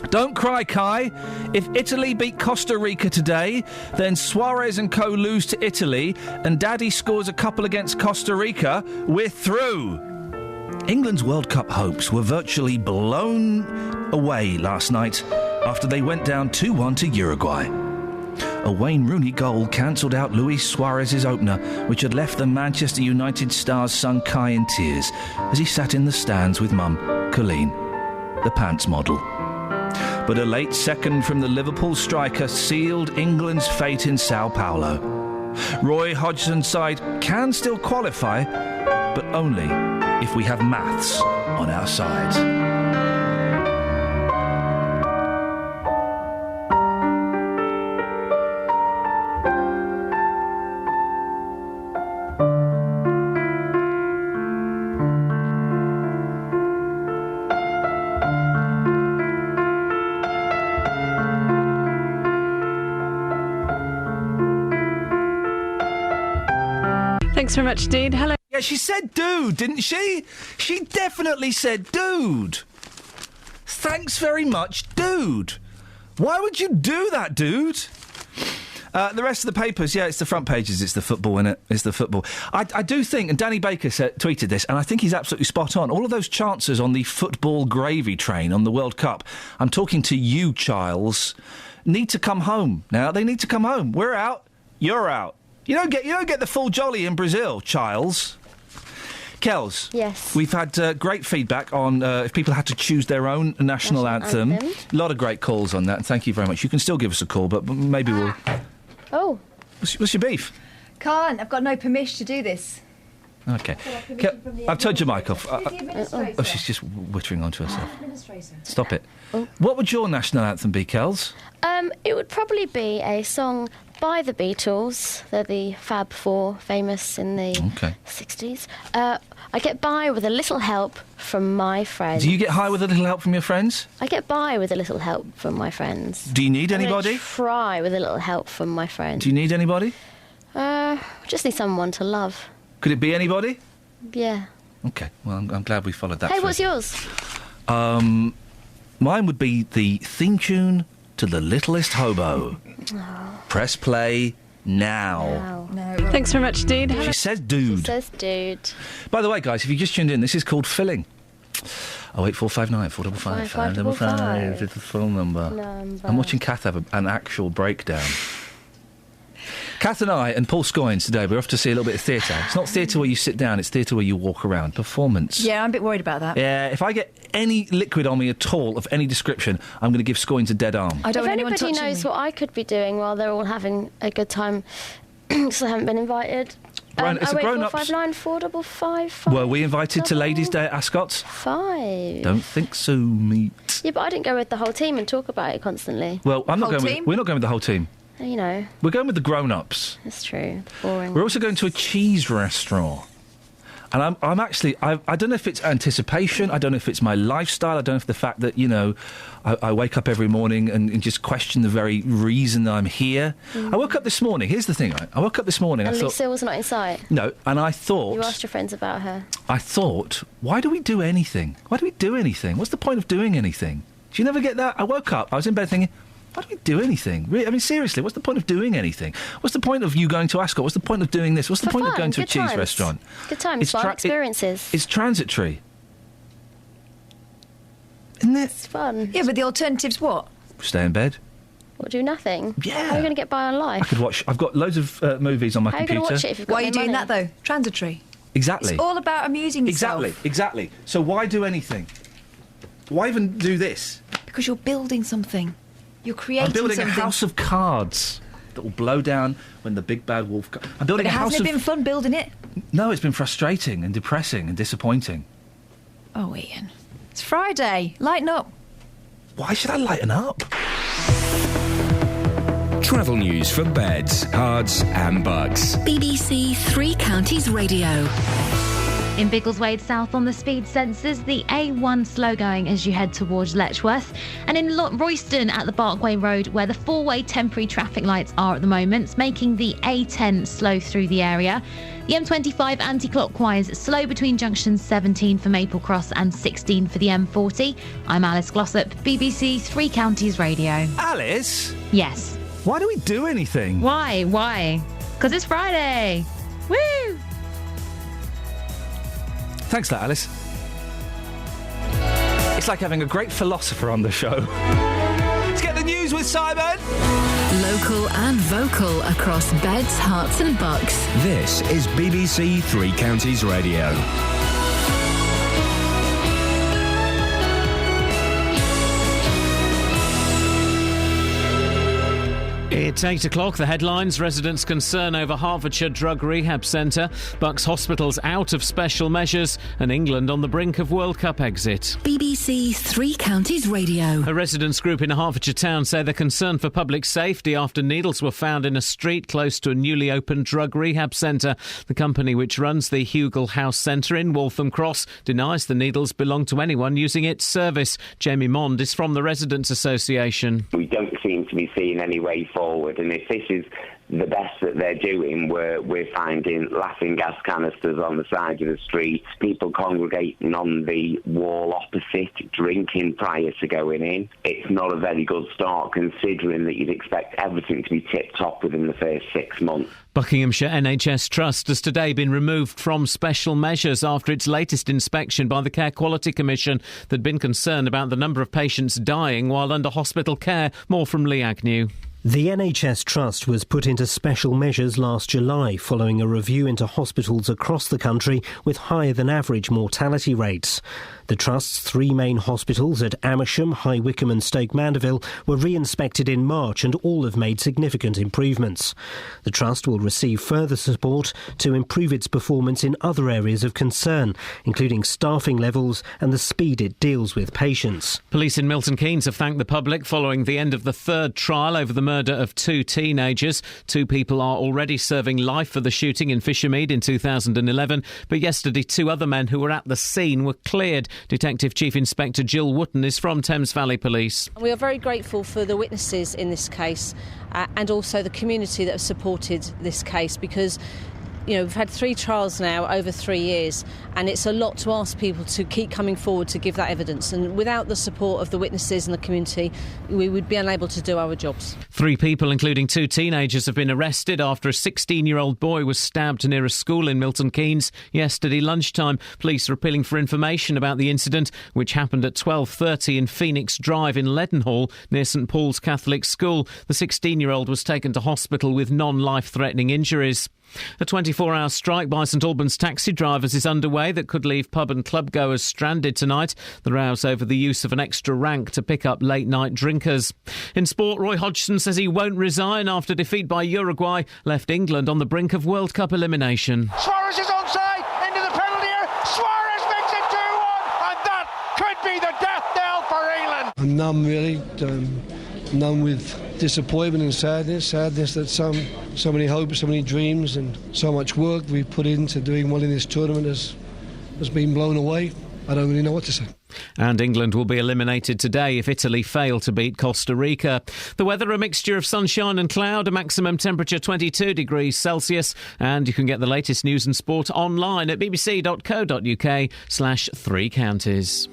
Don't cry, Kai. If Italy beat Costa Rica today, then Suarez and co lose to Italy, and Daddy scores a couple against Costa Rica, we're through. England's World Cup hopes were virtually blown away last night after they went down 2-1 to Uruguay. A Wayne Rooney goal cancelled out Luis Suarez's opener, which had left the Manchester United star's son Kai in tears as he sat in the stands with mum, Colleen, the pants model. But a late second from the Liverpool striker sealed England's fate in Sao Paulo. Roy Hodgson's side can still qualify, but only if we have maths on our side. Thanks very much, Dude. Hello. Yeah, she said dude, didn't she? She definitely said dude. Thanks very much, dude. Why would you do that, dude? The rest of the papers, yeah, it's the front pages, it's the football, innit? It's the football. I do think, and Danny Baker tweeted this, and I think he's absolutely spot on, all of those chances on the football gravy train on the World Cup, I'm talking to you, Charles, need to come home. Now, they need to come home. We're out, you're out. You don't get the full jolly in Brazil, Charles. Kels. Yes. We've had great feedback on if people had to choose their own national anthem. A lot of great calls on that, and thank you very much. You can still give us a call, but maybe we'll... Oh. What's your beef? Can't. I've got no permission to do this. OK. I've turned your mic off. Oh, she's just whittering onto herself. Stop it. Oh. What would your national anthem be, Kels? It would probably be a song by the Beatles. They're the Fab Four, famous in the 60s. I get by with a little help from my friends. Do you get high with a little help from your friends? I get by with a little help from my friends. Do you need anybody? Try with a little help from my friends. Do you need anybody? Just need someone to love. Could it be anybody? Yeah. OK, well, I'm glad we followed that Hey, through. what's yours? Mine would be the theme tune to The Littlest Hobo. Press play now. No. Thanks very much, Dude. She says dude. She says dude. By the way, guys, if you just tuned in, this is called filling. 08459 455 555 is the phone number. I'm watching Kath have an actual breakdown. Kath and I and Paul Scoynes today, we're off to see a little bit of theatre. It's not theatre where you sit down, it's theatre where you walk around. Performance. Yeah, I'm a bit worried about that. Yeah, if I get any liquid on me at all of any description, I'm going to give Scoynes a dead arm. I don't if want anyone anybody touching knows me. what I could be doing while they're all having a good time, because I haven't been invited. It's a grown-ups. 459 455. Were we invited to Ladies' Day at Ascot's? 5. Don't think so, mate. Yeah, but I didn't go with the whole team and talk about it constantly. Well, we're not going with the whole team. You know. We're going with the grown-ups. That's true. Boring. We're also going to a cheese restaurant. And I'm actually, I don't know if it's anticipation, I don't know if it's my lifestyle, I don't know if the fact that, I wake up every morning and just question the very reason I'm here. I woke up this morning, here's the thing, right? I woke up this morning, And I thought... Lucille was not in sight? No, and I thought... You asked your friends about her? I thought, why do we do anything? Why do we do anything? What's the point of doing anything? Do you never get that? I woke up, I was in bed thinking... Why do we do anything? I mean, seriously, what's the point of doing anything? What's the point of you going to Ascot? What's the point of doing this? What's the point of going to a cheese restaurant? Good times, fun experiences. It's transitory. Isn't it? It's fun. Yeah, but the alternative's what? Stay in bed. Or do nothing? Yeah. How are you going to get by on life? I could watch... I've got loads of movies on my computer. How are you going to watch it if you've got Why are you no doing money? that, though? Transitory. Exactly. It's all about amusing yourself. Exactly. So why do anything? Why even do this? Because you're building something. You're creating I'm building something. a house of cards that will blow down when the big bad wolf... I'm building But a house hasn't of... it been fun building it? No, it's been frustrating and depressing and disappointing. Oh, Ian. It's Friday. Lighten up. Why should I lighten up? Travel news for beds, cards and bugs. BBC Three Counties Radio. In Biggleswade South on the speed sensors, the A1 slow going as you head towards Letchworth. And in Royston at the Barkway Road, where the four-way temporary traffic lights are at the moment, making the A10 slow through the area. The M25 anti-clockwise slow between junctions 17 for Maple Cross and 16 for the M40. I'm Alice Glossop, BBC Three Counties Radio. Alice? Yes. Why do we do anything? Why? Because it's Friday. Woo! Thanks for that, Alice. It's like having a great philosopher on the show. Let's get the news with Simon. Local and vocal across beds, hearts and bucks. This is BBC Three Counties Radio. It's 8 o'clock. The headlines. Residents' concern over Hertfordshire Drug Rehab Centre. Bucks Hospitals out of special measures. And England on the brink of World Cup exit. BBC Three Counties Radio. A residents' group in a Hertfordshire town say they're concerned for public safety after needles were found in a street close to a newly opened drug rehab centre. The company which runs the Hugel House Centre in Waltham Cross denies the needles belong to anyone using its service. Jamie Mond is from the Residents' Association. We don't seem to be seeing any way forward, and if this is the best that they're doing, we're finding laughing gas canisters on the side of the street, people congregating on the wall opposite, drinking prior to going in. It's not a very good start, considering that you'd expect everything to be tip-top within the first 6 months. Buckinghamshire NHS Trust has today been removed from special measures after its latest inspection by the Care Quality Commission. There'd been concern about the number of patients dying while under hospital care. More from Lee Agnew. The NHS Trust was put into special measures last July following a review into hospitals across the country with higher than average mortality rates. The Trust's three main hospitals at Amersham, High Wycombe and Stoke Mandeville were re-inspected in March and all have made significant improvements. The Trust will receive further support to improve its performance in other areas of concern, including staffing levels and the speed it deals with patients. Police in Milton Keynes have thanked the public following the end of the third trial over the murder of two teenagers. Two people are already serving life for the shooting in Fishermead in 2011, but yesterday 2 other men who were at the scene were cleared. Detective Chief Inspector Jill Wootton is from Thames Valley Police. We are very grateful for the witnesses in this case and also the community that have supported this case, because we've had 3 trials now over 3 years, and it's a lot to ask people to keep coming forward to give that evidence. And without the support of the witnesses and the community, we would be unable to do our jobs. 3 people, including 2 teenagers, have been arrested after a 16-year-old boy was stabbed near a school in Milton Keynes yesterday lunchtime. Police are appealing for information about the incident, which happened at 12:30 in Phoenix Drive in Leadenhall, near St Paul's Catholic School. The 16-year-old was taken to hospital with non-life-threatening injuries. A 24-hour strike by St Albans taxi drivers is underway that could leave pub and club goers stranded tonight. The row's over the use of an extra rank to pick up late-night drinkers. In sport, Roy Hodgson says he won't resign after defeat by Uruguay left England on the brink of World Cup elimination. Suarez is onside, into the penalty area. Suarez makes it 2-1, and that could be the death knell for England. I'm numb, really. Numb with disappointment and sadness that so many hopes, so many dreams and so much work we put into doing well in this tournament has been blown away. I don't really know what to say. And England will be eliminated today if Italy fail to beat Costa Rica. The weather, a mixture of sunshine and cloud, a maximum temperature 22 degrees Celsius. And you can get the latest news and sport online at bbc.co.uk/3 counties.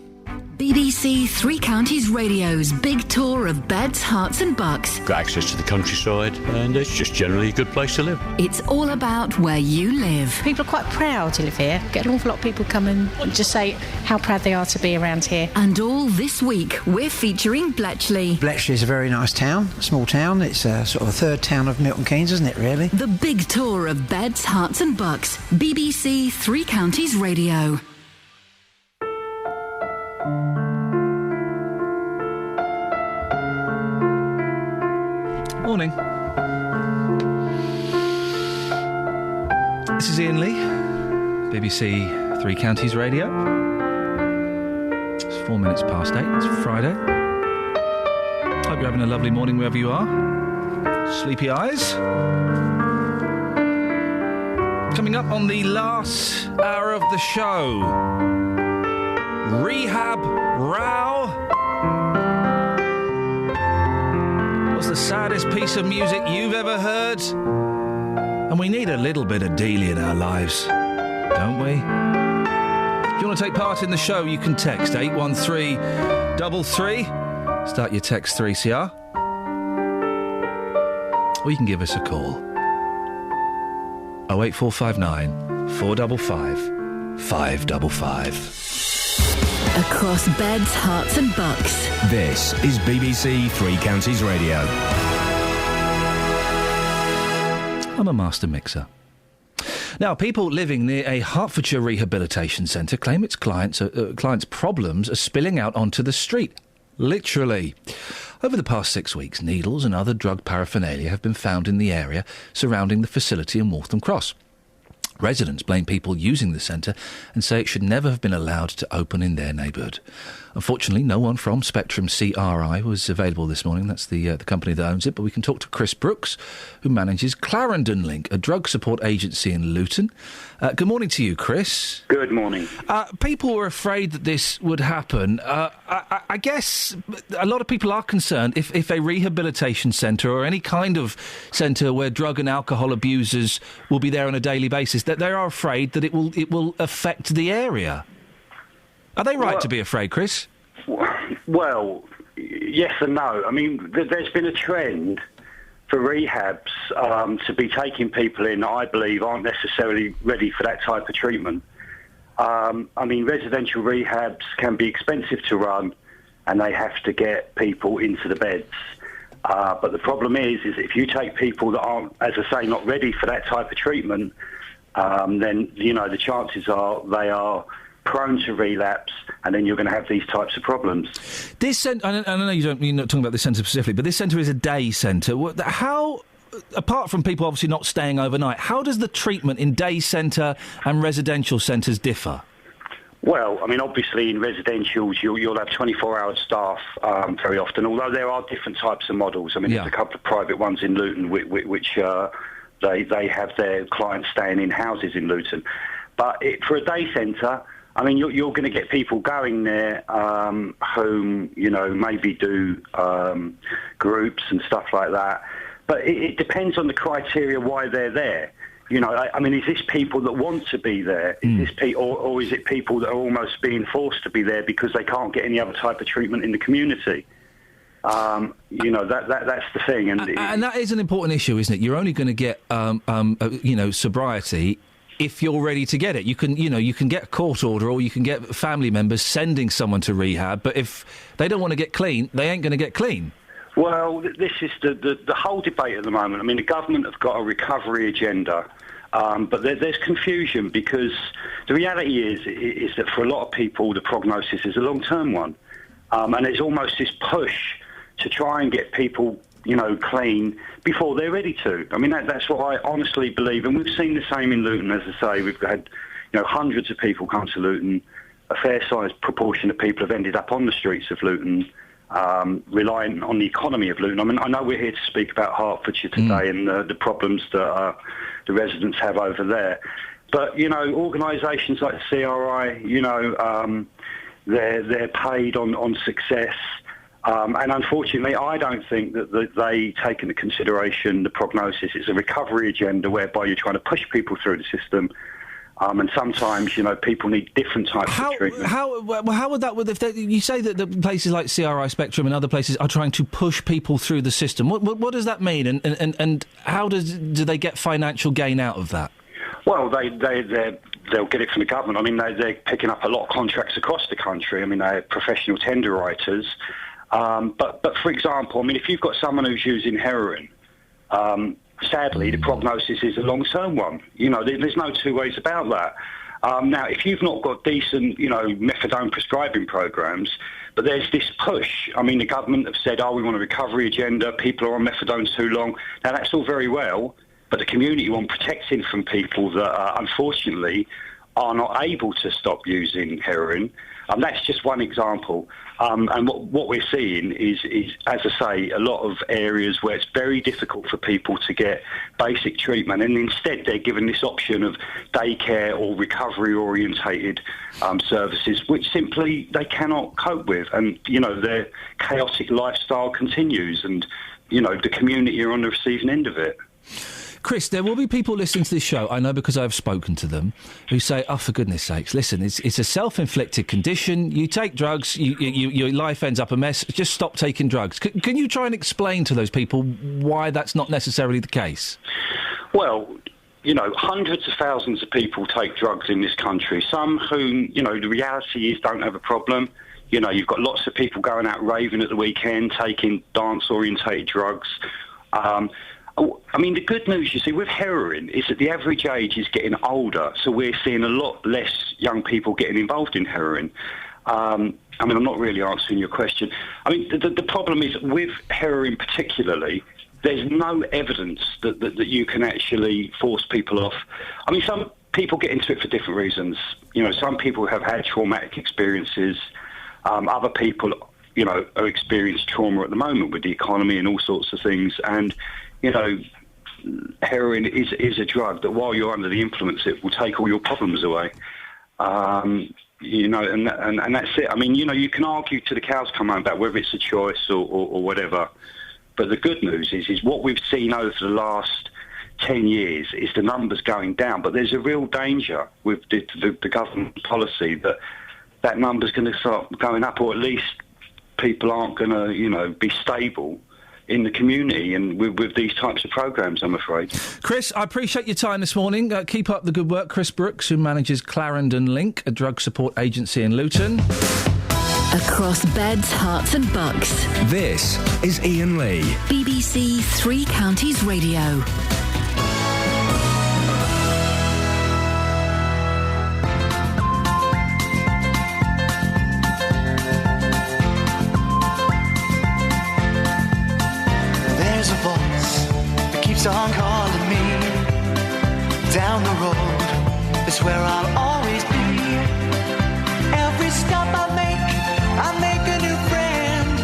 BBC Three Counties Radio's big tour of beds, hearts and bucks. Got access to the countryside and it's just generally a good place to live. It's all about where you live. People are quite proud to live here. Get an awful lot of people come and just say how proud they are to be around here. And all this week, we're featuring Bletchley. Bletchley is a very nice town, a small town. It's sort of a third town of Milton Keynes, isn't it, really? The big tour of beds, hearts and bucks. BBC Three Counties Radio. Morning. This is Iain Lee, BBC Three Counties Radio. It's 4 minutes past 8. It's Friday. Hope you're having a lovely morning wherever you are. Sleepy eyes. Coming up on the last hour of the show, Rehab Row. What's the saddest piece of music you've ever heard? And we need a little bit of Dealey in our lives, don't we? If you want to take part in the show, you can text 81333. Start your text 3CR. Or you can give us a call. 08459 455 555. Across beds, hearts and bucks. This is BBC Three Counties Radio. I'm a master mixer. Now, people living near a Hertfordshire rehabilitation centre claim its clients' problems are spilling out onto the street. Literally. Over the past 6 weeks, needles and other drug paraphernalia have been found in the area surrounding the facility in Waltham Cross. Residents blame people using the centre and say it should never have been allowed to open in their neighbourhood. Unfortunately, no one from Spectrum CRI was available this morning. That's the company that owns it. But we can talk to Chris Brooks, who manages Clarendon Link, a drug support agency in Luton. Good morning to you, Chris. Good morning. People were afraid that this would happen. I guess a lot of people are concerned if a rehabilitation centre or any kind of centre where drug and alcohol abusers will be there on a daily basis, that they are afraid that it will affect the area. Are they right to be afraid, Chris? Well, yes and no. I mean, there's been a trend for rehabs to be taking people in that I believe aren't necessarily ready for that type of treatment. I mean, residential rehabs can be expensive to run and they have to get people into the beds. But the problem is if you take people that aren't, as I say, not ready for that type of treatment, then, you know, the chances are they are prone to relapse, and then you're going to have these types of problems. This centre, I know you're not talking about this centre specifically, but this centre is a day centre. How, apart from people obviously not staying overnight, how does the treatment in day centre and residential centres differ? Well, I mean, obviously in residentials you'll have 24-hour staff very often, although there are different types of models. I mean, there's a couple of private ones in Luton which they have their clients staying in houses in Luton. But for a day centre, I mean, you're going to get people going there whom, you know, maybe do groups and stuff like that. But it depends on the criteria why they're there. You know, I mean, is this people that want to be there? Is this or is it people that are almost being forced to be there because they can't get any other type of treatment in the community? You know, that's the thing. And that is an important issue, isn't it? You're only going to get, sobriety if you're ready to get it. You can get a court order or you can get family members sending someone to rehab, but if they don't want to get clean, they ain't going to get clean. Well, this is the whole debate at the moment. I mean, the government have got a recovery agenda, But there's confusion because the reality is that for a lot of people, the prognosis is a long-term one. And there's almost this push to try and get people, clean before they're ready to. I mean, that's what I honestly believe. And we've seen the same in Luton, as I say. We've had, hundreds of people come to Luton. A fair-sized proportion of people have ended up on the streets of Luton, relying on the economy of Luton. I mean, I know we're here to speak about Hertfordshire today and the problems that the residents have over there. But, organisations like the CRI, they're paid on success. And unfortunately, I don't think that they take into consideration the prognosis. It's a recovery agenda whereby you're trying to push people through the system. And sometimes, people need different types of treatment. How would that... you say that the places like CRI Spectrum and other places are trying to push people through the system. What does that mean? And how do they get financial gain out of that? Well, they'll get it from the government. I mean, they're picking up a lot of contracts across the country. I mean, they're professional tender writers. But for example, I mean, if you've got someone who's using heroin... sadly, the prognosis is a long-term one. There's no two ways about that. Now, if you've not got decent, methadone prescribing programs, but there's this push. I mean, the government have said, we want a recovery agenda, people are on methadone too long. Now, that's all very well, but the community want protecting from people that, unfortunately, are not able to stop using heroin. That's just one example. And what we're seeing is, as I say, a lot of areas where it's very difficult for people to get basic treatment, and instead they're given this option of daycare or recovery-orientated services, which simply they cannot cope with. And, their chaotic lifestyle continues, and, the community are on the receiving end of it. Chris, there will be people listening to this show, I know because I've spoken to them, who say, for goodness sakes, listen, it's a self-inflicted condition. You take drugs, your life ends up a mess. Just stop taking drugs. Can you try and explain to those people why that's not necessarily the case? Well, hundreds of thousands of people take drugs in this country. Some who, the reality is don't have a problem. You've got lots of people going out raving at the weekend, taking dance-orientated drugs. I mean, the good news, you see, with heroin is that the average age is getting older, so we're seeing a lot less young people getting involved in heroin. I'm not really answering your question. I mean, the problem is, with heroin particularly, there's no evidence that you can actually force people off. I mean, some people get into it for different reasons. Some people have had traumatic experiences. Other people, are experiencing trauma at the moment with the economy and all sorts of things. And heroin is a drug that, while you're under the influence, it will take all your problems away. And that's it. I mean, you can argue till the cows come home about whether it's a choice or whatever. But the good news is what we've seen over the last 10 years is the numbers going down. But there's a real danger with the government policy that number's going to start going up, or at least people aren't going to, be stable in the community and with these types of programmes, I'm afraid. Chris, I appreciate your time this morning. Keep up the good work. Chris Brooks, who manages Clarendon Link, a drug support agency in Luton. Across beds, hearts and bucks. This is Iain Lee. BBC Three Counties Radio. On calling me down the road is where I'll always be. Every stop I make a new friend.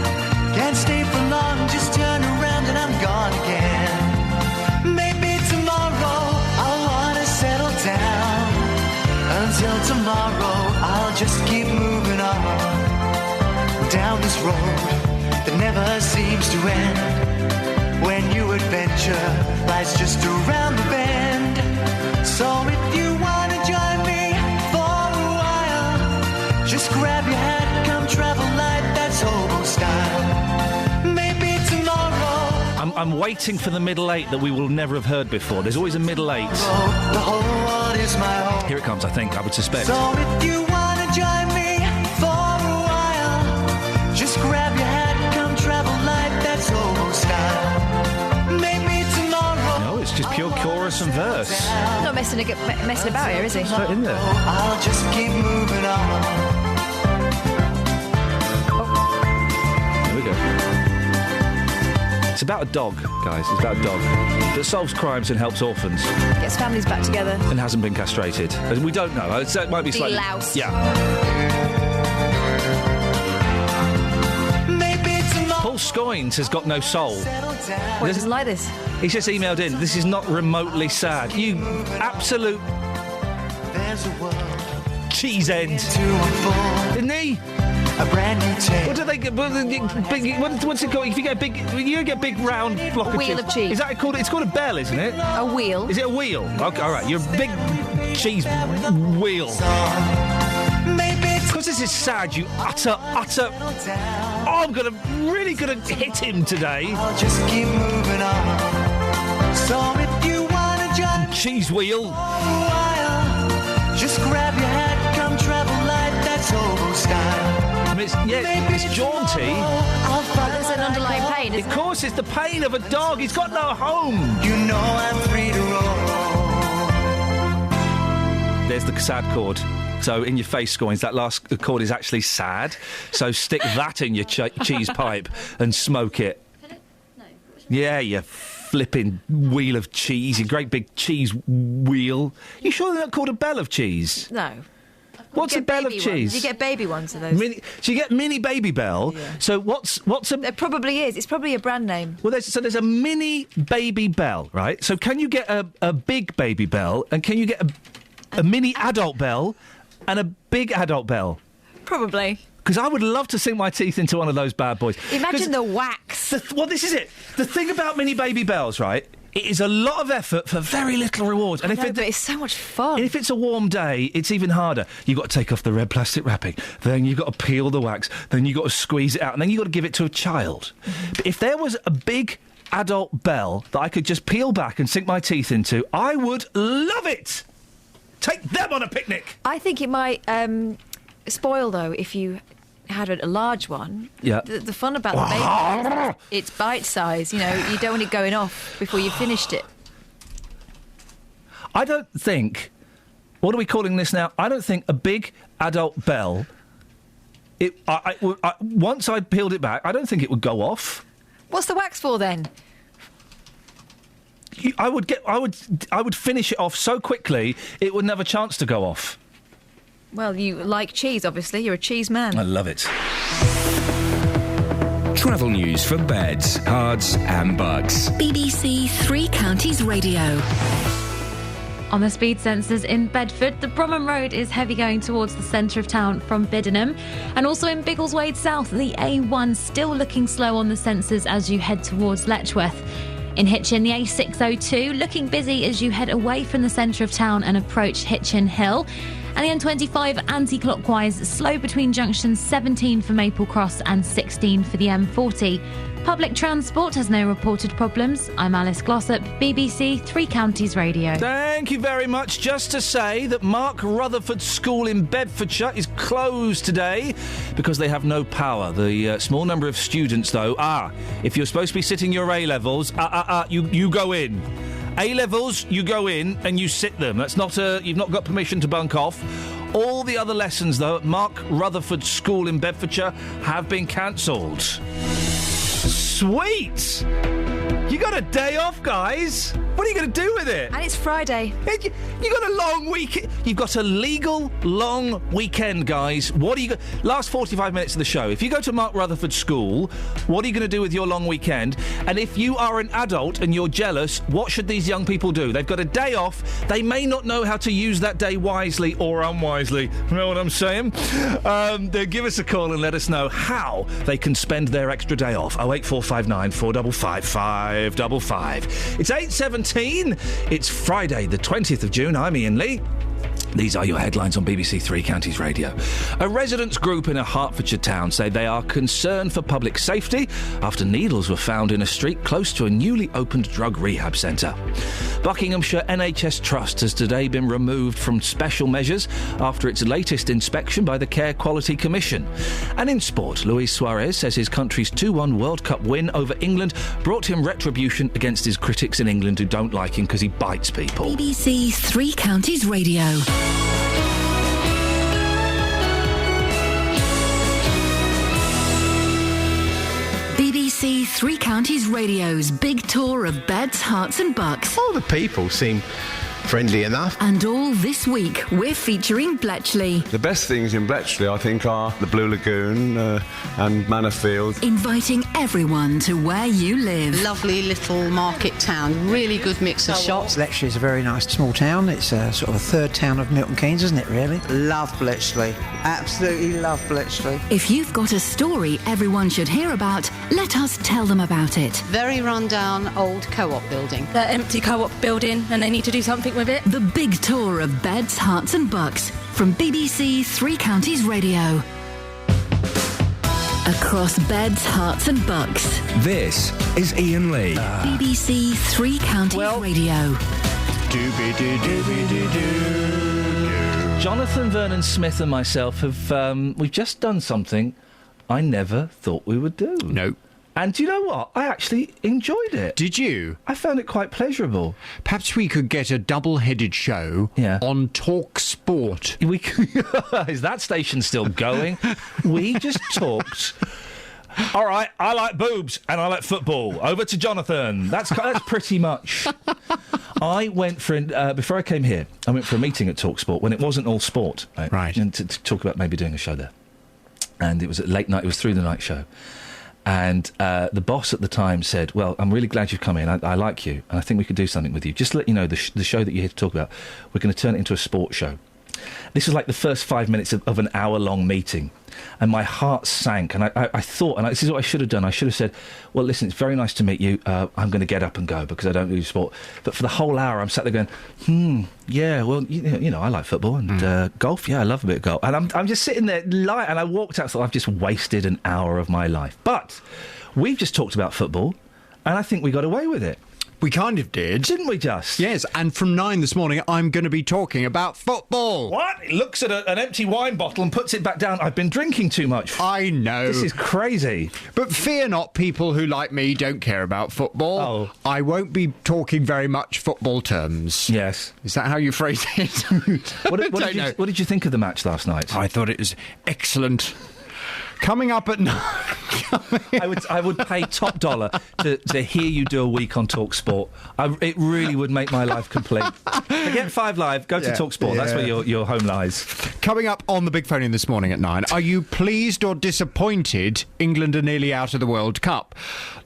Can't stay for long, just turn around and I'm gone again. Maybe tomorrow I'll wanna settle down. Until tomorrow I'll just keep moving on down this road that never seems to end. When new adventure lies just around the bend. So if you want to join me for a while, just grab your hat, come travel light, that's hobo style. Maybe tomorrow. I'm waiting for the middle eight that we will never have heard before. There's always a middle eight. The whole world is my home. Here it comes, I think, I would suspect. So if you want to join me for a while, just grab your hat, come travel light, that's hobo style. Just pure chorus and verse. Not messing about here, is he? Straight in there. I'll just keep moving on. There we go. It's about a dog, guys. It's about a dog that solves crimes and helps orphans. Gets families back together. And hasn't been castrated. We don't know. It might be slightly... Deloused. Yeah. Paul Scoins has got no soul. What, doesn't like this? He's just emailed in, this is not remotely sad. You absolute... cheese end. Isn't he? A brand new tape. What do they get? What's it called? If you get a big round block of cheese. Wheel of cheese. Is that called? It's called a bell, isn't it? A wheel. Is it a wheel? Okay, all right. You're a big cheese wheel. Because this is sad, you utter. Oh, I'm really gonna hit him today. I'll just keep moving on. So if you wanna join cheese wheel, just grab your hat, come travel light, that's old style. It's jaunty. There's an underlying pain, isn't Of course, it's the pain of a dog. He's got no home. You know I'm free to roll. There's the sad chord. So in your face, Scoins, that last chord is actually sad. So stick that in your cheese pipe and smoke it. Yeah, you flipping wheel of cheese, you great big cheese wheel. You sure they're not called a bell of cheese? No. What's a bell of cheese? You get baby ones of those. So you get mini baby bell. Yeah. So what's a? There probably is. It's probably a brand name. Well, there's a mini baby bell, right? So can you get a big baby bell, and can you get a mini adult bell, and a big adult bell? Probably. Because I would love to sink my teeth into one of those bad boys. Imagine the wax. Well, this is it. The thing about mini baby bells, right? It is a lot of effort for very little rewards. And but it's so much fun. And if it's a warm day, it's even harder. You've got to take off the red plastic wrapping. Then you've got to peel the wax. Then you've got to squeeze it out. And then you've got to give it to a child. Mm-hmm. But if there was a big adult bell that I could just peel back and sink my teeth into, I would love it. Take them on a picnic. I think it might spoil, though, if you had a large one. Yeah. The fun about the baby, it's bite size. You know, you don't want it going off before you finished it. I don't think. What are we calling this now? I don't think a big adult bell. Once I peeled it back, I don't think it would go off. What's the wax for then? I would finish it off so quickly it wouldn't have a chance to go off. Well, you like cheese, obviously. You're a cheese man. I love it. Travel news for beds, cards and bugs. BBC Three Counties Radio. On the speed sensors in Bedford, the Bromham Road is heavy going towards the centre of town from Biddenham. And also in Biggleswade South, the A1 still looking slow on the sensors as you head towards Letchworth. In Hitchin, the A602 looking busy as you head away from the centre of town and approach Hitchin Hill. And the M25 anti-clockwise, slow between junctions 17 for Maple Cross and 16 for the M40. Public transport has no reported problems. I'm Alice Glossop, BBC Three Counties Radio. Thank you very much. Just to say that Mark Rutherford School in Bedfordshire is closed today because they have no power. The small number of students, though, if you're supposed to be sitting your A-levels, you go in. A-levels, you go in and you sit them. That's not you've not got permission to bunk off. All the other lessons, though, at Mark Rutherford School in Bedfordshire have been cancelled. Sweet! You got a day off, guys. What are you going to do with it? And it's Friday. You got a long weekend. You've got a legal long weekend, guys. What are you? Last 45 minutes of the show. If you go to Mark Rutherford School, what are you going to do with your long weekend? And if you are an adult and you're jealous, what should these young people do? They've got a day off. They may not know how to use that day wisely or unwisely. You know what I'm saying? Give us a call and let us know how they can spend their extra day off. 08459 455 555. It's 8:17. It's Friday, the 20th of June. I'm Iain Lee. These are your headlines on BBC Three Counties Radio. A residents' group in a Hertfordshire town say they are concerned for public safety after needles were found in a street close to a newly opened drug rehab centre. Buckinghamshire NHS Trust has today been removed from special measures after its latest inspection by the Care Quality Commission. And in sport, Luis Suarez says his country's 2-1 World Cup win over England brought him retribution against his critics in England who don't like him because he bites people. BBC Three Counties Radio. BBC Three Counties Radio's big tour of beds, hearts and bucks. Oh, the people seem friendly enough. And all this week, we're featuring Bletchley. The best things in Bletchley, I think, are the Blue Lagoon and Manorfield. Inviting everyone to where you live. Lovely little market town, really good mix of shops. Bletchley is a very nice small town. It's sort of a third town of Milton Keynes, isn't it, really? Love Bletchley. Absolutely love Bletchley. If you've got a story everyone should hear about, let us tell them about it. Very run-down old co-op building. That empty co-op building, and they need to do something with it. The big tour of beds, hearts and bucks from BBC Three Counties Radio. Across beds, hearts and bucks. This is Iain Lee. BBC Three Counties Radio. Jonathan Vernon Smith and myself have we've just done something I never thought we would do. No. And do you know what? I actually enjoyed it. Did you? I found it quite pleasurable. Perhaps we could get a double-headed show on Talk Sport. We is that station still going? We just talked. All right, I like boobs and I like football. Over to Jonathan. That's pretty much. I went for before I came here. I went for a meeting at Talk Sport when it wasn't all sport, right? And to talk about maybe doing a show there. And it was at late night. It was through the night show. And the boss at the time said, well, I'm really glad you've come in. I like you, and I think we could do something with you. Just to let you know, the show that you're here to talk about, we're going to turn it into a sports show. This was like the first 5 minutes of an hour-long meeting, and my heart sank, and I thought, and this is what I should have done, I should have said, well, listen, it's very nice to meet you, I'm going to get up and go, because I don't do sport. But for the whole hour, I'm sat there going, yeah, well, you know, I like football, and golf, yeah, I love a bit of golf. And I'm just sitting there, and I walked out, thought, I've just wasted an hour of my life. But we've just talked about football, and I think we got away with it. We kind of did. Didn't we just? Yes, and from 9 this morning, I'm going to be talking about football. What? He looks at an empty wine bottle and puts it back down. I've been drinking too much. I know. This is crazy. But fear not, people who, like me, don't care about football. Oh. I won't be talking very much football terms. Yes. Is that how you phrase it? What did you think of the match last night? I thought it was excellent. Coming up at 9... I would pay top dollar to hear you do a week on Talk Sport. It really would make my life complete. Forget 5 Live, go to Talk Sport. That's where your home lies. Coming up on the big phone in this morning at 9, are you pleased or disappointed England are nearly out of the World Cup?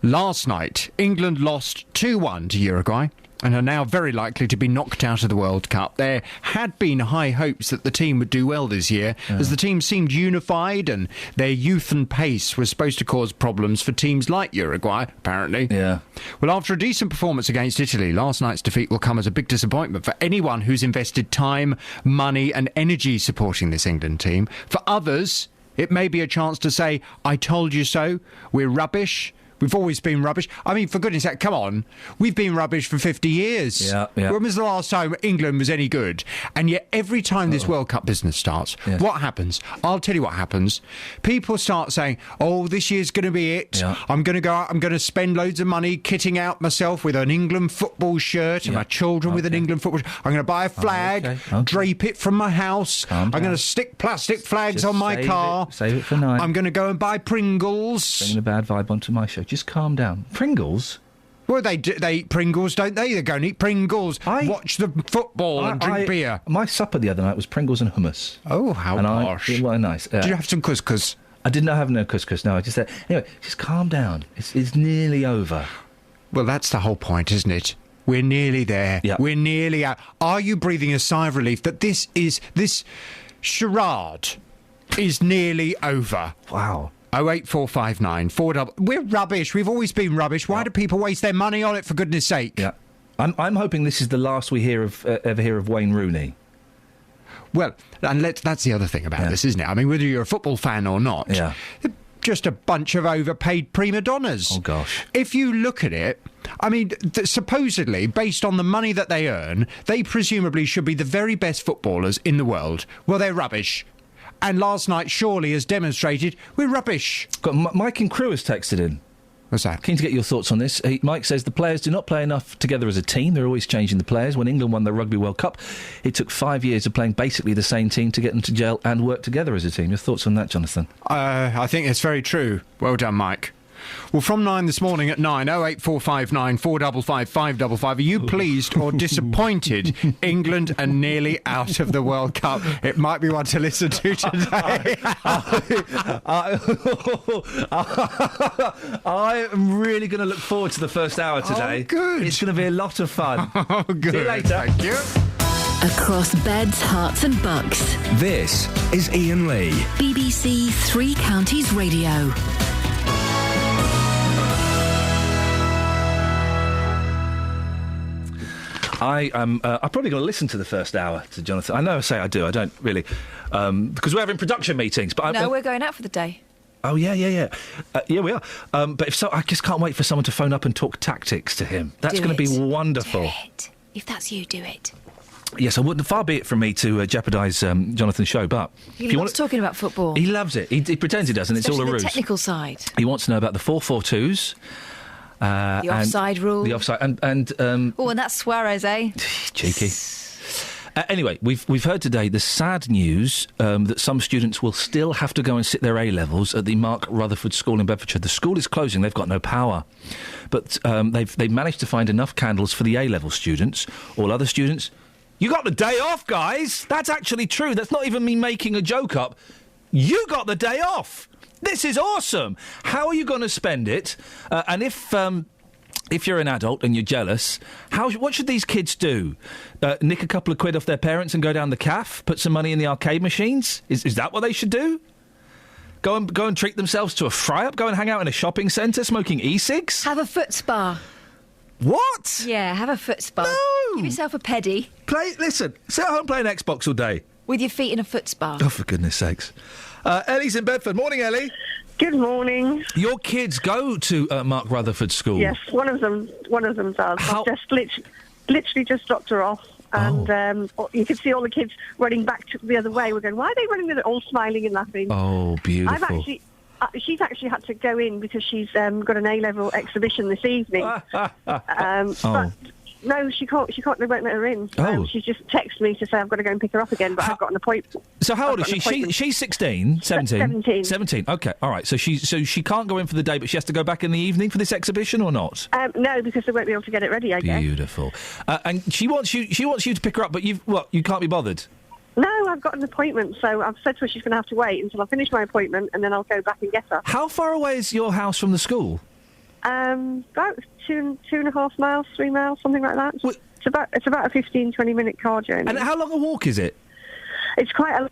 Last night, England lost 2-1 to Uruguay and are now very likely to be knocked out of the World Cup. There had been high hopes that the team would do well this year, as the team seemed unified and their youth and pace was supposed to cause problems for teams like Uruguay, apparently. Yeah. Well, after a decent performance against Italy, last night's defeat will come as a big disappointment for anyone who's invested time, money and energy supporting this England team. For others, it may be a chance to say, I told you so, we're rubbish. We've always been rubbish. I mean, for goodness sake, come on. We've been rubbish for 50 years. Yeah. When was the last time England was any good? And yet every time this World Cup business starts, what happens? I'll tell you what happens. People start saying, oh, this year's going to be it. Yeah. I'm going to go out, I'm going to spend loads of money kitting out myself with an England football shirt and my children with an England football shirt. I'm going to buy a flag, drape it from my house. I'm going to stick plastic flags on my car. Save it for 9. I'm going to go and buy Pringles. Bringing a bad vibe onto my show. Just calm down. Pringles? Well, they eat Pringles, don't they? They go and eat Pringles, watch the football and drink beer. My supper the other night was Pringles and hummus. Oh, how posh. Well, nice. Did you have some couscous? I did not have no couscous, no. I just said, anyway, just calm down. It's nearly over. Well, that's the whole point, isn't it? We're nearly there. Yeah. We're nearly out. Are you breathing a sigh of relief that this charade is nearly over? Wow. 08459 4 We're rubbish. We've always been rubbish. Why do people waste their money on it, for goodness sake? Yeah. I'm hoping this is the last we ever hear of Wayne Rooney. Well, and that's the other thing about this, isn't it? I mean, whether you're a football fan or not, just a bunch of overpaid prima donnas. Oh, gosh. If you look at it, I mean, supposedly, based on the money that they earn, they presumably should be the very best footballers in the world. Well, they're rubbish. And last night, surely, has demonstrated we're rubbish. Got Mike in Crewe has texted in. What's that? Keen to get your thoughts on this. Mike says the players do not play enough together as a team. They're always changing the players. When England won the Rugby World Cup, it took 5 years of playing basically the same team to get them to gel and work together as a team. Your thoughts on that, Jonathan? I think it's very true. Well done, Mike. Well, from 9 this morning at 9, 08459 455 555, are you pleased or disappointed England are nearly out of the World Cup? It might be one to listen to today. I am really going to look forward to the first hour today. Oh, good. It's going to be a lot of fun. Oh, good. See you later. Thank you. Across beds, hearts and bucks. This is Iain Lee. BBC Three Counties Radio. I'm probably going to listen to the first hour to Jonathan. I know I say I do. I don't really, because we're having production meetings. But we're going out for the day. Oh yeah, yeah we are. But if so, I just can't wait for someone to phone up and talk tactics to him. That's going to be wonderful. Do it. If that's you, do it. Yes, I wouldn't. Far be it from me to jeopardise Jonathan's show, but He loves talking about football. He loves it. He pretends he doesn't. It's all a ruse. The technical side. He wants to know about the 4-4-2s. The offside rule. The offside and and that's Suarez, eh? Cheeky. Anyway, we've heard today the sad news that some students will still have to go and sit their A-levels at the Mark Rutherford School in Bedfordshire. The school is closing; they've got no power, but they've managed to find enough candles for the A-level students. All other students, you got the day off, guys. That's actually true. That's not even me making a joke up. You got the day off. This is awesome. How are you going to spend it? And if you're an adult and you're jealous, what should these kids do? Nick a couple of quid off their parents and go down the caff? Put some money in the arcade machines? Is that what they should do? Go and treat themselves to a fry-up? Go and hang out in a shopping centre smoking e-cigs? Have a foot spa. What? Yeah, have a foot spa. No! Give yourself a pedie. Listen, sit at home playing Xbox all day. With your feet in a foot spa. Oh, for goodness sakes. Ellie's in Bedford. Morning, Ellie. Good morning. Your kids go to Mark Rutherford School? Yes, one of them does. I've just literally just dropped her off. And you can see all the kids running back the other way. We're going, why are they running? They're all smiling and laughing. Oh, beautiful. She's actually had to go in because she's got an A-level exhibition this evening. But no, she can't. They won't let her in. She's just texted me to say I've got to go and pick her up again, but I've got an appointment. So how old is she? She's 16, 17? 17. 17, OK, all right. So she can't go in for the day, but she has to go back in the evening for this exhibition or not? No, because they won't be able to get it ready, I guess. Beautiful. And she wants you to pick her up, but you can't be bothered? No, I've got an appointment, so I've said to her she's going to have to wait until I finish my appointment, and then I'll go back and get her. How far away is your house from the school? About 2.5 miles, 3 miles, something like that. It's about a 15-20 minute car journey. And how long a walk is it? It's quite a.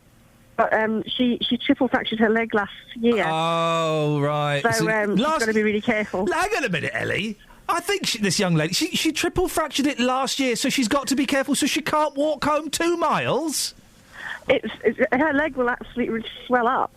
But she triple fractured her leg last year. Oh right. So she's got to be really careful. Hang on a minute, Ellie. I think this young lady she triple fractured it last year, so she's got to be careful. So she can't walk home 2 miles. Her leg will absolutely swell up.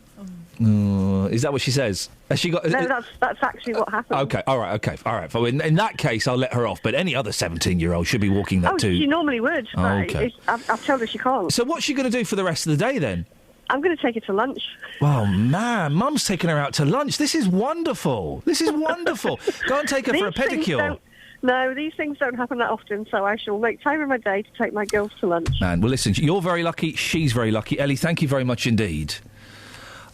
Is that what she says? Has she got? No, that's actually what happened. Okay, all right. Well, in that case, I'll let her off. But any other 17-year-old should be walking that too. She normally would. Okay. I've told her she can't. So what's she going to do for the rest of the day then? I'm going to take her to lunch. Oh man, Mum's taking her out to lunch. This is wonderful. Go and take her for a pedicure. No, these things don't happen that often, so I shall make time in my day to take my girls to lunch. Man, well, listen, you're very lucky. She's very lucky. Ellie, thank you very much indeed.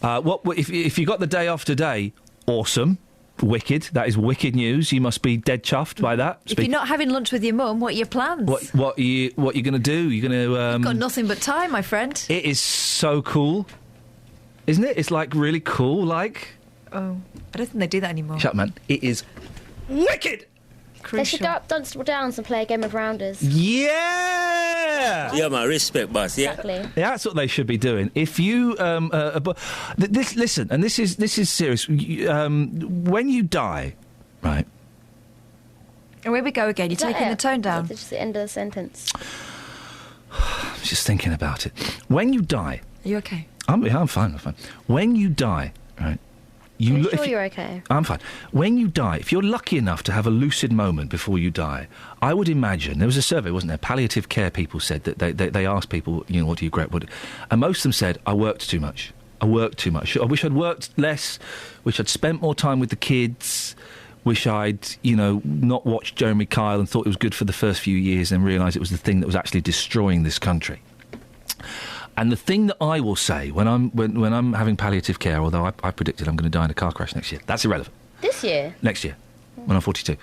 If you got the day off today, awesome. Wicked. That is wicked news. You must be dead chuffed by that. If you're not having lunch with your mum, what are your plans? What are you going to do? You're going to... You've got nothing but time, my friend. It is so cool. Isn't it? It's, really cool, like... Oh, I don't think they do that anymore. Shut up, man. It is wicked! Crucial. They should go up Dunstable Downs and play a game of rounders. Yeah! Yeah, my respect, boss. Yeah, exactly. Yeah, that's what they should be doing. If you listen, and this is serious. When you die, right? And here we go again. You're taking the tone down. That's just the end of the sentence. I'm just thinking about it. When you die, are you okay? I'm fine. When you die, right? I'm sure you're okay. I'm fine. When you die, if you're lucky enough to have a lucid moment before you die, I would imagine, there was a survey, wasn't there? Palliative care people said that they asked people, you know, what do you regret? And most of them said, I worked too much. I worked too much. I wish I'd worked less, wish I'd spent more time with the kids, wish I'd, you know, not watched Jeremy Kyle and thought it was good for the first few years and realised it was the thing that was actually destroying this country. And the thing that I will say when I'm having palliative care, although I predicted I'm going to die in a car crash next year, that's irrelevant. This year? Next year, when I'm 42.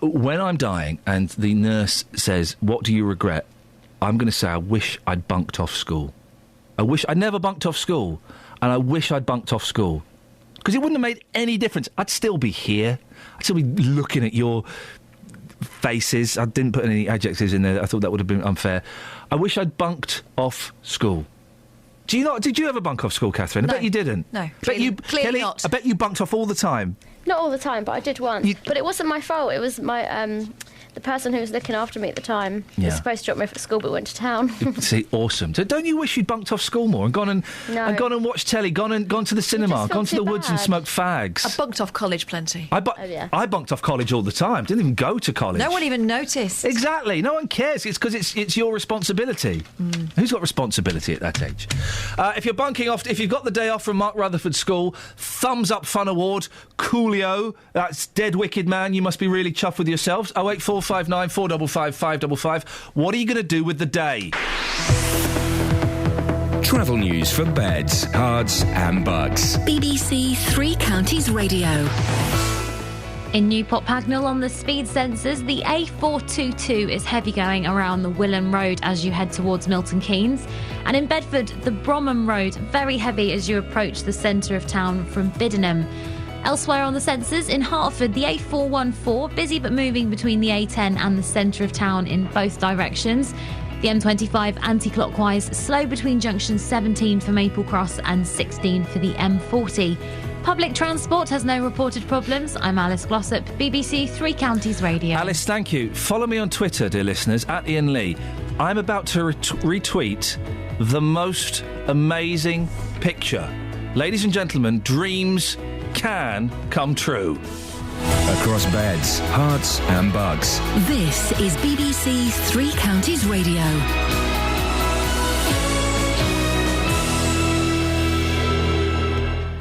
When I'm dying and the nurse says, what do you regret? I'm going to say, I wish I'd bunked off school. I wish I'd never bunked off school, and I wish I'd bunked off school. Because it wouldn't have made any difference. I'd still be here. I'd still be looking at your faces. I didn't put any adjectives in there. I thought that would have been unfair. I wish I'd bunked off school. Did you ever bunk off school, Catherine? No. I bet you didn't. No, Kelly, clearly not. I bet you bunked off all the time. Not all the time, but I did once. But it wasn't my fault. It was my the person who was looking after me at the time. He was supposed to drop me off at school, but went to town. See, awesome. So don't you wish you'd bunked off school more and gone and watched telly, gone to the cinema, gone to the woods and smoked fags? I bunked off college plenty. I bunked off college all the time. Didn't even go to college. No one even noticed. Exactly. No one cares. It's because it's your responsibility. Who's got responsibility at that age? If you're bunking off, if you've got the day off from Mark Rutherford School, thumbs up fun award. Coolio. That's dead wicked man. You must be really chuffed with yourselves. 08459 455 555. What are you going to do with the day? Travel news for beds, cards and bugs. BBC Three Counties Radio. In Newport Pagnell on the speed sensors, the A422 is heavy going around the Wilham Road as you head towards Milton Keynes. And in Bedford, the Bromham Road, very heavy as you approach the centre of town from Biddenham. Elsewhere on the sensors, in Hertford, the A414, busy but moving between the A10 and the centre of town in both directions. The M25 anti-clockwise, slow between junctions 17 for Maple Cross and 16 for the M40. Public transport has no reported problems. I'm Alice Glossop, BBC Three Counties Radio. Alice, thank you. Follow me on Twitter, dear listeners, at Iain Lee. I'm about to retweet the most amazing picture. Ladies and gentlemen, dreams can come true. Across beds, hearts and bugs. This is BBC Three Counties Radio.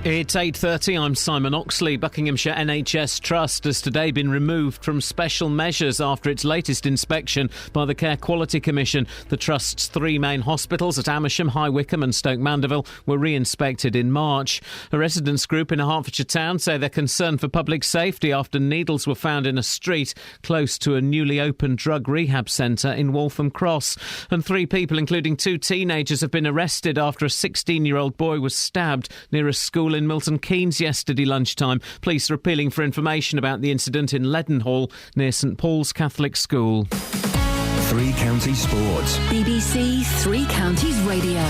It's 8:30. I'm Simon Oxley. Buckinghamshire NHS Trust has today been removed from special measures after its latest inspection by the Care Quality Commission. The Trust's three main hospitals at Amersham, High Wycombe and Stoke Mandeville were re-inspected in March. A residents group in a Hertfordshire town say they're concerned for public safety after needles were found in a street close to a newly opened drug rehab centre in Waltham Cross. And three people, including two teenagers, have been arrested after a 16-year-old boy was stabbed near a school in Milton Keynes yesterday lunchtime. Police are appealing for information about the incident in Leadenhall near St Paul's Catholic School. Three Counties Sports. BBC Three Counties Radio.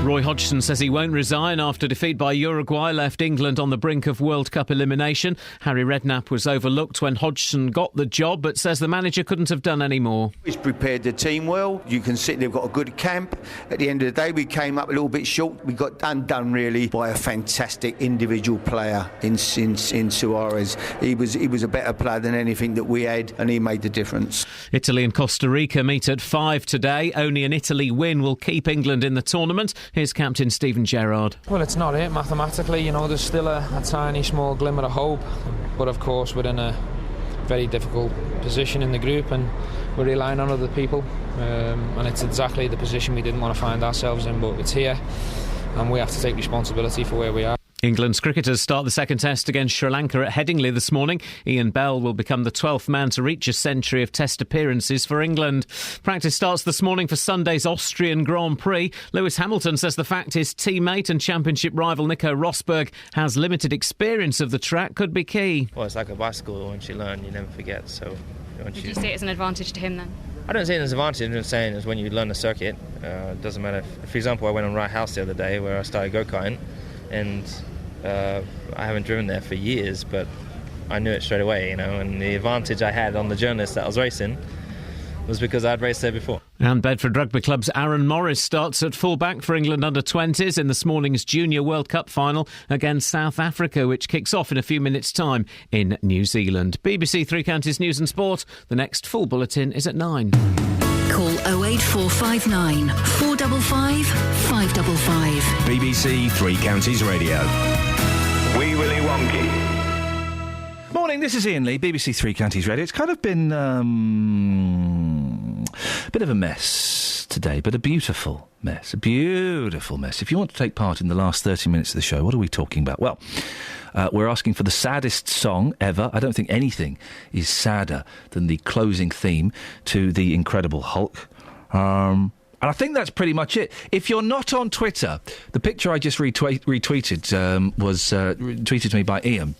Roy Hodgson says he won't resign after defeat by Uruguay left England on the brink of World Cup elimination. Harry Redknapp was overlooked when Hodgson got the job, but says the manager couldn't have done any more. He's prepared the team well. You can see they've got a good camp. At the end of the day, we came up a little bit short. We got undone really by a fantastic individual player in Suarez. He was a better player than anything that we had, and he made the difference. Italy and Costa Rica meet at 5 today. Only an Italy win will keep England in the tournament. Here's captain Stephen Gerrard. Well, it's not it mathematically, you know, there's still a tiny small glimmer of hope, but of course we're in a very difficult position in the group and we're relying on other people, and it's exactly the position we didn't want to find ourselves in, but it's here and we have to take responsibility for where we are. England's cricketers start the second test against Sri Lanka at Headingley this morning. Ian Bell will become the 12th man to reach a century of test appearances for England. Practice starts this morning for Sunday's Austrian Grand Prix. Lewis Hamilton says the fact his teammate and championship rival Nico Rosberg has limited experience of the track could be key. Well, it's like a bicycle. Once you learn, you never forget. So, Would you see it as an advantage to him then? I don't see it as an advantage. I'm just saying is when you learn the circuit, it doesn't matter. For example, I went on Wright House the other day where I started go-karting, and I haven't driven there for years, but I knew it straight away, you know, and the advantage I had on the journalist that I was racing was because I'd raced there before. And Bedford Rugby Club's Aaron Morris starts at full-back for England under-20s in this morning's Junior World Cup final against South Africa, which kicks off in a few minutes' time in New Zealand. BBC Three Counties News and Sport. The next full bulletin is at 9. Call 08459 455 555. BBC Three Counties Radio. Wee Willie Wonky. Morning, this is Iain Lee, BBC Three Counties Radio. It's kind of been a bit of a mess today, but a beautiful mess. A beautiful mess. If you want to take part in the last 30 minutes of the show, what are we talking about? Well, we're asking for the saddest song ever. I don't think anything is sadder than the closing theme to The Incredible Hulk. And I think that's pretty much it. If you're not on Twitter, the picture I just retweeted was tweeted to me by Iain.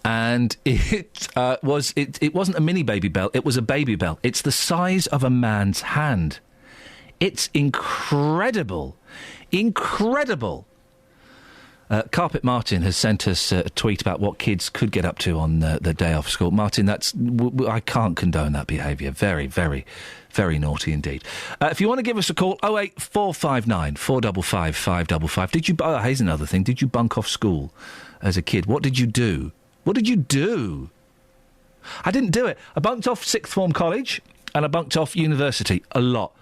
And it wasn't a mini baby bell, it was a baby bell. It's the size of a man's hand. It's incredible. Incredible. Carpet Martin has sent us a tweet about what kids could get up to on the day off school. Martin, I can't condone that behaviour. Very, very, very naughty indeed. If you want to give us a call, 08459 455 555. Here's another thing. Did you bunk off school as a kid? What did you do? What did you do? I didn't do it. I bunked off sixth form college and I bunked off university a lot.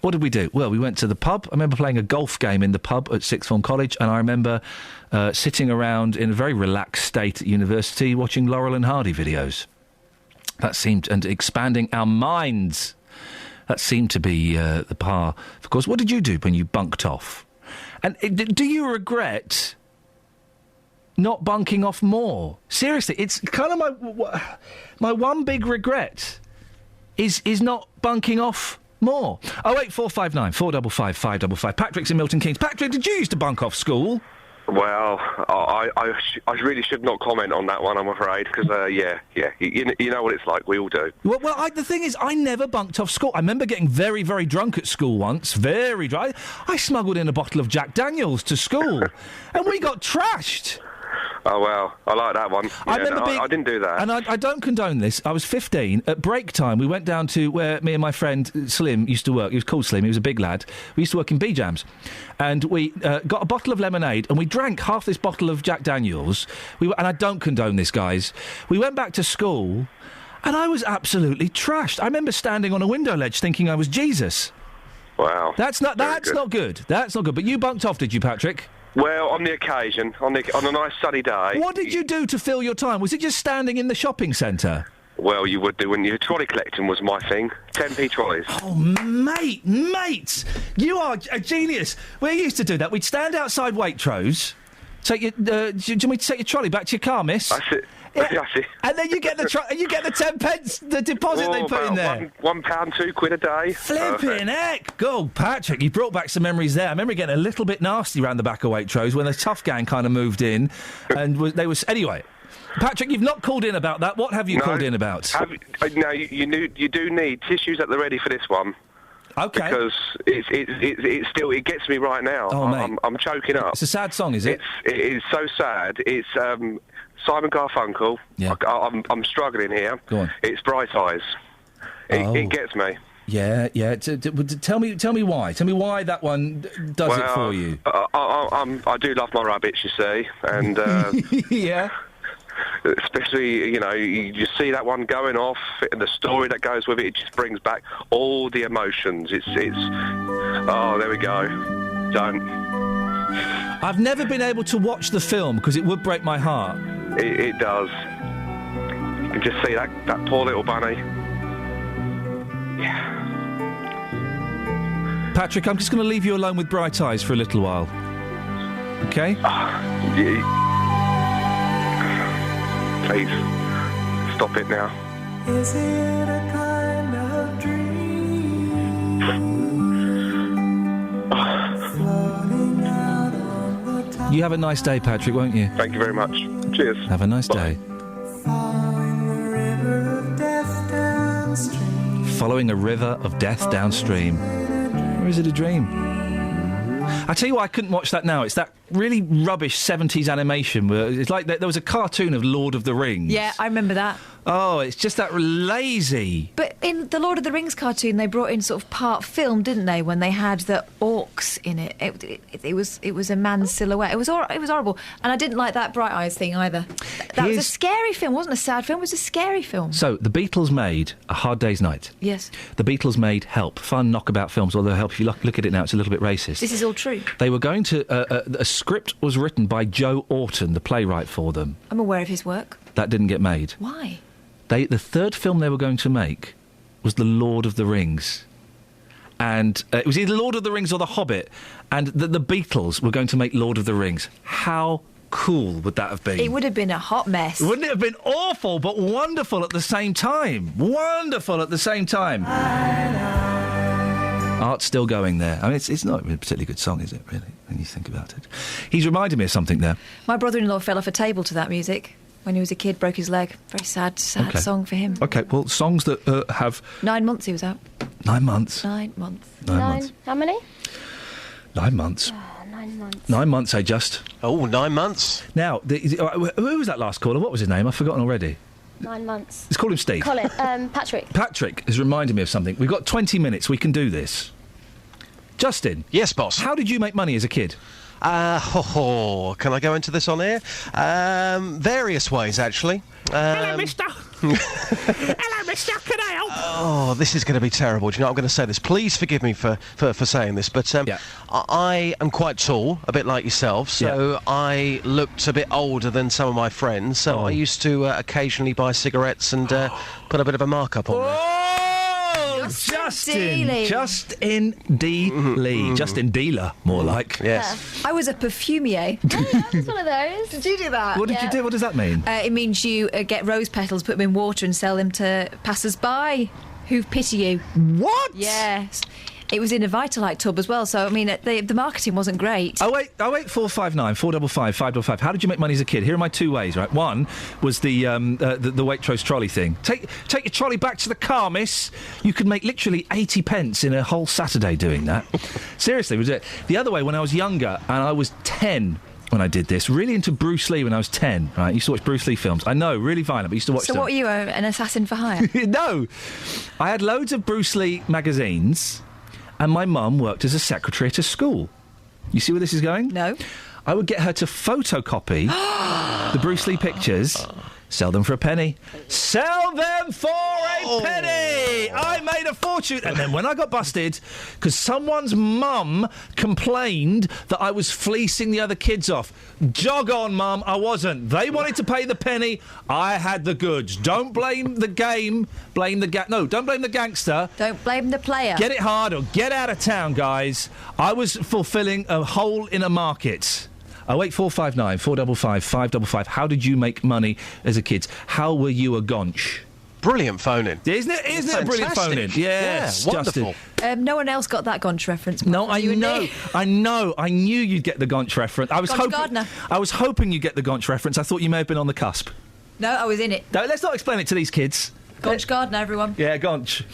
What did we do? Well, we went to the pub. I remember playing a golf game in the pub at sixth form college, and I remember sitting around in a very relaxed state at university watching Laurel and Hardy videos. And expanding our minds. That seemed to be the par. Of course, what did you do when you bunked off? And do you regret not bunking off more? Seriously, it's kind of my one big regret is not bunking off more. 08459 455 555. Patrick's in Milton Keynes. Patrick, did you used to bunk off school? Well, I really should not comment on that one, I'm afraid, because, you know what it's like, we all do. Well, the thing is, I never bunked off school. I remember getting very, very drunk at school once, very dry. I smuggled in a bottle of Jack Daniels to school, and we got trashed. Oh, well, I like that one. I didn't do that. And I don't condone this. I was 15. At break time, we went down to where me and my friend Slim used to work. He was called Slim. He was a big lad. We used to work in B-Jams. And we got a bottle of lemonade, and we drank half this bottle of Jack Daniels. And I don't condone this, guys. We went back to school, and I was absolutely trashed. I remember standing on a window ledge thinking I was Jesus. Wow. That's not good. That's not good. But you bunked off, did you, Patrick? Well, on the occasion, on a nice sunny day. What did you do to fill your time? Was it just standing in the shopping centre? Well, you would do, wouldn't you? Trolley collecting was my thing. 10p trolleys. Oh, mate, you are a genius. We used to do that. We'd stand outside Waitrose. Do you want me to take your trolley back to your car, miss? That's it. Yeah. And then you get the 10 pence, the deposit they put in there. £1, £2 a day. Flipping heck! Go, Patrick, you brought back some memories there. I remember getting a little bit nasty around the back of Waitrose when the tough gang kind of moved in, and anyway. Patrick, you've not called in about that. What have you called in about? You do need tissues at the ready for this one. Okay. Because it gets me right now. Oh, mate. I'm choking up. It's a sad song, is it? It is so sad. It's Simon Garfunkel. Yeah. I'm struggling here. Go on. It's Bright Eyes. It gets me. Yeah. Tell me why. Tell me why that one does it for you. I do love my rabbits, you see, and yeah. Especially, you see that one going off, and the story that goes with it. It just brings back all the emotions. It's. Oh, there we go. Don't. I've never been able to watch the film because it would break my heart. It does. You can just see that poor little bunny. Yeah. Patrick, I'm just going to leave you alone with Bright Eyes for a little while. Okay? Please, stop it now. Is it a kind of dream? Floating out on the top. You have a nice day, Patrick, won't you? Thank you very much. Cheers. Have a nice day. Following the river of death downstream. Following a river of death downstream. Or is it a dream? I tell you why I couldn't watch that now. It's that really rubbish 70s animation. Where it's like there was a cartoon of Lord of the Rings. Yeah, I remember that. Oh, it's just that lazy. But in the Lord of the Rings cartoon, they brought in sort of part film, didn't they? When they had the orcs in it, it was a man's silhouette. It was horrible, and I didn't like that Bright Eyes thing either. That was a scary film, wasn't a sad film. It was a scary film. So the Beatles made A Hard Day's Night. Yes. The Beatles made Help, fun knockabout films. Although Help, if you look at it now, it's a little bit racist. This is all true. They were going to a script was written by Joe Orton, the playwright for them. I'm aware of his work. That didn't get made. Why? The third film they were going to make was The Lord of the Rings. And it was either Lord of the Rings or The Hobbit. And the Beatles were going to make Lord of the Rings. How cool would that have been? It would have been a hot mess. Wouldn't it have been awful, but wonderful at the same time? Wonderful at the same time. Art's still going there. I mean, it's not a particularly good song, is it, really, when you think about it? He's reminded me of something there. My brother-in-law fell off a table to that music. When he was a kid, broke his leg. Very sad song for him. OK, well, songs that have... 9 months he was out. 9 months? 9 months. 9 months. How many? 9 months. Oh, 9 months. 9 months, eh, just? Oh, 9 months. Now, who was that last caller? What was his name? I've forgotten already. 9 months. Let's call him Steve. Colin, Patrick. Patrick has reminded me of something. We've got 20 minutes. We can do this. Justin. Yes, boss. How did you make money as a kid? Can I go into this on air? Various ways, actually. Hello, mister. Hello, mister. Can I help? Oh, this is going to be terrible. Do you know, I'm going to say this. Please forgive me for saying this, but I am quite tall, a bit like yourself, so I looked a bit older than some of my friends, so I used to occasionally buy cigarettes and put a bit of a markup on them. Justin Dealey. Justin Dealer, more like. Yes. I was a perfumier. I was one of those. Did you do that? What did you do? What does that mean? It means you get rose petals, put them in water and sell them to passers-by who pity you. What? Yes. It was in a Vitalite tub as well, so, I mean, the marketing wasn't great. 08459 455 555. How did you make money as a kid? Here are my 2 ways, right? One was the Waitrose trolley thing. Take your trolley back to the car, miss. You could make literally 80 pence in a whole Saturday doing that. Seriously, was it? The other way, when I was younger, and I was 10... when I did this, really into Bruce Lee when I was 10, right? I used to watch Bruce Lee films. I know, really violent, but I used to watch them. So what were you, an assassin for hire? No. I had loads of Bruce Lee magazines, and my mum worked as a secretary at a school. You see where this is going? No. I would get her to photocopy the Bruce Lee pictures, sell them for a penny. Sell them for a penny! I made a fortune. And then when I got busted, because someone's mum complained that I was fleecing the other kids off. Jog on, mum, I wasn't. They wanted to pay the penny, I had the goods. Don't blame the game, blame the don't blame the gangster. Don't blame the player. Get it hard or get out of town, guys. I was fulfilling a hole in a market. 08459 455 555. How did you make money as a kid? How were you a gonch? Brilliant phoning. Isn't it a brilliant phoning? Yes, yeah, wonderful. No one else got that Gonch reference. No, I know. I knew you'd get the Gonch reference. I was hoping you'd get the Gonch reference. I thought you may have been on the cusp. No, I was in it. No, let's not explain it to these kids. Gonch Gardner, everyone. Yeah, Gonch.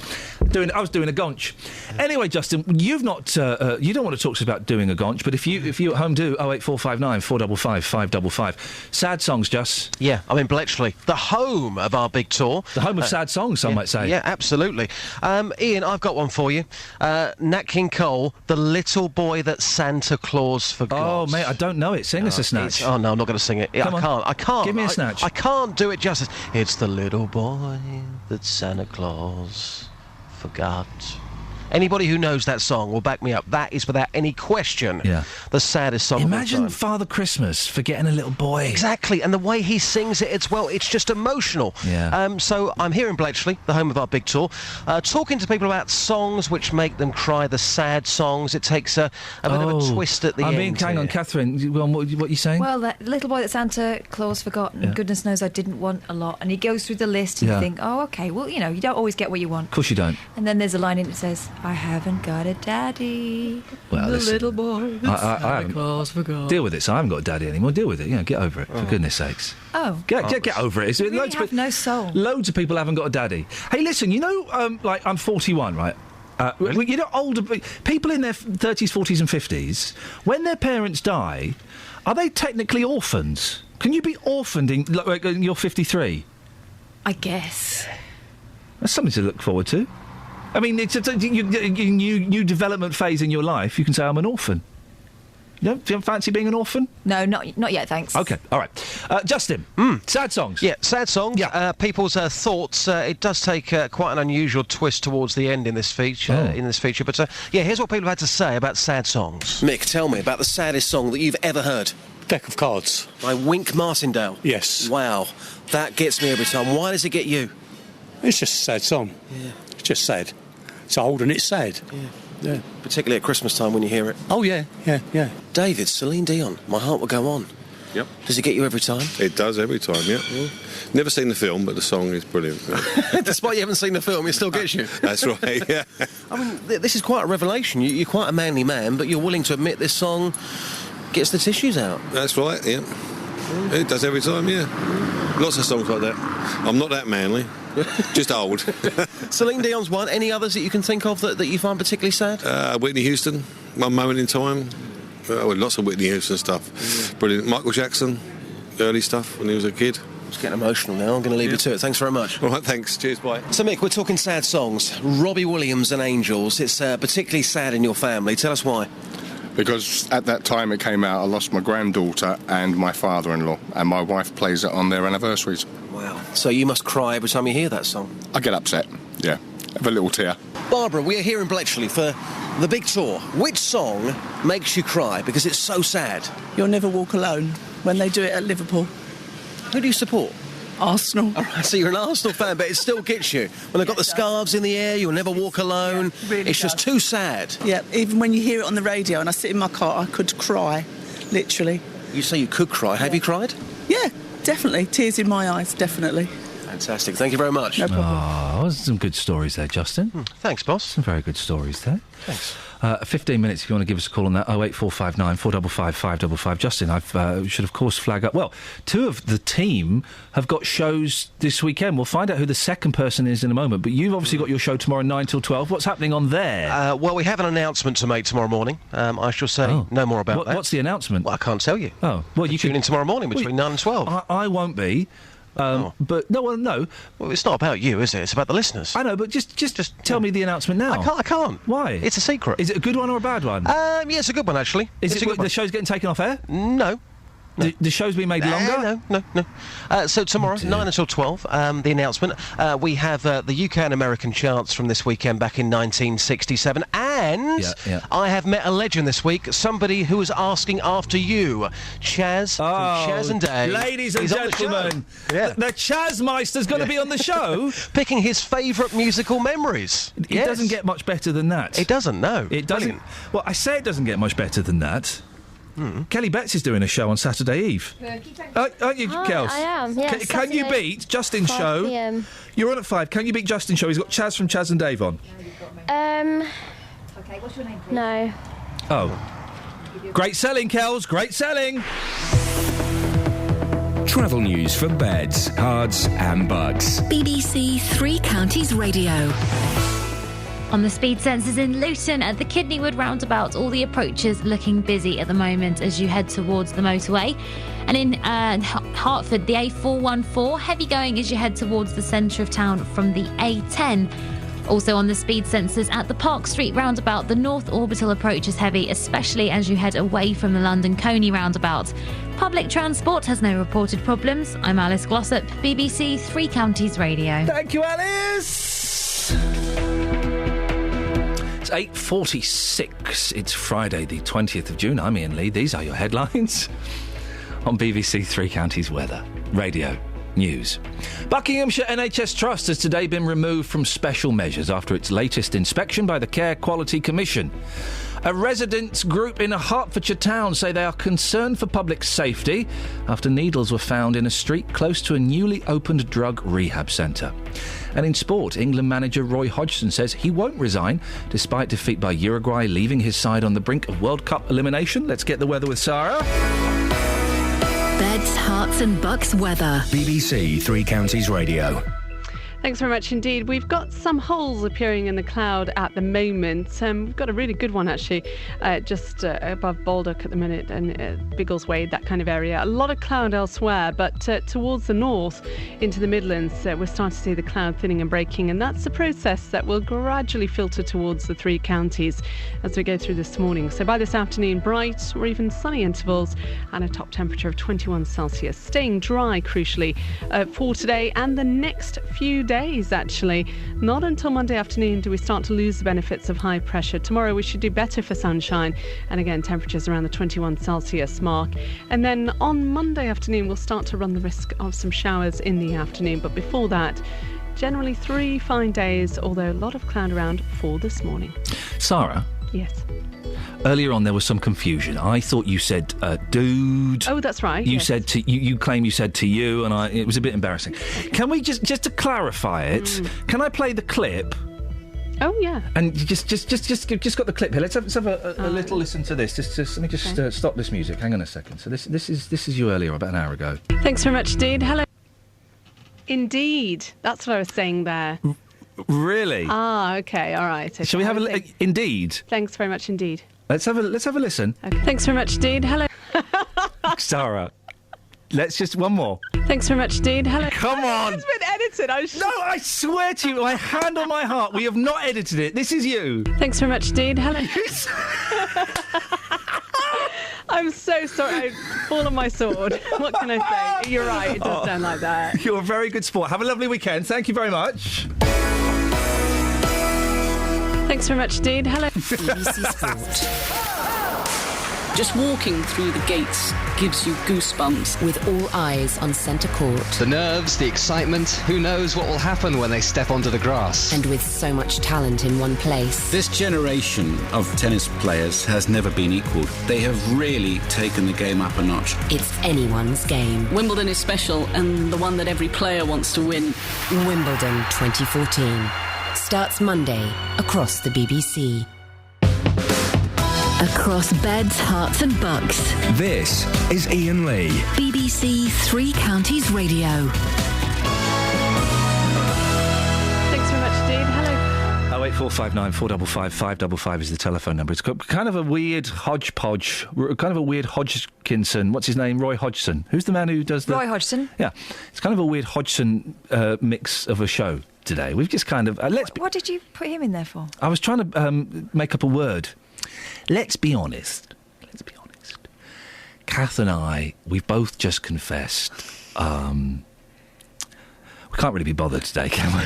I was doing a Gonch. Anyway, Justin, you've not. You don't want to talk to us about doing a Gonch, but if you at home do, 08459 455 555. Sad songs, Just. Yeah, I'm in Bletchley, the home of our big tour. The home of sad songs, some might say. Yeah, absolutely. Iain, I've got one for you. Nat King Cole, The Little Boy That Santa Claus Forgot. Oh, mate, I don't know it. Sing us a snatch. Oh, no, I'm not going to sing it. I can't. Give me a snatch. I can't do it justice. It's the little boy that Santa Claus forgot. Anybody who knows that song will back me up. That is, without any question, the saddest song Imagine of all time. Father Christmas forgetting a little boy. Exactly, and the way he sings it, it's just emotional. Yeah. So I'm here in Bletchley, the home of our big tour, talking to people about songs which make them cry, the sad songs. It takes a bit of a twist at the end. Hang on, Catherine, what are you saying? Well, that little boy that Santa Claus forgot, and goodness knows I didn't want a lot. And he goes through the list and you think, oh, OK, well, you know, you don't always get what you want. Of course you don't. And then there's a line in it that says, I haven't got a daddy. Well, the little boy that Santa Claus forgot. Deal with it. So I haven't got a daddy anymore. Deal with it. You know, get over it. For goodness sakes. Oh. Get over it. You really have no soul. Loads of people haven't got a daddy. Hey, listen, you know, I'm 41, right? Really? You know, older people in their 30s, 40s and 50s, when their parents die, are they technically orphans? Can you be orphaned in you're 53? I guess. That's something to look forward to. I mean, it's a new development phase in your life. You can say, I'm an orphan. Do you fancy being an orphan? No, not yet, thanks. OK, all right. Justin, sad songs. Yeah, sad songs. Yeah. People's thoughts. It does take quite an unusual twist towards the end in this feature. But here's what people have had to say about sad songs. Mick, tell me about the saddest song that you've ever heard. Deck of Cards. By Wink Martindale. Yes. Wow, that gets me every time. Why does it get you? It's just a sad song. Yeah. It's just sad. It's old and it's sad. Yeah. Particularly at Christmas time when you hear it. Oh, yeah. David, Celine Dion, My Heart Will Go On. Yep. Does it get you every time? It does every time, yeah. Never seen the film, but the song is brilliant. Despite you haven't seen the film, it still gets you. That's right, yeah. I mean, this is quite a revelation. You're quite a manly man, but you're willing to admit this song gets the tissues out. That's right, yeah. It does every time, yeah. Lots of songs like that. I'm not that manly. Just old. Celine Dion's one. Any others that you can think of that you find particularly sad? Whitney Houston, One Moment in Time. Lots of Whitney Houston stuff. Brilliant. Michael Jackson, early stuff when he was a kid. It's getting emotional now. I'm going to leave you to it. Thanks very much. All right, thanks. Cheers, bye. So, Mick, we're talking sad songs. Robbie Williams and Angels. It's particularly sad in your family. Tell us why. Because at that time it came out, I lost my granddaughter and my father-in-law, and my wife plays it on their anniversaries. Wow. So you must cry every time you hear that song? I get upset, yeah. Have a little tear. Barbara, we are here in Bletchley for the big tour. Which song makes you cry because it's so sad? You'll Never Walk Alone, when they do it at Liverpool. Who do you support? Arsenal. All right, so you're an Arsenal fan, but it still gets you. When they've got the scarves in the air, You'll Never Walk Alone. Yeah, really it's just too sad. Yeah, even when you hear it on the radio and I sit in my car, I could cry, literally. You say you could cry. Have you cried? Yeah, definitely. Tears in my eyes, definitely. Fantastic. Thank you very much. No problem. Oh, some good stories there, Justin. Thanks, boss. Some very good stories there. Thanks. 15 minutes if you want to give us a call on that. 08459 455 555. Justin, I should of course flag up. Well, two of the team have got shows this weekend. We'll find out who the second person is in a moment. But you've obviously got your show tomorrow 9 till 12. What's happening on there? Well, we have an announcement to make tomorrow morning. I shall say no more about that. What's the announcement? Well, I can't tell you. Oh, well, you tune in tomorrow morning between 9 and 12. I won't be. But no. Well, it's not about you, is it? It's about the listeners. I know, but just tell me the announcement now. I can't. Why? It's a secret. Is it a good one or a bad one? Yeah, it's a good one actually. Is it the show's getting taken off air? No. The show's been made longer? No. So tomorrow, 9 until 12, the announcement. We have the UK and American charts from this weekend back in 1967. And I have met a legend this week, somebody who was asking after you. Chaz from Chaz and Dave. Ladies and gentlemen, the Chazmeister's going to be on the show. Picking his favourite musical memories. It doesn't get much better than that. It doesn't, no. It doesn't. Brilliant. Well, I say it doesn't get much better than that. Kelly Betts is doing a show on Saturday Eve. Aren't you, Kels? I am, yeah. Can you beat Justin's show? 5 PM. You're on at 5. Can you beat Justin's show? He's got Chaz from Chaz and Dave on. Okay, what's your name, please? No. Oh. Great selling, Kels. Great selling. Travel news for beds, cards and bugs. BBC Three Counties Radio. On the speed sensors in Luton at the Kidneywood roundabout, all the approaches looking busy at the moment as you head towards the motorway. And in Hertford, the A414, heavy going as you head towards the centre of town from the A10. Also on the speed sensors at the Park Street roundabout, the North Orbital approach is heavy, especially as you head away from the London Coney roundabout. Public transport has no reported problems. I'm Alice Glossop, BBC Three Counties Radio. Thank you, Alice. It's 8:46. It's Friday, the 20th of June. I'm Iain Lee. These are your headlines on BBC Three Counties Weather Radio News. Buckinghamshire NHS Trust has today been removed from special measures after its latest inspection by the Care Quality Commission. A residents group in a Hertfordshire town say they are concerned for public safety after needles were found in a street close to a newly opened drug rehab centre. And in sport, England manager Roy Hodgson says he won't resign despite defeat by Uruguay, leaving his side on the brink of World Cup elimination. Let's get the weather with Sarah. Beds, Herts and bucks weather. BBC Three Counties Radio. Thanks very much indeed. We've got some holes appearing in the cloud at the moment. We've got a really good one actually, just above Baldock at the minute and Biggleswade, that kind of area. A lot of cloud elsewhere, but towards the north into the Midlands, we're starting to see the cloud thinning and breaking, and that's a process that will gradually filter towards the 3 counties as we go through this morning. So by this afternoon, bright or even sunny intervals and a top temperature of 21 Celsius. Staying dry, crucially, for today and the next few days, actually. Not until Monday afternoon do we start to lose the benefits of high pressure. Tomorrow we should do better for sunshine, and again, temperatures around the 21 Celsius mark. And then on Monday afternoon, we'll start to run the risk of some showers in the afternoon. But before that, generally 3 fine days, although a lot of cloud around for this morning. Sarah? Yes. Earlier on, there was some confusion. I thought you said, dude. Oh, that's right. You said to you claim you said to you, and it was a bit embarrassing. Okay. Can we just to clarify it? Can I play the clip? Oh yeah. And just got the clip here. Let's have a little listen to this. Let me just stop this music. Hang on a second. So this is you earlier, about an hour ago. Thanks very much, Dean. Hello. Indeed, that's what I was saying there. Really? Ah, okay, all right. Okay. Shall we have indeed? Thanks very much indeed. Let's have a listen. Okay. Thanks very much, Dean. Hello. Sarah, let's just one more. Thanks very much, Dean. Hello. Come on. It's been edited. No, I swear to you, my hand on my heart, we have not edited it. This is you. Thanks very much, Dean. Hello. I'm so sorry. I fall on my sword. What can I say? You're right. It does sound like that. You're a very good sport. Have a lovely weekend. Thank you very much. Thanks very much, Dean. Hello. BBC Sport. Just walking through the gates gives you goosebumps. With all eyes on centre court. The nerves, the excitement, who knows what will happen when they step onto the grass. And with so much talent in one place. This generation of tennis players has never been equalled. They have really taken the game up a notch. It's anyone's game. Wimbledon is special and the one that every player wants to win. Wimbledon 2014. Starts Monday across the BBC. Across beds, hearts and bucks. This is Iain Lee. BBC 3 Counties Radio. Thanks very much, Dean. Hello. 08459 455 555 is the telephone number. It's got kind of a weird hodgepodge, kind of a weird Hodgkinson. What's his name? Roy Hodgson. Who's the man who does the... Roy Hodgson. Yeah. It's kind of a weird Hodgson mix of a show today. We've just kind of... What did you put him in there for? I was trying to make up a word. Let's be honest. Kath and I, we've both just confessed. We can't really be bothered today, can we?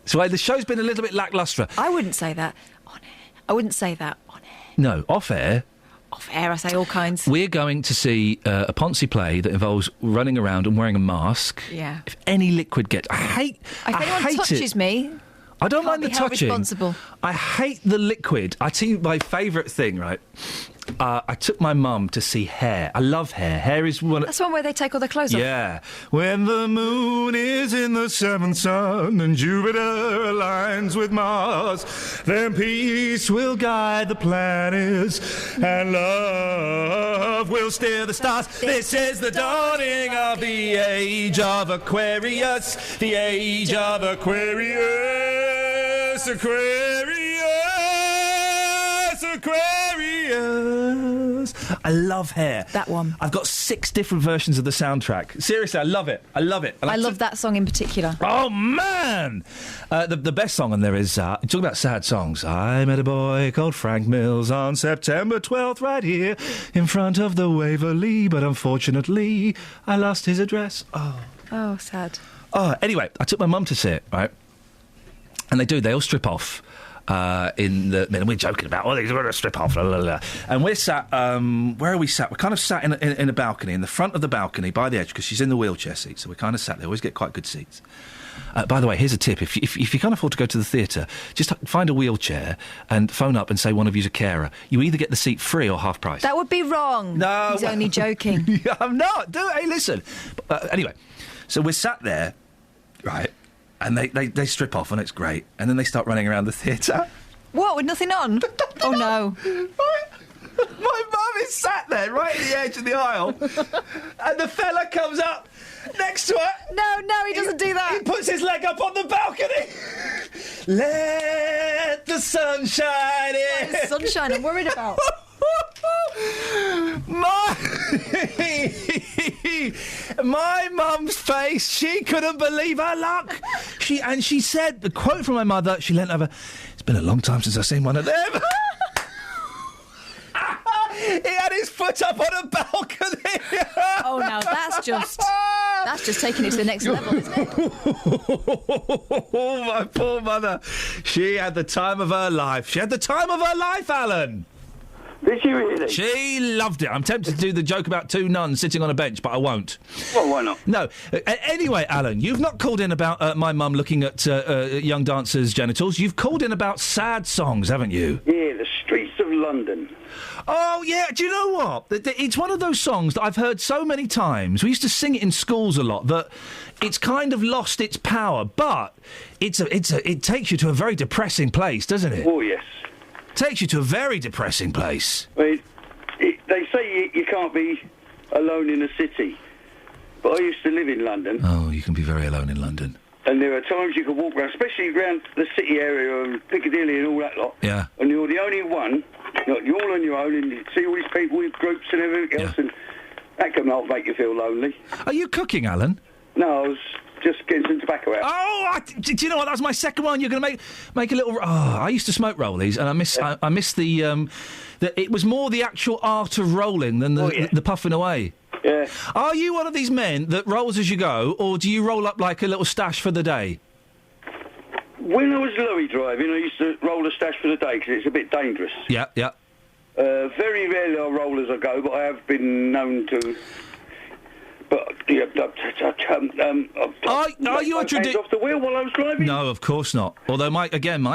So the show's been a little bit lacklustre. I wouldn't say that on air. I wouldn't say that on air. No, off air. Off air, I say all kinds. We're going to see a Ponzi play that involves running around and wearing a mask. Yeah. If any liquid gets... If anyone touches me... I don't mind the touching. Responsible. I hate the liquid. I tell you my favourite thing, right? I took my mum to see Hair. I love Hair. Hair is one... That's one where they take all their clothes off. Yeah. When the moon is in the seventh sun and Jupiter aligns with Mars, then peace will guide the planets and love will steer the stars. This is the dawning of the age of Aquarius. The age of Aquarius. Aquarius. I love Hair. That one. I've got 6 different versions of the soundtrack. Seriously, I love it. And I love that song in particular. Oh, man! The best song on there is, talking about sad songs, I met a boy called Frank Mills on September 12th right here in front of the Waverley, but unfortunately I lost his address. Oh, sad. Anyway, I took my mum to see it, right? And they all strip off. And we're joking about, they're going to strip off, blah, blah, blah. And we're sat, where are we sat? We're kind of sat in a balcony, in the front of the balcony, by the edge, because she's in the wheelchair seat, so we're kind of sat there, always get quite good seats. By the way, here's a tip, if you can't afford to go to the theatre, just find a wheelchair and phone up and say one of you's a carer. You either get the seat free or half price. That would be wrong. No. He's only joking. I'm not. Hey, listen. Anyway, so we're sat there, right, and they strip off, and it's great. And then they start running around the theatre. What, with nothing on? Oh, no. My mum is sat there, right at the edge of the aisle, and the fella comes up, Next to her. No, he doesn't do that. He puts his leg up on the balcony. Let the sun shine in. What is sunshine I'm worried about? My mum's face, she couldn't believe her luck. She said, the quote from my mother, she leant over, it's been a long time since I've seen one of them. He had his foot up on a balcony. Oh, now that's just taking it to the next level, isn't it? Oh, my poor mother. She had the time of her life. She had the time of her life, Alan. Did she really? She loved it. I'm tempted to do the joke about two nuns sitting on a bench, but I won't. Well, why not? No. Anyway, Alan, you've not called in about my mum looking at young dancers' genitals. You've called in about sad songs, haven't you? Yeah, the streets of London. Oh, yeah. Do you know what? It's one of those songs that I've heard so many times. We used to sing it in schools a lot, that it's kind of lost its power, but it takes you to a very depressing place, doesn't it? Oh, yes. Takes you to a very depressing place. They say you can't be alone in a city, but I used to live in London. Oh, you can be very alone in London. And there are times you can walk around, especially around the city area and Piccadilly and all that lot. Yeah. And you're the only one, you're all on your own, and you see all these people with groups and everything else, and that can make you feel lonely. Are you cooking, Alan? No, I was just getting some tobacco out. Oh, do you know what? That was my second one. You're going to make a little. Oh, I used to smoke rollies, and I miss the. It was more the actual art of rolling than the puffing away. Yeah. Are you one of these men that rolls as you go, or do you roll up like a little stash for the day? When I was lorry driving, I used to roll a stash for the day because it's a bit dangerous. Yeah, yeah. Very rarely I roll as I go, but I have been known to. But are you a traditional? Off the wheel while I was driving? No, of course not. Although my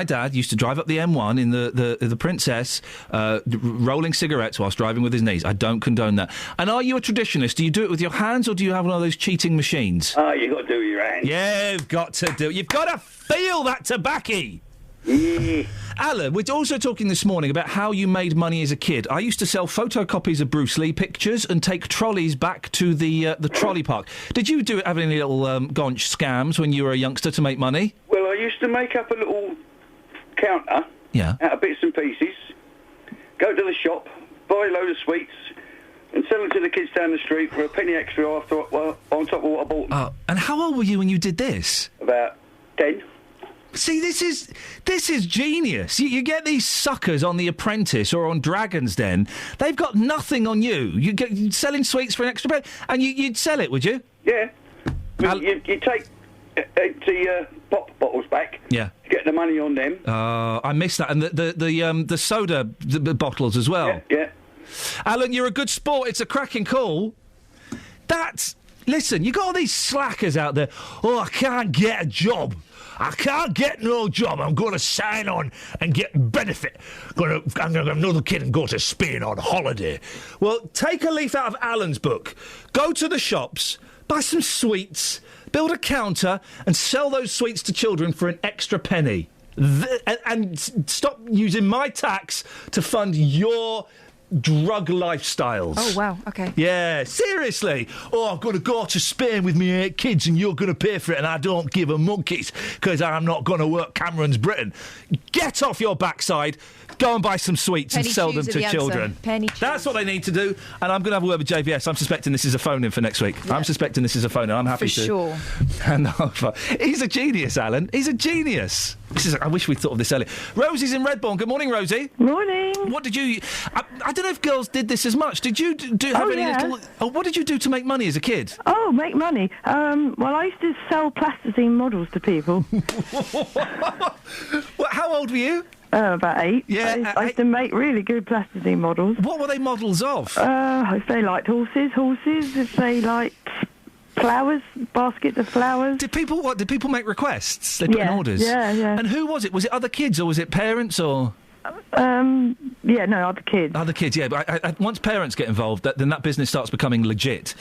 dad used to drive up the M1 in the Princess, rolling cigarettes whilst driving with his knees. I don't condone that. And are you a traditionalist? Do you do it with your hands, or do you have one of those cheating machines? You got to do it with your hands. Yeah, you've got to do it. You've got to feel that tobacco. Yeah. Alan, we're also talking this morning about how you made money as a kid. I used to sell photocopies of Bruce Lee pictures and take trolleys back to the trolley park. Did you have any little gaunch scams when you were a youngster to make money? Well, I used to make up a little counter out of bits and pieces, go to the shop, buy a load of sweets, and sell them to the kids down the street for a penny extra on top of what I bought them. Oh, and how old were you when you did this? About 10. See, this is genius. You get these suckers on The Apprentice or on Dragon's Den. They've got nothing on you. You're selling sweets for an extra penny, and you'd sell it, would you? Yeah. You take the pop bottles back. Yeah. To get the money on them. I missed that, and the soda bottles as well. Yeah. Alan, you're a good sport. It's a cracking call. Listen, you got all these slackers out there. Oh, I can't get a job. I can't get no job. I'm going to sign on and get benefit. I'm going to have another kid and go to Spain on holiday. Well, take a leaf out of Alan's book. Go to the shops, buy some sweets, build a counter, and sell those sweets to children for an extra penny. And stop using my tax to fund your drug lifestyles. Oh, wow, OK. Yeah, seriously. Oh, I've got to go to Spain with me 8 kids and you're going to pay for it and I don't give a monkeys because I'm not going to work Cameron's Britain. Get off your backside, go and buy some sweets and sell them to children. That's what they need to do. And I'm going to have a word with JVS. I'm suspecting this is a phone-in for next week. Yeah. I'm suspecting this is a phone-in. I'm happy for to. Sure. And he's a genius, Alan. He's a genius. I wish we'd thought of this earlier. Rosie's in Redbourne. Good morning, Rosie. Morning. What did you... I don't know if girls did this as much. Did you have any little... Oh, what did you do to make money as a kid? Oh, make money. Well, I used to sell plasticine models to people. How old were you? About 8. Yeah. I used to make really good plasticine models. What were they models of? If they liked horses. If they liked... flowers, baskets of flowers. Did people make requests? They put in orders? Yeah. And who was it? Was it other kids or was it parents or...? Other kids. Other kids, yeah. But once parents get involved, then that business starts becoming legit.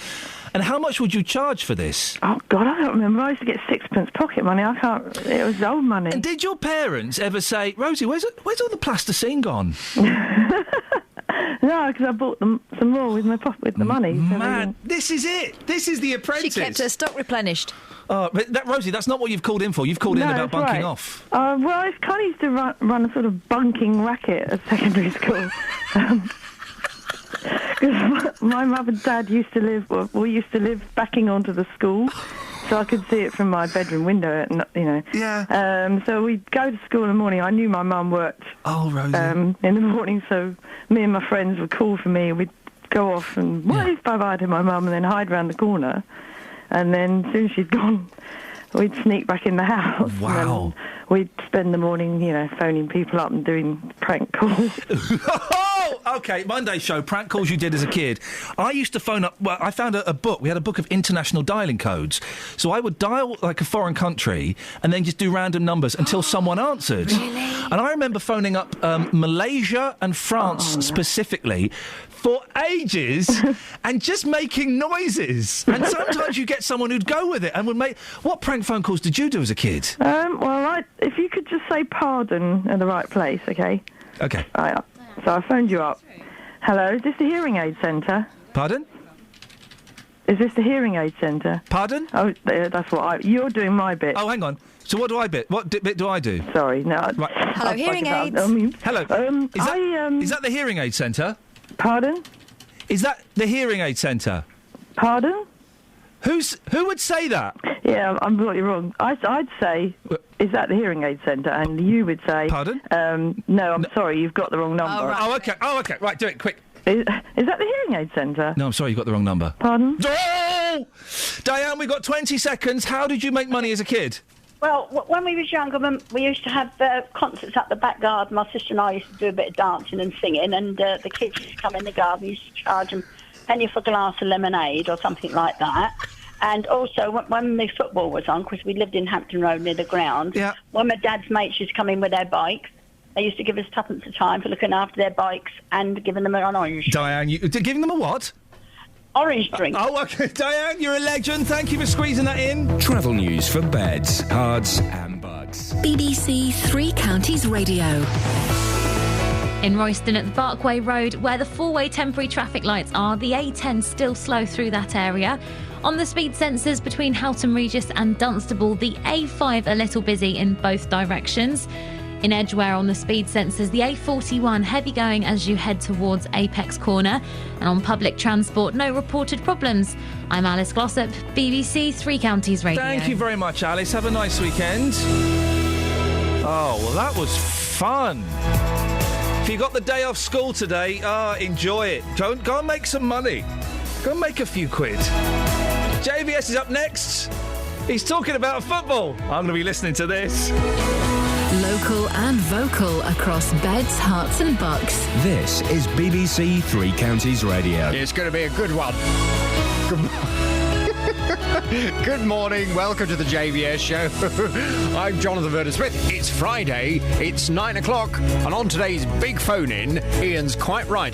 And how much would you charge for this? Oh, God, I don't remember. I used to get 6p pocket money. It was old money. And did your parents ever say, Rosie, where's all the plasticine gone? No, No, because I bought them some more with the money. So Man, this is it. This is The Apprentice. She kept her stock replenished. Oh, but Rosie, that's not what you've called in for. You've called in about bunking off. Well, I kind of used to run a sort of bunking racket at secondary school. Because my mum and dad used to live backing onto the school, so I could see it from my bedroom window, Yeah. So we'd go to school in the morning. I knew my mum worked Rosie. in the morning, so me and my friends would call for me, and we'd go off and wave bye-bye to my mum and then hide round the corner. And then as soon as she'd gone, we'd sneak back in the house. Wow. And we'd spend the morning, phoning people up and doing prank calls. OK, Monday show, prank calls you did as a kid. I used to phone up... Well, I found a book. We had a book of international dialing codes. So I would dial, like, a foreign country and then just do random numbers until someone answered. Really? And I remember phoning up Malaysia and France specifically for ages and just making noises. And sometimes you get someone who'd go with it and would make... What prank phone calls did you do as a kid? If you could just say pardon at the right place, OK? OK. Right. So I phoned you up. Hello, is this the hearing aid centre? Pardon? Is this the hearing aid centre? Pardon? Oh, that's what you're doing my bit. Oh, hang on. So what do I bit? What bit do I do? Sorry, no. Right. Hello, hearing aids. Hello. Is that the hearing aid centre? Pardon? Is that the hearing aid centre? Pardon? Who would say that? Yeah, I'm totally wrong. I'd say, is that the hearing aid centre? And you would say... Pardon? No, I'm sorry, you've got the wrong number. Oh, OK. Right, do it, quick. Is that the hearing aid centre? No, I'm sorry, you've got the wrong number. Pardon? Oh! Diane, we've got 20 seconds. How did you make money as a kid? Well, when we was younger, we used to have concerts at the back garden. My sister and I used to do a bit of dancing and singing, and the kids used to come in the garden. We used to charge them a penny for a glass of lemonade or something like that. And also, when the football was on, because we lived in Hampton Road near the ground, when my dad's mates used to come in with their bikes, they used to give us twopence a time for looking after their bikes and giving them an orange. Diane, giving them a what? Orange drink. OK. Diane, you're a legend. Thank you for squeezing that in. Travel news for beds, cards and bugs. BBC Three Counties Radio. In Royston at the Barkway Road, where the four-way temporary traffic lights are, the A10 still slow through that area. On the speed sensors between Houghton Regis and Dunstable, the A5 a little busy in both directions. In Edgware on the speed sensors, the A41 heavy going as you head towards Apex Corner. And on public transport, no reported problems. I'm Alice Glossop, BBC Three Counties Radio. Thank you very much, Alice. Have a nice weekend. Oh, well, that was fun. If you got the day off school today, enjoy it. Go and make some money. Go and make a few quid. JVS is up next. He's talking about football. I'm going to be listening to this. Local and vocal across beds, hearts and bucks. This is BBC Three Counties Radio. It's going to be a good one. Good morning, welcome to the JVS show. I'm Jonathan Vernon-Smith. It's Friday, it's 9 o'clock, and on today's big phone-in, Ian's quite right.